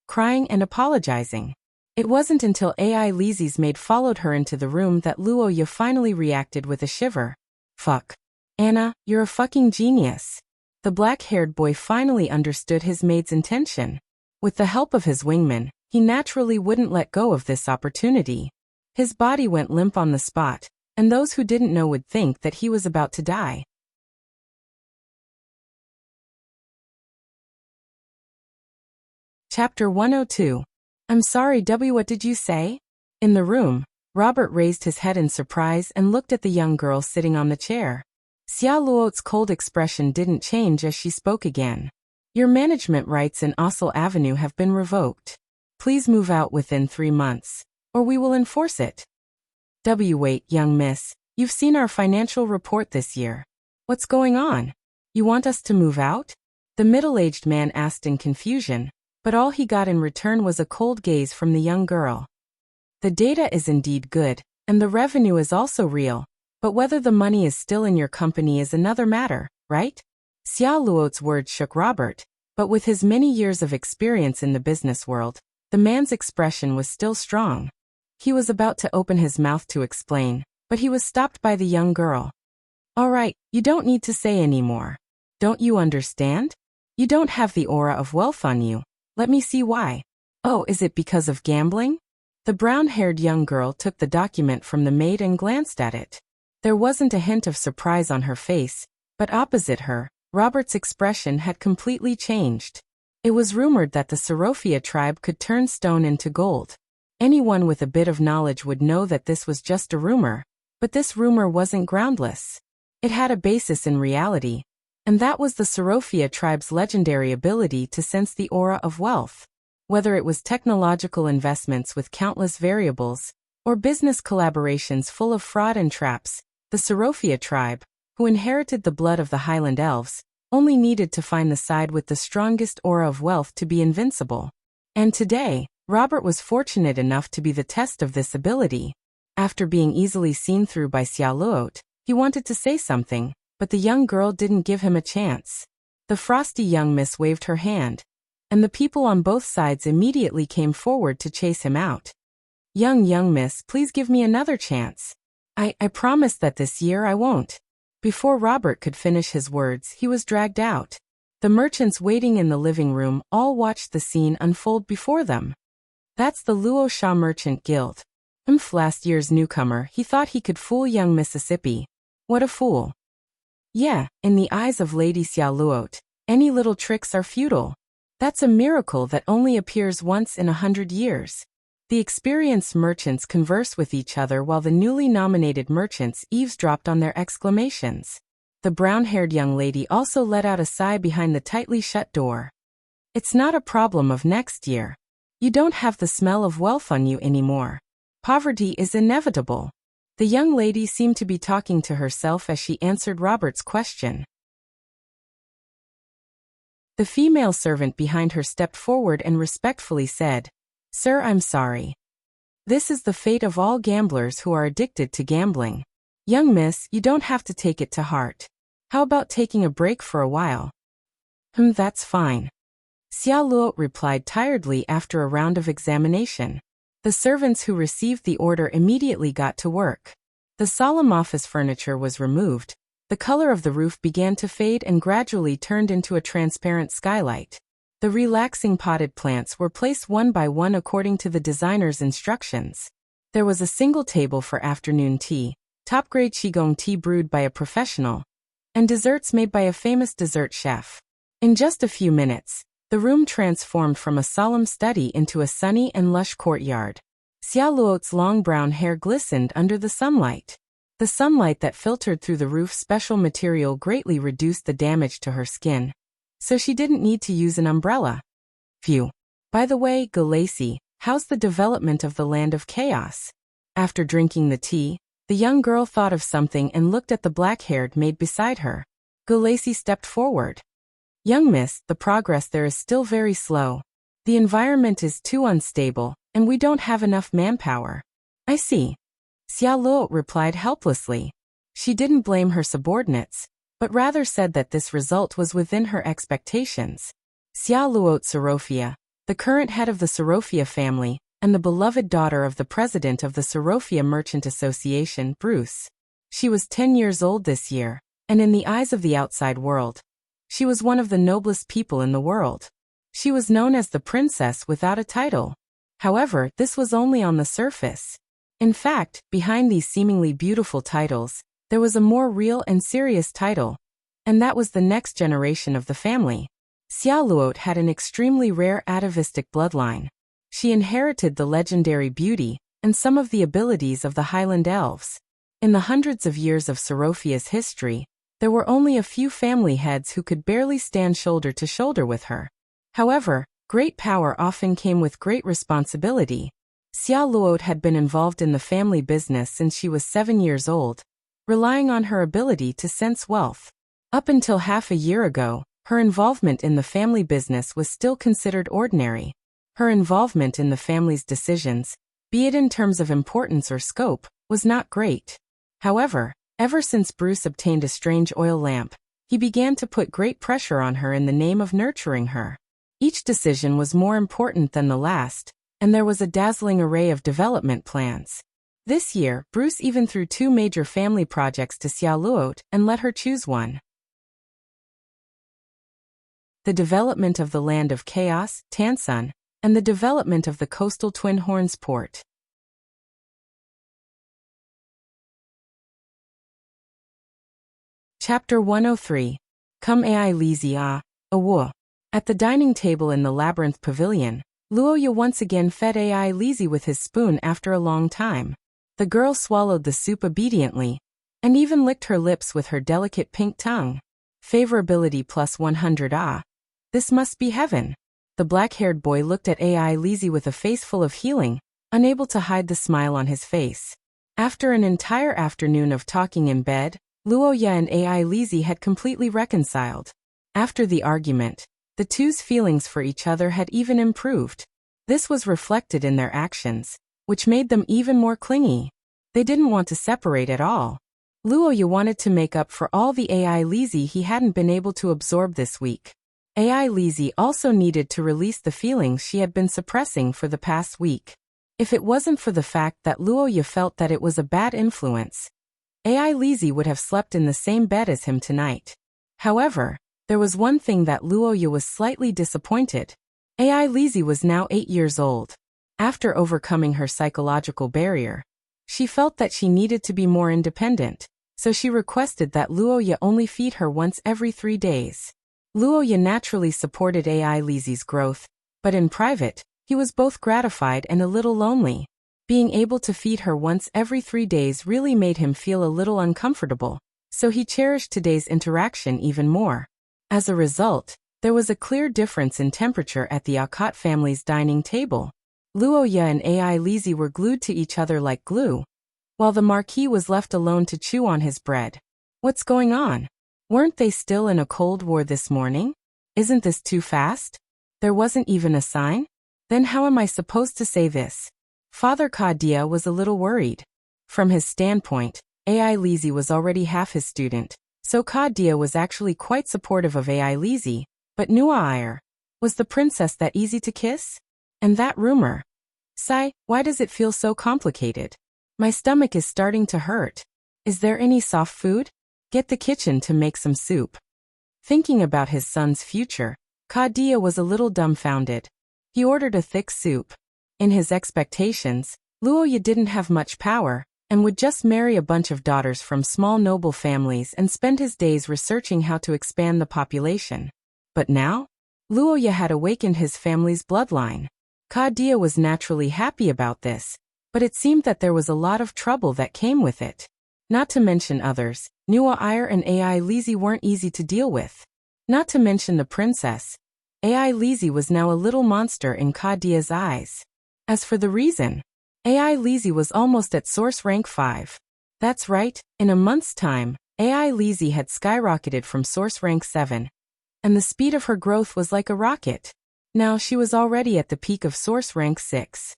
crying and apologizing. It wasn't until Ai Lizzie's maid followed her into the room that Luoya finally reacted with a shiver. Fuck. Anna, you're a fucking genius. The black-haired boy finally understood his maid's intention. With the help of his wingman, he naturally wouldn't let go of this opportunity. His body went limp on the spot, and those who didn't know would think that he was about to die. Chapter 102. I'm sorry, what did you say? In the room, Robert raised his head in surprise and looked at the young girl sitting on the chair. Xia Luo's cold expression didn't change as she spoke again. Your management rights in Ossel Avenue have been revoked. Please move out within 3 months, or we will enforce it. Wait, young miss, you've seen our financial report this year. What's going on? You want us to move out? The middle-aged man asked in confusion, but all he got in return was a cold gaze from the young girl. The data is indeed good, and the revenue is also real, but whether the money is still in your company is another matter, right? Xia Luo's words shook Robert, but with his many years of experience in the business world, the man's expression was still strong. He was about to open his mouth to explain, but he was stopped by the young girl. All right, you don't need to say any more. Don't you understand? You don't have the aura of wealth on you. Let me see why. Oh, is it because of gambling? The brown-haired young girl took the document from the maid and glanced at it. There wasn't a hint of surprise on her face, but opposite her, Robert's expression had completely changed. It was rumored that the Sorofia tribe could turn stone into gold. Anyone with a bit of knowledge would know that this was just a rumor, but this rumor wasn't groundless. It had a basis in reality, and that was the Sorofia tribe's legendary ability to sense the aura of wealth. Whether it was technological investments with countless variables, or business collaborations full of fraud and traps, the Sorofia tribe, who inherited the blood of the Highland Elves, only needed to find the side with the strongest aura of wealth to be invincible. And today, Robert was fortunate enough to be the test of this ability. After being easily seen through by Xia Luo, he wanted to say something, but the young girl didn't give him a chance. The frosty young miss waved her hand, and the people on both sides immediately came forward to chase him out. Young miss, please give me another chance. I promise that this year I won't. Before Robert could finish his words, he was dragged out. The merchants waiting in the living room all watched the scene unfold before them. That's the Luo Sha Merchant Guild. Last year's newcomer, he thought he could fool young Mississippi. What a fool. Yeah, in the eyes of Lady Xia Luo, any little tricks are futile. That's a miracle that only appears once in 100 years. The experienced merchants converse with each other while the newly nominated merchants eavesdropped on their exclamations. The brown-haired young lady also let out a sigh behind the tightly shut door. It's not a problem of next year. You don't have the smell of wealth on you anymore. Poverty is inevitable. The young lady seemed to be talking to herself as she answered Robert's question. The female servant behind her stepped forward and respectfully said, "Sir, I'm sorry. This is the fate of all gamblers who are addicted to gambling. Young miss, you don't have to take it to heart. How about taking a break for a while?" That's fine. Xia Luo replied tiredly after a round of examination. The servants who received the order immediately got to work. The solemn office furniture was removed. The color of the roof began to fade and gradually turned into a transparent skylight. The relaxing potted plants were placed one by one according to the designer's instructions. There was a single table for afternoon tea, top-grade qigong tea brewed by a professional, and desserts made by a famous dessert chef. In just a few minutes, the room transformed from a solemn study into a sunny and lush courtyard. Xia Luo's long brown hair glistened under the sunlight. The sunlight that filtered through the roof's special material greatly reduced the damage to her skin, so she didn't need to use an umbrella. Phew. By the way, Galacy, how's the development of the Land of Chaos? After drinking the tea, the young girl thought of something and looked at the black-haired maid beside her. Galacy stepped forward. Young miss, the progress there is still very slow. The environment is too unstable, and we don't have enough manpower. I see. Xia Luo replied helplessly. She didn't blame her subordinates, but rather said that this result was within her expectations. Xia Luo Sorofia, the current head of the Sorofia family, and the beloved daughter of the president of the Sorofia Merchant Association, Bruce. She was 10 years old this year, and in the eyes of the outside world, she was one of the noblest people in the world. She was known as the princess without a title. However, this was only on the surface. In fact, behind these seemingly beautiful titles, there was a more real and serious title, and that was the next generation of the family. Xia Luo had an extremely rare atavistic bloodline. She inherited the legendary beauty and some of the abilities of the Highland Elves. In the hundreds of years of Sorofia's history, there were only a few family heads who could barely stand shoulder to shoulder with her. However, great power often came with great responsibility. Xia Luo had been involved in the family business since she was 7 years old, relying on her ability to sense wealth. Up until half a year ago, her involvement in the family business was still considered ordinary. Her involvement in the family's decisions, be it in terms of importance or scope, was not great. However, ever since Bruce obtained a strange oil lamp, he began to put great pressure on her in the name of nurturing her. Each decision was more important than the last, and there was a dazzling array of development plans. This year, Bruce even threw 2 major family projects to Xia Luo and let her choose one. The development of the Land of Chaos, Tansun, and the development of the coastal Twin Horns port. Chapter 103. Come Ai Lizia, Awu. At the dining table in the Labyrinth Pavilion, Luoya once again fed Ai Lizi with his spoon after a long time. The girl swallowed the soup obediently, and even licked her lips with her delicate pink tongue. Favorability plus 100. Ah, this must be heaven. The black-haired boy looked at Ai Lizi with a face full of healing, unable to hide the smile on his face. After an entire afternoon of talking in bed, Luoya and Ai Lizi had completely reconciled. After the argument, the two's feelings for each other had even improved. This was reflected in their actions, which made them even more clingy. They didn't want to separate at all. Luoya wanted to make up for all the Ai Lizi he hadn't been able to absorb this week. Ai Lizi also needed to release the feelings she had been suppressing for the past week. If it wasn't for the fact that Luoya felt that it was a bad influence, Ai Lizi would have slept in the same bed as him tonight. However, there was one thing that Luoya was slightly disappointed. Ai Lizi was now 8 years old. After overcoming her psychological barrier, she felt that she needed to be more independent, so she requested that Luoya only feed her once every 3 days. Luoya naturally supported Ai Lizi's growth, but in private, he was both gratified and a little lonely. Being able to feed her once every 3 days really made him feel a little uncomfortable, so he cherished today's interaction even more. As a result, there was a clear difference in temperature at the Akot family's dining table. Luoya and Ai Lizi were glued to each other like glue, while the Marquis was left alone to chew on his bread. What's going on? Weren't they still in a cold war this morning? Isn't this too fast? There wasn't even a sign? Then how am I supposed to say this? Father Kadia was a little worried. From his standpoint, Ai Lizi was already half his student, so Kadia was actually quite supportive of Ai Lizi, but Nuair, was the princess that easy to kiss? And that rumor? Sai, why does it feel so complicated? My stomach is starting to hurt. Is there any soft food? Get the kitchen to make some soup. Thinking about his son's future, Kadia was a little dumbfounded. He ordered a thick soup. In his expectations, Luoya didn't have much power, and would just marry a bunch of daughters from small noble families and spend his days researching how to expand the population. But now, Luoya had awakened his family's bloodline. Kadia was naturally happy about this, but it seemed that there was a lot of trouble that came with it. Not to mention others, Nua Ire and Ai Lizzie weren't easy to deal with. Not to mention the princess. Ai Lizzie was now a little monster in Kadia's eyes. As for the reason, Ai Lizzie was almost at source rank 5. That's right, in a month's time, Ai Lizzie had skyrocketed from source rank 7. And the speed of her growth was like a rocket. Now she was already at the peak of source rank 6.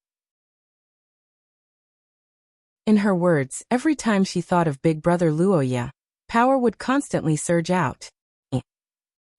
In her words, every time she thought of big brother Luoya, power would constantly surge out.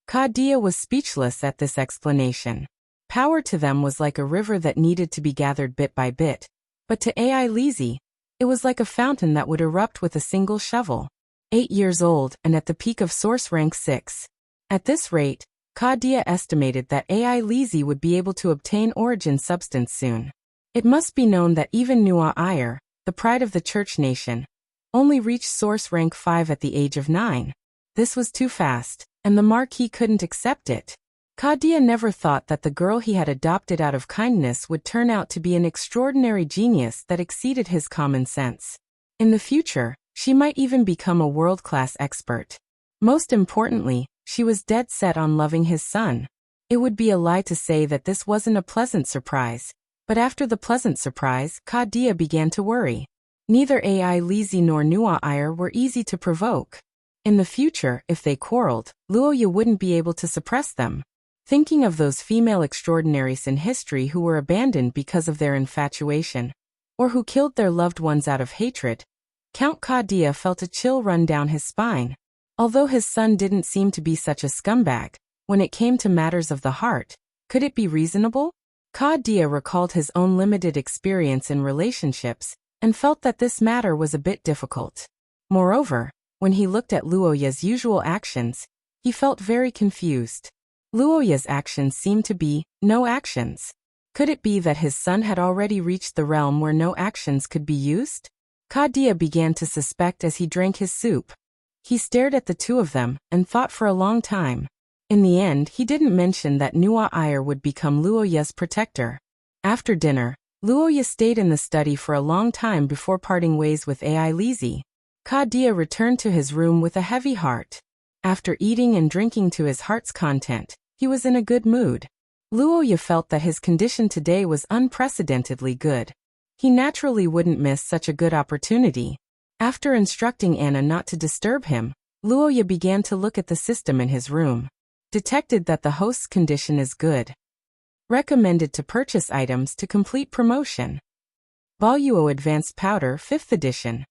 Kadia was speechless at this explanation. Power to them was like a river that needed to be gathered bit by bit, but to Ai Lizzie, it was like a fountain that would erupt with a single shovel. 8 years old and at the peak of source rank 6. At this rate, Kadia estimated that Ai Lizzie would be able to obtain origin substance soon. It must be known that even Nua Ire, the pride of the church nation, only reached source rank 5 at the age of 9. This was too fast, and the Marquis couldn't accept it. Kadia never thought that the girl he had adopted out of kindness would turn out to be an extraordinary genius that exceeded his common sense. In the future, she might even become a world-class expert. Most importantly, she was dead set on loving his son. It would be a lie to say that this wasn't a pleasant surprise, but after the pleasant surprise, Kadia began to worry. Neither Ai Lizzie nor Nua Ire were easy to provoke. In the future, if they quarreled, Luoya wouldn't be able to suppress them. Thinking of those female extraordinaries in history who were abandoned because of their infatuation, or who killed their loved ones out of hatred, Count Kadia felt a chill run down his spine. Although his son didn't seem to be such a scumbag, when it came to matters of the heart, could it be reasonable? Kadia recalled his own limited experience in relationships, and felt that this matter was a bit difficult. Moreover, when he looked at Luoya's usual actions, he felt very confused. Luoya's actions seemed to be no actions. Could it be that his son had already reached the realm where no actions could be used? Kadia began to suspect as he drank his soup. He stared at the two of them and thought for a long time. In the end, he didn't mention that Nua Ire would become Luoya's protector. After dinner, Luoya stayed in the study for a long time before parting ways with Ai Lizzie. Kadia returned to his room with a heavy heart. After eating and drinking to his heart's content, he was in a good mood. Luoya felt that his condition today was unprecedentedly good. He naturally wouldn't miss such a good opportunity. After instructing Anna not to disturb him, Luoya began to look at the system in his room. Detected that the host's condition is good. Recommended to purchase items to complete promotion. Voluo Advanced Powder 5th Edition.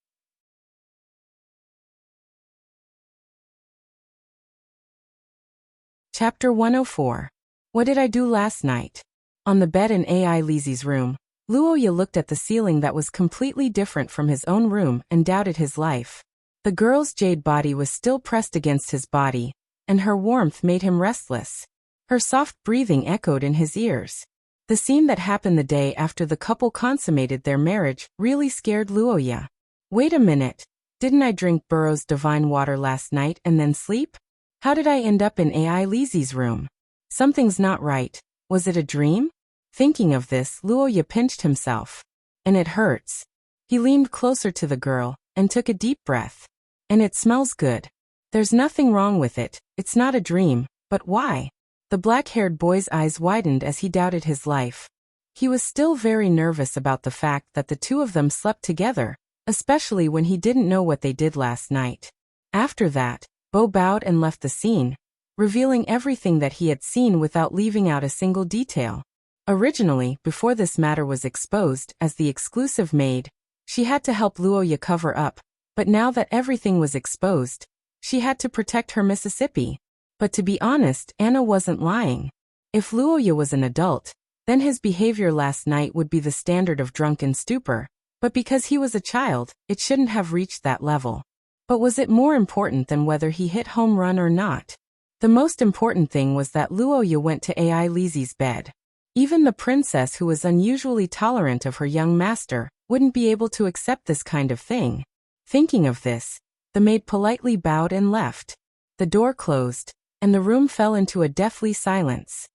Chapter 104. What did I do last night? On the bed in Ai Lizzie's room, Luoya looked at the ceiling that was completely different from his own room and doubted his life. The girl's jade body was still pressed against his body, and her warmth made him restless. Her soft breathing echoed in his ears. The scene that happened the day after the couple consummated their marriage really scared Luoya. Wait a minute, didn't I drink Burrow's divine water last night and then sleep? How did I end up in Ai Lizzie's room? Something's not right. Was it a dream? Thinking of this, Luoya pinched himself. And it hurts. He leaned closer to the girl and took a deep breath. And it smells good. There's nothing wrong with it, it's not a dream, but why? The black-haired boy's eyes widened as he doubted his life. He was still very nervous about the fact that the two of them slept together, especially when he didn't know what they did last night. After that, Bo bowed and left the scene, revealing everything that he had seen without leaving out a single detail. Originally, before this matter was exposed, as the exclusive maid, she had to help Luoya cover up, but now that everything was exposed, she had to protect her Mississippi. But to be honest, Anna wasn't lying. If Luoya was an adult, then his behavior last night would be the standard of drunken stupor, But because he was a child, it shouldn't have reached that level. But was it more important than whether he hit home run or not? The most important thing was that Luoya went to Ai Lizi's bed. Even the princess, who was unusually tolerant of her young master, wouldn't be able to accept this kind of thing. Thinking of this, the maid politely bowed and left. The door closed, and the room fell into a deathly silence.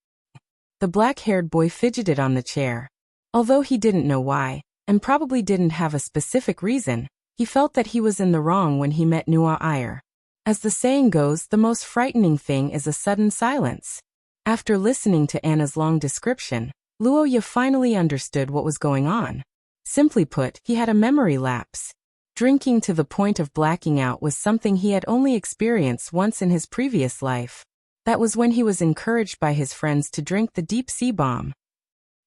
The black-haired boy fidgeted on the chair. Although he didn't know why, and probably didn't have a specific reason, he felt that he was in the wrong when he met Nua Iyer. As the saying goes, the most frightening thing is a sudden silence. After listening to Anna's long description, Luoya finally understood what was going on. Simply put, he had a memory lapse. Drinking to the point of blacking out was something he had only experienced once in his previous life. That was when he was encouraged by his friends to drink the deep-sea bomb.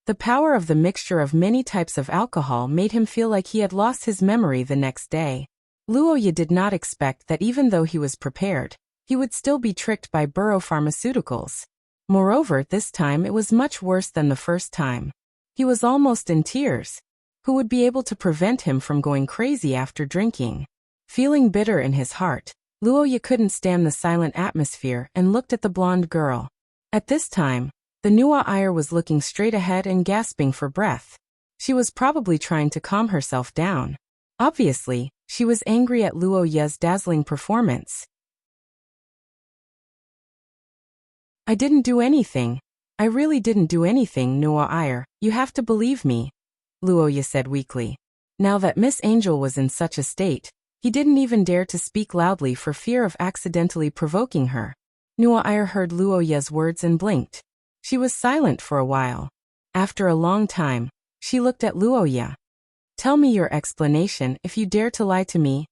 The power of the mixture of many types of alcohol made him feel like he had lost his memory the next day. Luoya did not expect that even though he was prepared, he would still be tricked by Burrow Pharmaceuticals. Moreover, this time it was much worse than the first time. He was almost in tears. Who would be able to prevent him from going crazy after drinking? Feeling bitter in his heart, Luoya couldn't stand the silent atmosphere and looked at the blonde girl. At this time, the Nua Iyer was looking straight ahead and gasping for breath. She was probably trying to calm herself down. Obviously, she was angry at Luoya's dazzling performance. I didn't do anything. I really didn't do anything, Nua Iyer. You have to believe me, Luoya said weakly. Now that Miss Angel was in such a state, he didn't even dare to speak loudly for fear of accidentally provoking her. Nua Iyer heard Luoya's words and blinked. She was silent for a while. After a long time, she looked at Luoya. Tell me your explanation if you dare to lie to me.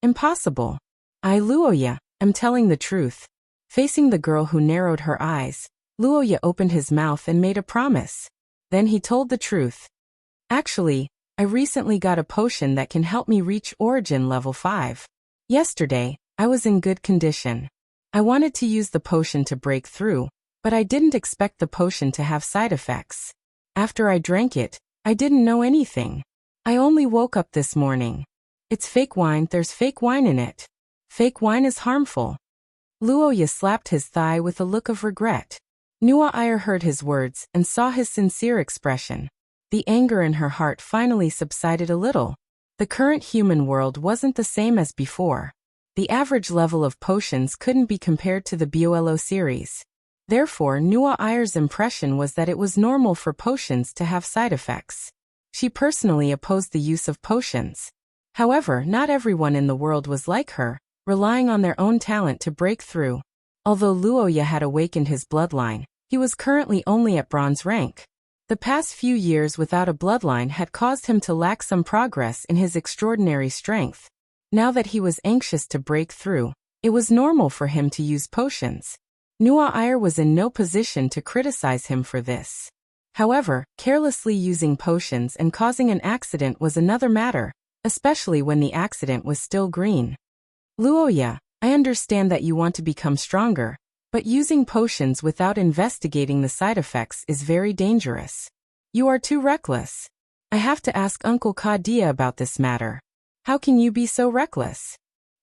Impossible. I, Luoya, am telling the truth. Facing the girl who narrowed her eyes, Luoya opened his mouth and made a promise. Then he told the truth. Actually, I recently got a potion that can help me reach Origin level 5. Yesterday, I was in good condition. I wanted to use the potion to break through, but I didn't expect the potion to have side effects. After I drank it, I didn't know anything. I only woke up this morning. It's fake wine, there's fake wine in it. Fake wine is harmful. Luoya slapped his thigh with a look of regret. Nua Iyer heard his words and saw his sincere expression. The anger in her heart finally subsided a little. The current human world wasn't the same as before. The average level of potions couldn't be compared to the BOLO series. Therefore, Nua Iyer's impression was that it was normal for potions to have side effects. She personally opposed the use of potions. However, not everyone in the world was like her, relying on their own talent to break through. Although Luoya had awakened his bloodline, he was currently only at bronze rank. The past few years without a bloodline had caused him to lack some progress in his extraordinary strength. Now that he was anxious to break through, it was normal for him to use potions. Nua Iyer was in no position to criticize him for this. However, carelessly using potions and causing an accident was another matter, especially when the accident was still green. Luoya, I understand that you want to become stronger, but using potions without investigating the side effects is very dangerous. You are too reckless. I have to ask Uncle Kadia about this matter. How can you be so reckless?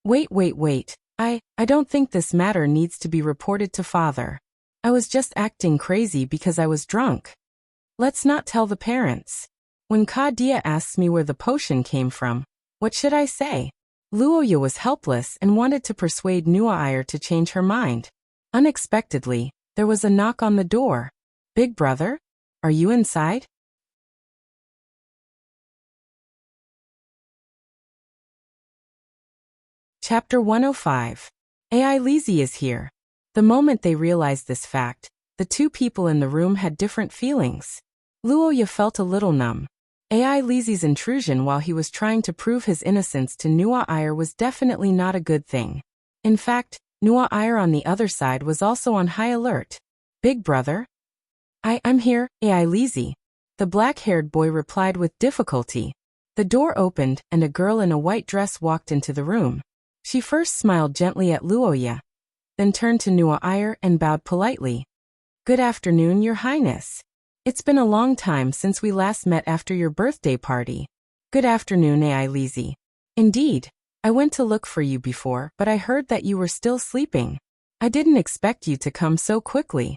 Wait. I don't think this matter needs to be reported to Father. I was just acting crazy because I was drunk. Let's not tell the parents. When Kadia asks me where the potion came from, what should I say? Luoya was helpless and wanted to persuade Nua Iyer to change her mind. Unexpectedly, there was a knock on the door. Big brother? Are you inside? Chapter 105. Ai Lizi is here. The moment they realized this fact, the two people in the room had different feelings. Luoya felt a little numb. Ai Lizi's intrusion while he was trying to prove his innocence to Nua Iyer was definitely not a good thing. In fact, Nua Iyer on the other side was also on high alert. Big brother? I'm here, Ai Lizi. The black-haired boy replied with difficulty. The door opened and a girl in a white dress walked into the room. She first smiled gently at Luoya, then turned to Nua Iyer and bowed politely. Good afternoon, Your Highness. It's been a long time since we last met after your birthday party. Good afternoon, AI Lizzie. Indeed. I went to look for you before, but I heard that you were still sleeping. I didn't expect you to come so quickly.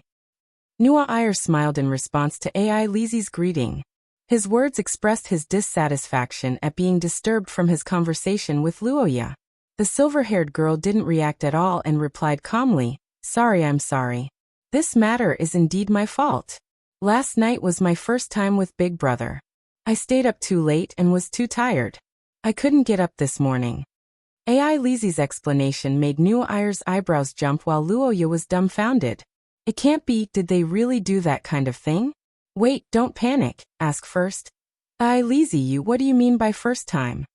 Nua Iyer smiled in response to AI Lizzie's greeting. His words expressed his dissatisfaction at being disturbed from his conversation with Luoya. The silver-haired girl didn't react at all and replied calmly, "Sorry, I'm sorry. This matter is indeed my fault. Last night was my first time with Big Brother. I stayed up too late and was too tired. I couldn't get up this morning." AI Lizzie's explanation made Nua Iyer's eyebrows jump while Luoya was dumbfounded. It can't be, did they really do that kind of thing? Wait, don't panic, ask first. AI Lizzie, what do you mean by first time?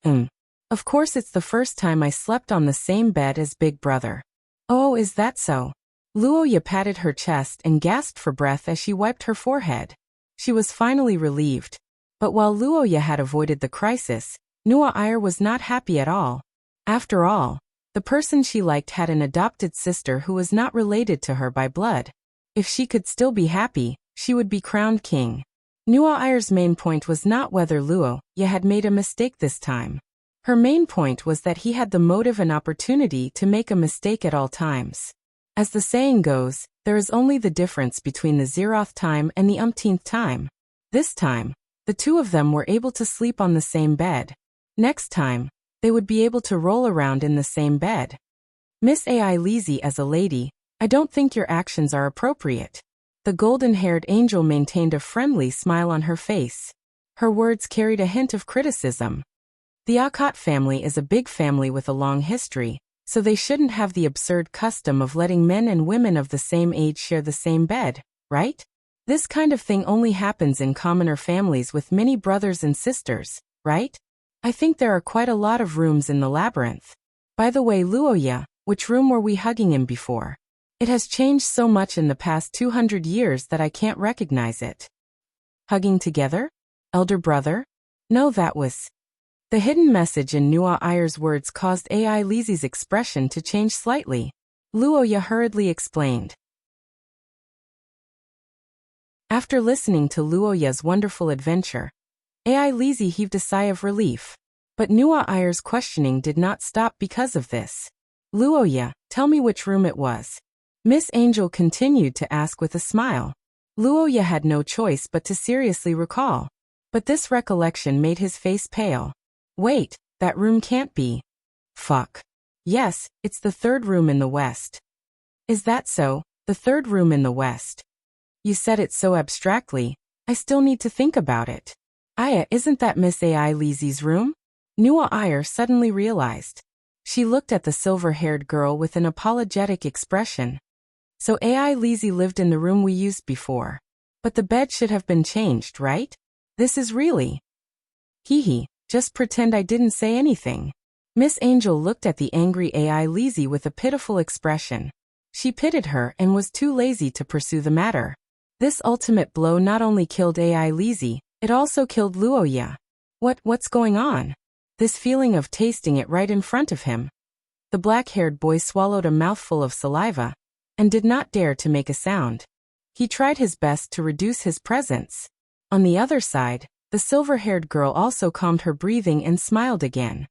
Of course it's the first time I slept on the same bed as Big Brother. Oh, is that so? Luoya patted her chest and gasped for breath as she wiped her forehead. She was finally relieved. But while Luoya had avoided the crisis, Nua Iyer was not happy at all. After all, the person she liked had an adopted sister who was not related to her by blood. If she could still be happy, she would be crowned king. Nua Iyer's main point was not whether Luoya had made a mistake this time. Her main point was that he had the motive and opportunity to make a mistake at all times. As the saying goes, there is only the difference between the 0th time and the umpteenth time. This time, the two of them were able to sleep on the same bed. Next time, they would be able to roll around in the same bed. Miss AI Lizzie, as a lady, I don't think your actions are appropriate. The golden-haired angel maintained a friendly smile on her face. Her words carried a hint of criticism. The Akot family is a big family with a long history, so they shouldn't have the absurd custom of letting men and women of the same age share the same bed, right? This kind of thing only happens in commoner families with many brothers and sisters, right? I think there are quite a lot of rooms in the labyrinth. By the way, Luoya, which room were we hugging in before? It has changed so much in the past 200 years that I can't recognize it. Hugging together? Elder brother? No, that was... The hidden message in Nua Iyer's words caused AI Lizzie's expression to change slightly. Luoya hurriedly explained. After listening to Luoya's wonderful adventure, AI Lizzie heaved a sigh of relief. But Nua Iyer's questioning did not stop because of this. Luoya, tell me which room it was. Miss Angel continued to ask with a smile. Luoya had no choice but to seriously recall. But this recollection made his face pale. Wait, that room can't be. Fuck. Yes, it's the third room in the west. Is that so? The third room in the west. You said it so abstractly, I still need to think about it. Aya, isn't that Miss AI Lizzie's room? Nua Iyer suddenly realized. She looked at the silver-haired girl with an apologetic expression. So AI Lizzie lived in the room we used before. But the bed should have been changed, right? This is really... Hee. Just pretend I didn't say anything. Miss Angel looked at the angry AI Lizzie with a pitiful expression. She pitied her and was too lazy to pursue the matter. This ultimate blow not only killed AI Lizzie, it also killed Luoya. What's going on? This feeling of tasting it right in front of him. The black-haired boy swallowed a mouthful of saliva and did not dare to make a sound. He tried his best to reduce his presence. On the other side, the silver-haired girl also calmed her breathing and smiled again.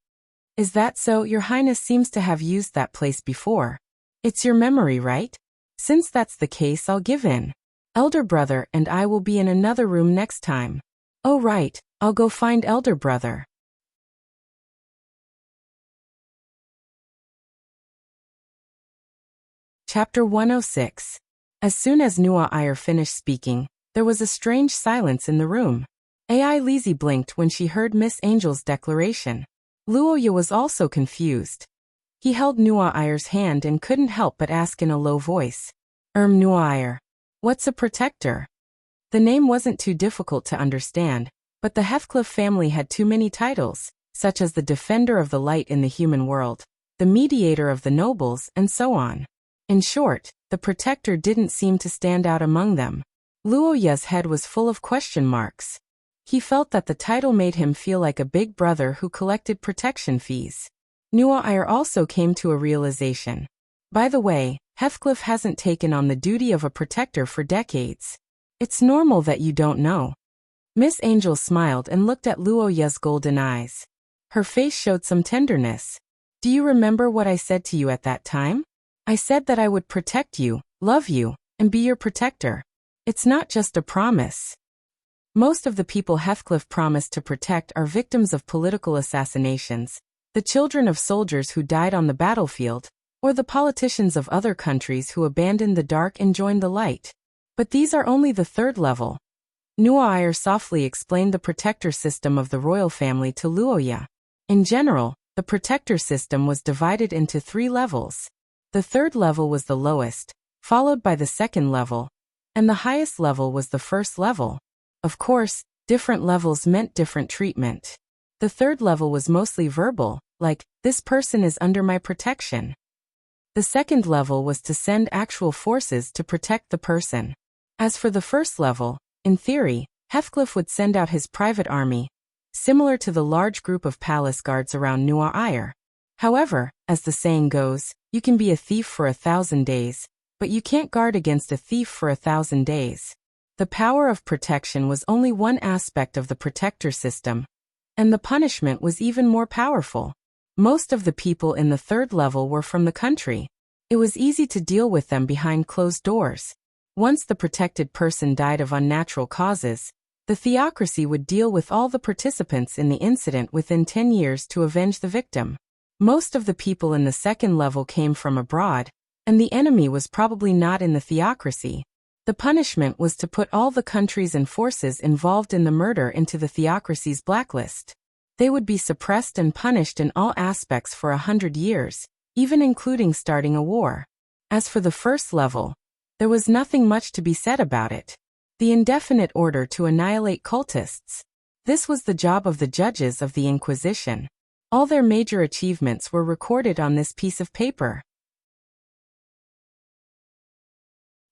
Is that so? Your Highness seems to have used that place before. It's your memory, right? Since that's the case, I'll give in. Elder brother and I will be in another room next time. Oh right, I'll go find elder brother. Chapter 106. As soon as Nua Iyer finished speaking, there was a strange silence in the room. AI Lizzie blinked when she heard Miss Angel's declaration. Luoya was also confused. He held Nua Iyer's hand and couldn't help but ask in a low voice. Nua Iyer. What's a protector? The name wasn't too difficult to understand, but the Heathcliff family had too many titles, such as the Defender of the Light in the human world, the Mediator of the Nobles, and so on. In short, the protector didn't seem to stand out among them. Luoya's head was full of question marks. He felt that the title made him feel like a big brother who collected protection fees. Nua Iyer also came to a realization. By the way, Heathcliff hasn't taken on the duty of a protector for decades. It's normal that you don't know. Miss Angel smiled and looked at Luoya's golden eyes. Her face showed some tenderness. Do you remember what I said to you at that time? I said that I would protect you, love you, and be your protector. It's not just a promise. Most of the people Heathcliff promised to protect are victims of political assassinations, the children of soldiers who died on the battlefield, or the politicians of other countries who abandoned the dark and joined the light. But these are only the third level. Nuair softly explained the protector system of the royal family to Luoya. In general, the protector system was divided into 3 levels. The third level was the lowest, followed by the second level, and the highest level was the first level. Of course, different levels meant different treatment. The third level was mostly verbal, like, this person is under my protection. The second level was to send actual forces to protect the person. As for the first level, in theory, Heathcliff would send out his private army, similar to the large group of palace guards around Nuair. However, as the saying goes, you can be a thief for 1,000 days, but you can't guard against a thief for 1,000 days. The power of protection was only one aspect of the protector system, and the punishment was even more powerful. Most of the people in the third level were from the country. It was easy to deal with them behind closed doors. Once the protected person died of unnatural causes, the theocracy would deal with all the participants in the incident within 10 years to avenge the victim. Most of the people in the second level came from abroad, and the enemy was probably not in the theocracy. The punishment was to put all the countries and forces involved in the murder into the theocracy's blacklist. They would be suppressed and punished in all aspects for 100 years, even including starting a war. As for the first level, there was nothing much to be said about it. The indefinite order to annihilate cultists. This was the job of the judges of the Inquisition. All their major achievements were recorded on this piece of paper.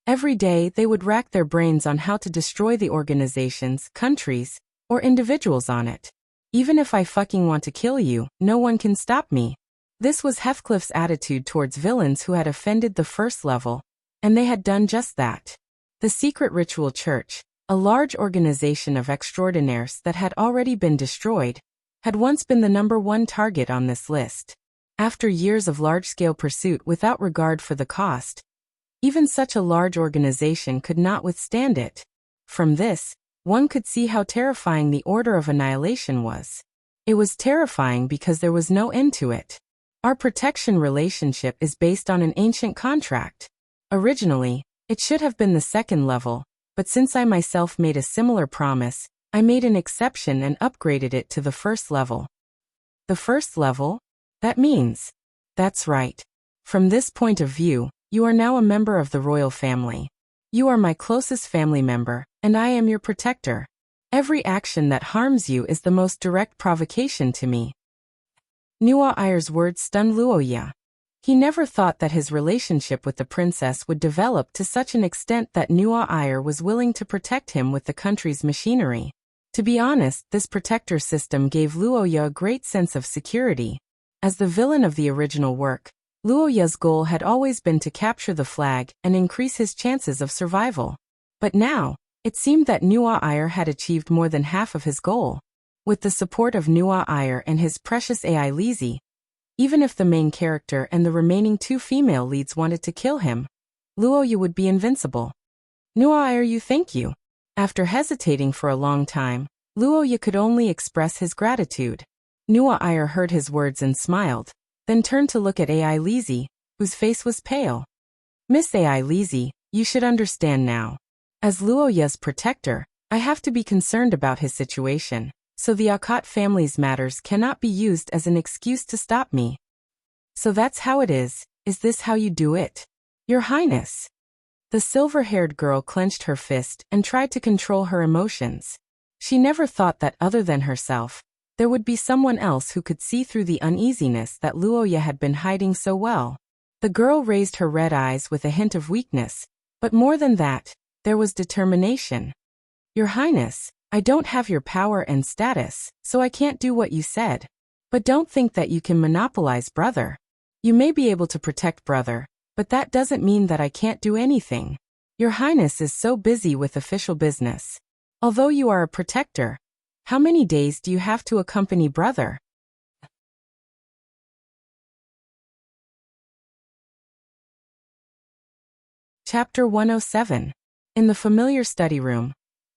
Every day they would rack their brains on how to destroy the organizations, countries, or individuals on it. Even if I fucking want to kill you, no one can stop me. This was Heathcliff's attitude towards villains who had offended the first level, and they had done just that. The Secret Ritual Church, a large organization of extraordinaires that had already been destroyed, had once been the #1 target on this list. After years of large-scale pursuit without regard for the cost, even such a large organization could not withstand it. From this, one could see how terrifying the order of annihilation was. It was terrifying because there was no end to it. Our protection relationship is based on an ancient contract. Originally, it should have been the second level, but since I myself made a similar promise, I made an exception and upgraded it to the first level. The first level? That means. That's right. From this point of view, you are now a member of the royal family. You are my closest family member, and I am your protector. Every action that harms you is the most direct provocation to me. Nuair's words stunned Luoya. He never thought that his relationship with the princess would develop to such an extent that Nuair was willing to protect him with the country's machinery. To be honest, this protector system gave Luoya a great sense of security. As the villain of the original work, Luoya's goal had always been to capture the flag and increase his chances of survival. But now, it seemed that Nuair had achieved more than half of his goal. With the support of Nuair and his precious AI Lizzie, even if the main character and the remaining 2 female leads wanted to kill him, Luoya would be invincible. Nuair, you thank you. After hesitating for a long time, Luoya could only express his gratitude. Nuair heard his words and smiled, then turned to look at AI Lizzie, whose face was pale. Miss AI Lizzie, you should understand now. As Luoya's protector, I have to be concerned about his situation, so the Akot family's matters cannot be used as an excuse to stop me. So that's how it is this how you do it? Your Highness. The silver-haired girl clenched her fist and tried to control her emotions. She never thought that other than herself, there would be someone else who could see through the uneasiness that Luoya had been hiding so well. The girl raised her red eyes with a hint of weakness, but more than that, there was determination. Your Highness, I don't have your power and status, so I can't do what you said. But don't think that you can monopolize brother. You may be able to protect brother, but that doesn't mean that I can't do anything. Your Highness is so busy with official business. Although you are a protector, how many days do you have to accompany brother? Chapter 107. In the familiar study room,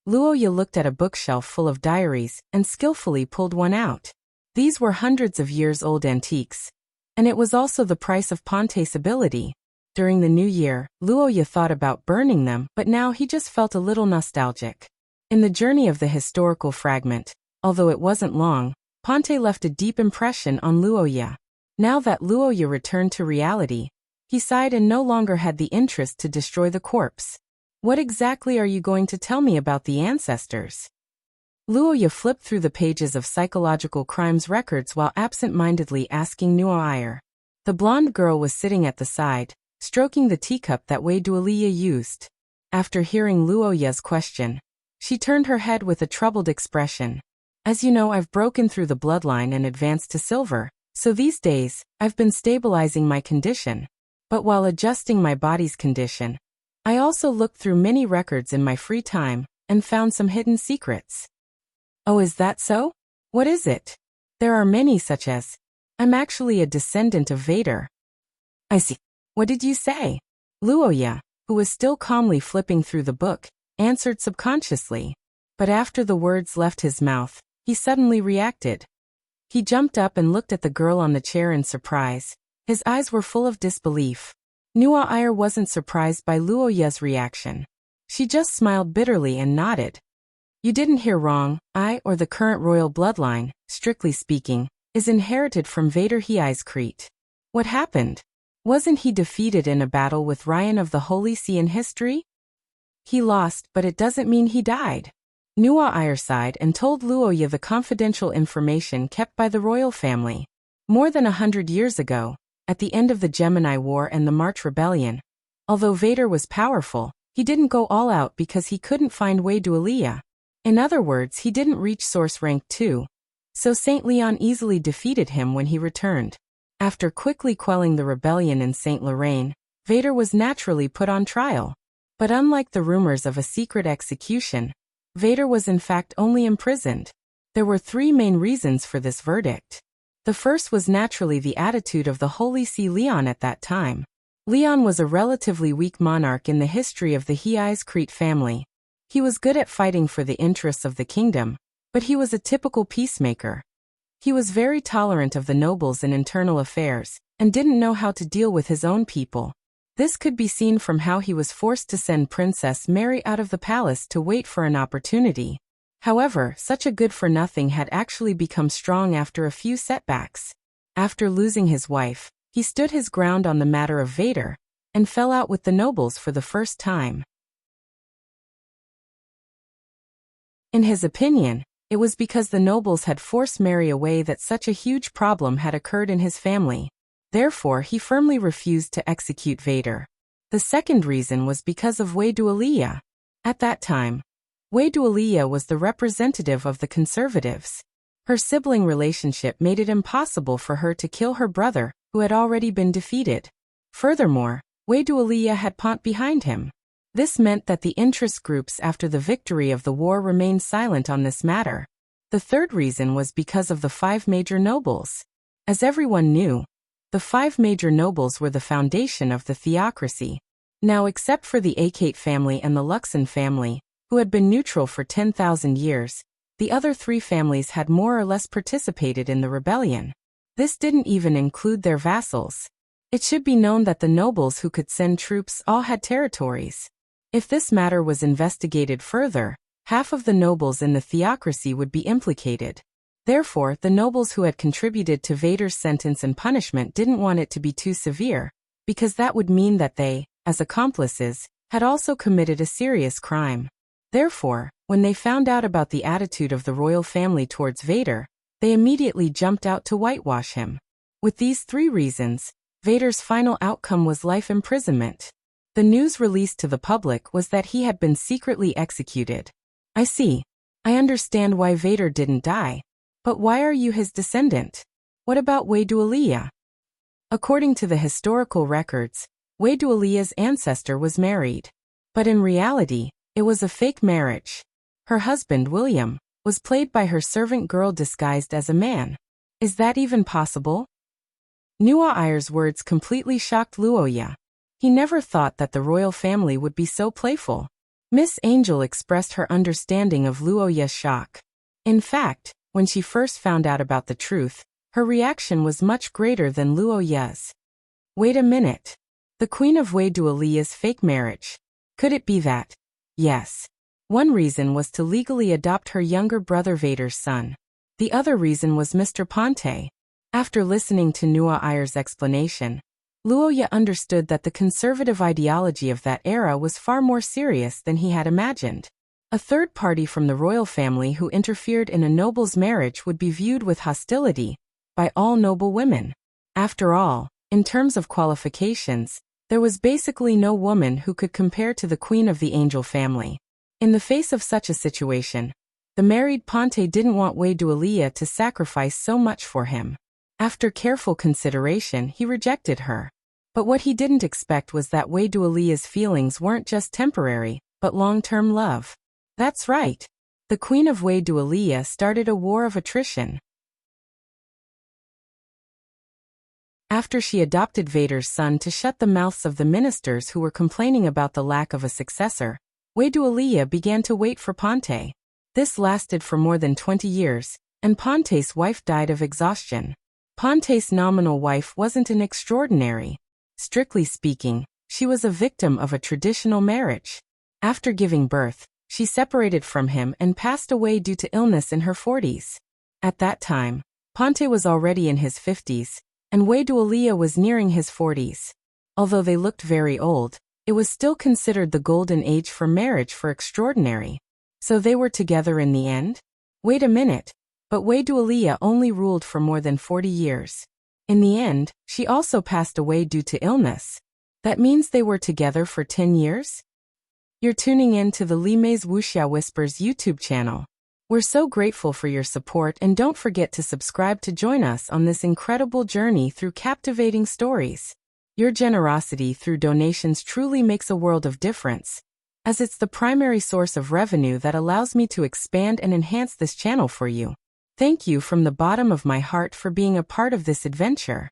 Luoya looked at a bookshelf full of diaries and skillfully pulled one out. These were hundreds of years old antiques, and it was also the price of Ponte's ability. During the new year, Luoya thought about burning them, but now he just felt a little nostalgic. In the journey of the historical fragment, although it wasn't long, Ponte left a deep impression on Luoya. Now that Luoya returned to reality, he sighed and no longer had the interest to destroy the corpse. What exactly are you going to tell me about the ancestors? Luoya flipped through the pages of psychological crimes records while absent-mindedly asking Nuo. The blonde girl was sitting at the side, stroking the teacup that Wei Duolia used. After hearing Luoya's question, she turned her head with a troubled expression. As you know, I've broken through the bloodline and advanced to silver, so these days, I've been stabilizing my condition. But while adjusting my body's condition, I also looked through many records in my free time and found some hidden secrets. Oh, is that so? What is it? There are many such as, I'm actually a descendant of Vader. I see. What did you say? Luoya, who was still calmly flipping through the book, answered subconsciously. But after the words left his mouth, he suddenly reacted. He jumped up and looked at the girl on the chair in surprise. His eyes were full of disbelief. Nuo wasn't surprised by Luoya's reaction. She just smiled bitterly and nodded. You didn't hear wrong. I, or the current royal bloodline, strictly speaking, is inherited from Vader Hei's Crete. What happened? Wasn't he defeated in a battle with Ryan of the Holy See in history? He lost, but it doesn't mean he died. Nuo sighed and told Luoya the confidential information kept by the royal family. More than 100 years ago, at the end of the Gemini War and the March Rebellion, although Vader was powerful, he didn't go all out because he couldn't find Wei Duolia. In other words, he didn't reach Source Rank 2. So Saint Leon easily defeated him when he returned. After quickly quelling the rebellion in Saint Lorraine, Vader was naturally put on trial. But unlike the rumors of a secret execution, Vader was in fact only imprisoned. There were three main reasons for this verdict. The first was naturally the attitude of the Holy See Leon at that time. Leon was a relatively weak monarch in the history of the Hei's Crete family. He was good at fighting for the interests of the kingdom, but he was a typical peacemaker. He was very tolerant of the nobles in internal affairs, and didn't know how to deal with his own people. This could be seen from how he was forced to send Princess Mary out of the palace to wait for an opportunity. However, such a good-for-nothing had actually become strong after a few setbacks. After losing his wife, he stood his ground on the matter of Vader, and fell out with the nobles for the first time. In his opinion, it was because the nobles had forced Mary away that such a huge problem had occurred in his family. Therefore, he firmly refused to execute Vader. The second reason was because of Wei Duolia. At that time, Wei Duolia was the representative of the conservatives. Her sibling relationship made it impossible for her to kill her brother, who had already been defeated. Furthermore, Wei Duolia had Pont behind him. This meant that the interest groups after the victory of the war remained silent on this matter. The third reason was because of the 5 major nobles. As everyone knew, the 5 major nobles were the foundation of the theocracy. Now, except for the Akate family and the Luxon family, who had been neutral for 10,000 years, the other 3 families had more or less participated in the rebellion. This didn't even include their vassals. It should be known that the nobles who could send troops all had territories. If this matter was investigated further, half of the nobles in the theocracy would be implicated. Therefore, the nobles who had contributed to Vader's sentence and punishment didn't want it to be too severe, because that would mean that they, as accomplices, had also committed a serious crime. Therefore, when they found out about the attitude of the royal family towards Vader, they immediately jumped out to whitewash him. With these 3 reasons, Vader's final outcome was life imprisonment. The news released to the public was that he had been secretly executed. I see. I understand why Vader didn't die. But why are you his descendant? What about Wei Duolia? According to the historical records, Wei Duolia's ancestor was married. But in reality, it was a fake marriage. Her husband, William, was played by her servant girl disguised as a man. Is that even possible? Nua Ayer's words completely shocked Luoya. He never thought that the royal family would be so playful. Miss Angel expressed her understanding of Luoya's shock. In fact, when she first found out about the truth, her reaction was much greater than Luoya's. Wait a minute. The Queen of Wei Dualia's fake marriage. Could it be that? Yes. One reason was to legally adopt her younger brother Vader's son. The other reason was Mr. Ponte. After listening to Nua Ayer's explanation, Luoya understood that the conservative ideology of that era was far more serious than he had imagined. A third party from the royal family who interfered in a noble's marriage would be viewed with hostility by all noble women. After all, in terms of qualifications, there was basically no woman who could compare to the Queen of the Angel family. In the face of such a situation, the married Ponte didn't want Wei Dualia to sacrifice so much for him. After careful consideration, he rejected her. But what he didn't expect was that Wei Dualia's feelings weren't just temporary, but long-term love. That's right. The Queen of Wei Dualia started a war of attrition. After she adopted Vader's son to shut the mouths of the ministers who were complaining about the lack of a successor, Wei Dualia began to wait for Ponte. This lasted for more than 20 years, and Ponte's wife died of exhaustion. Ponte's nominal wife wasn't an extraordinary. Strictly speaking, she was a victim of a traditional marriage. After giving birth, she separated from him and passed away due to illness in her 40s. At that time, Ponte was already in his 50s, and Wei Dualia was nearing his 40s. Although they looked very old, it was still considered the golden age for marriage for extraordinary. So they were together in the end? Wait a minute, but Wei Dualia only ruled for more than 40 years. In the end, she also passed away due to illness. That means they were together for 10 years? You're tuning in to the Li Mei's Wuxia Whispers YouTube channel. We're so grateful for your support, and don't forget to subscribe to join us on this incredible journey through captivating stories. Your generosity through donations truly makes a world of difference, as it's the primary source of revenue that allows me to expand and enhance this channel for you. Thank you from the bottom of my heart for being a part of this adventure.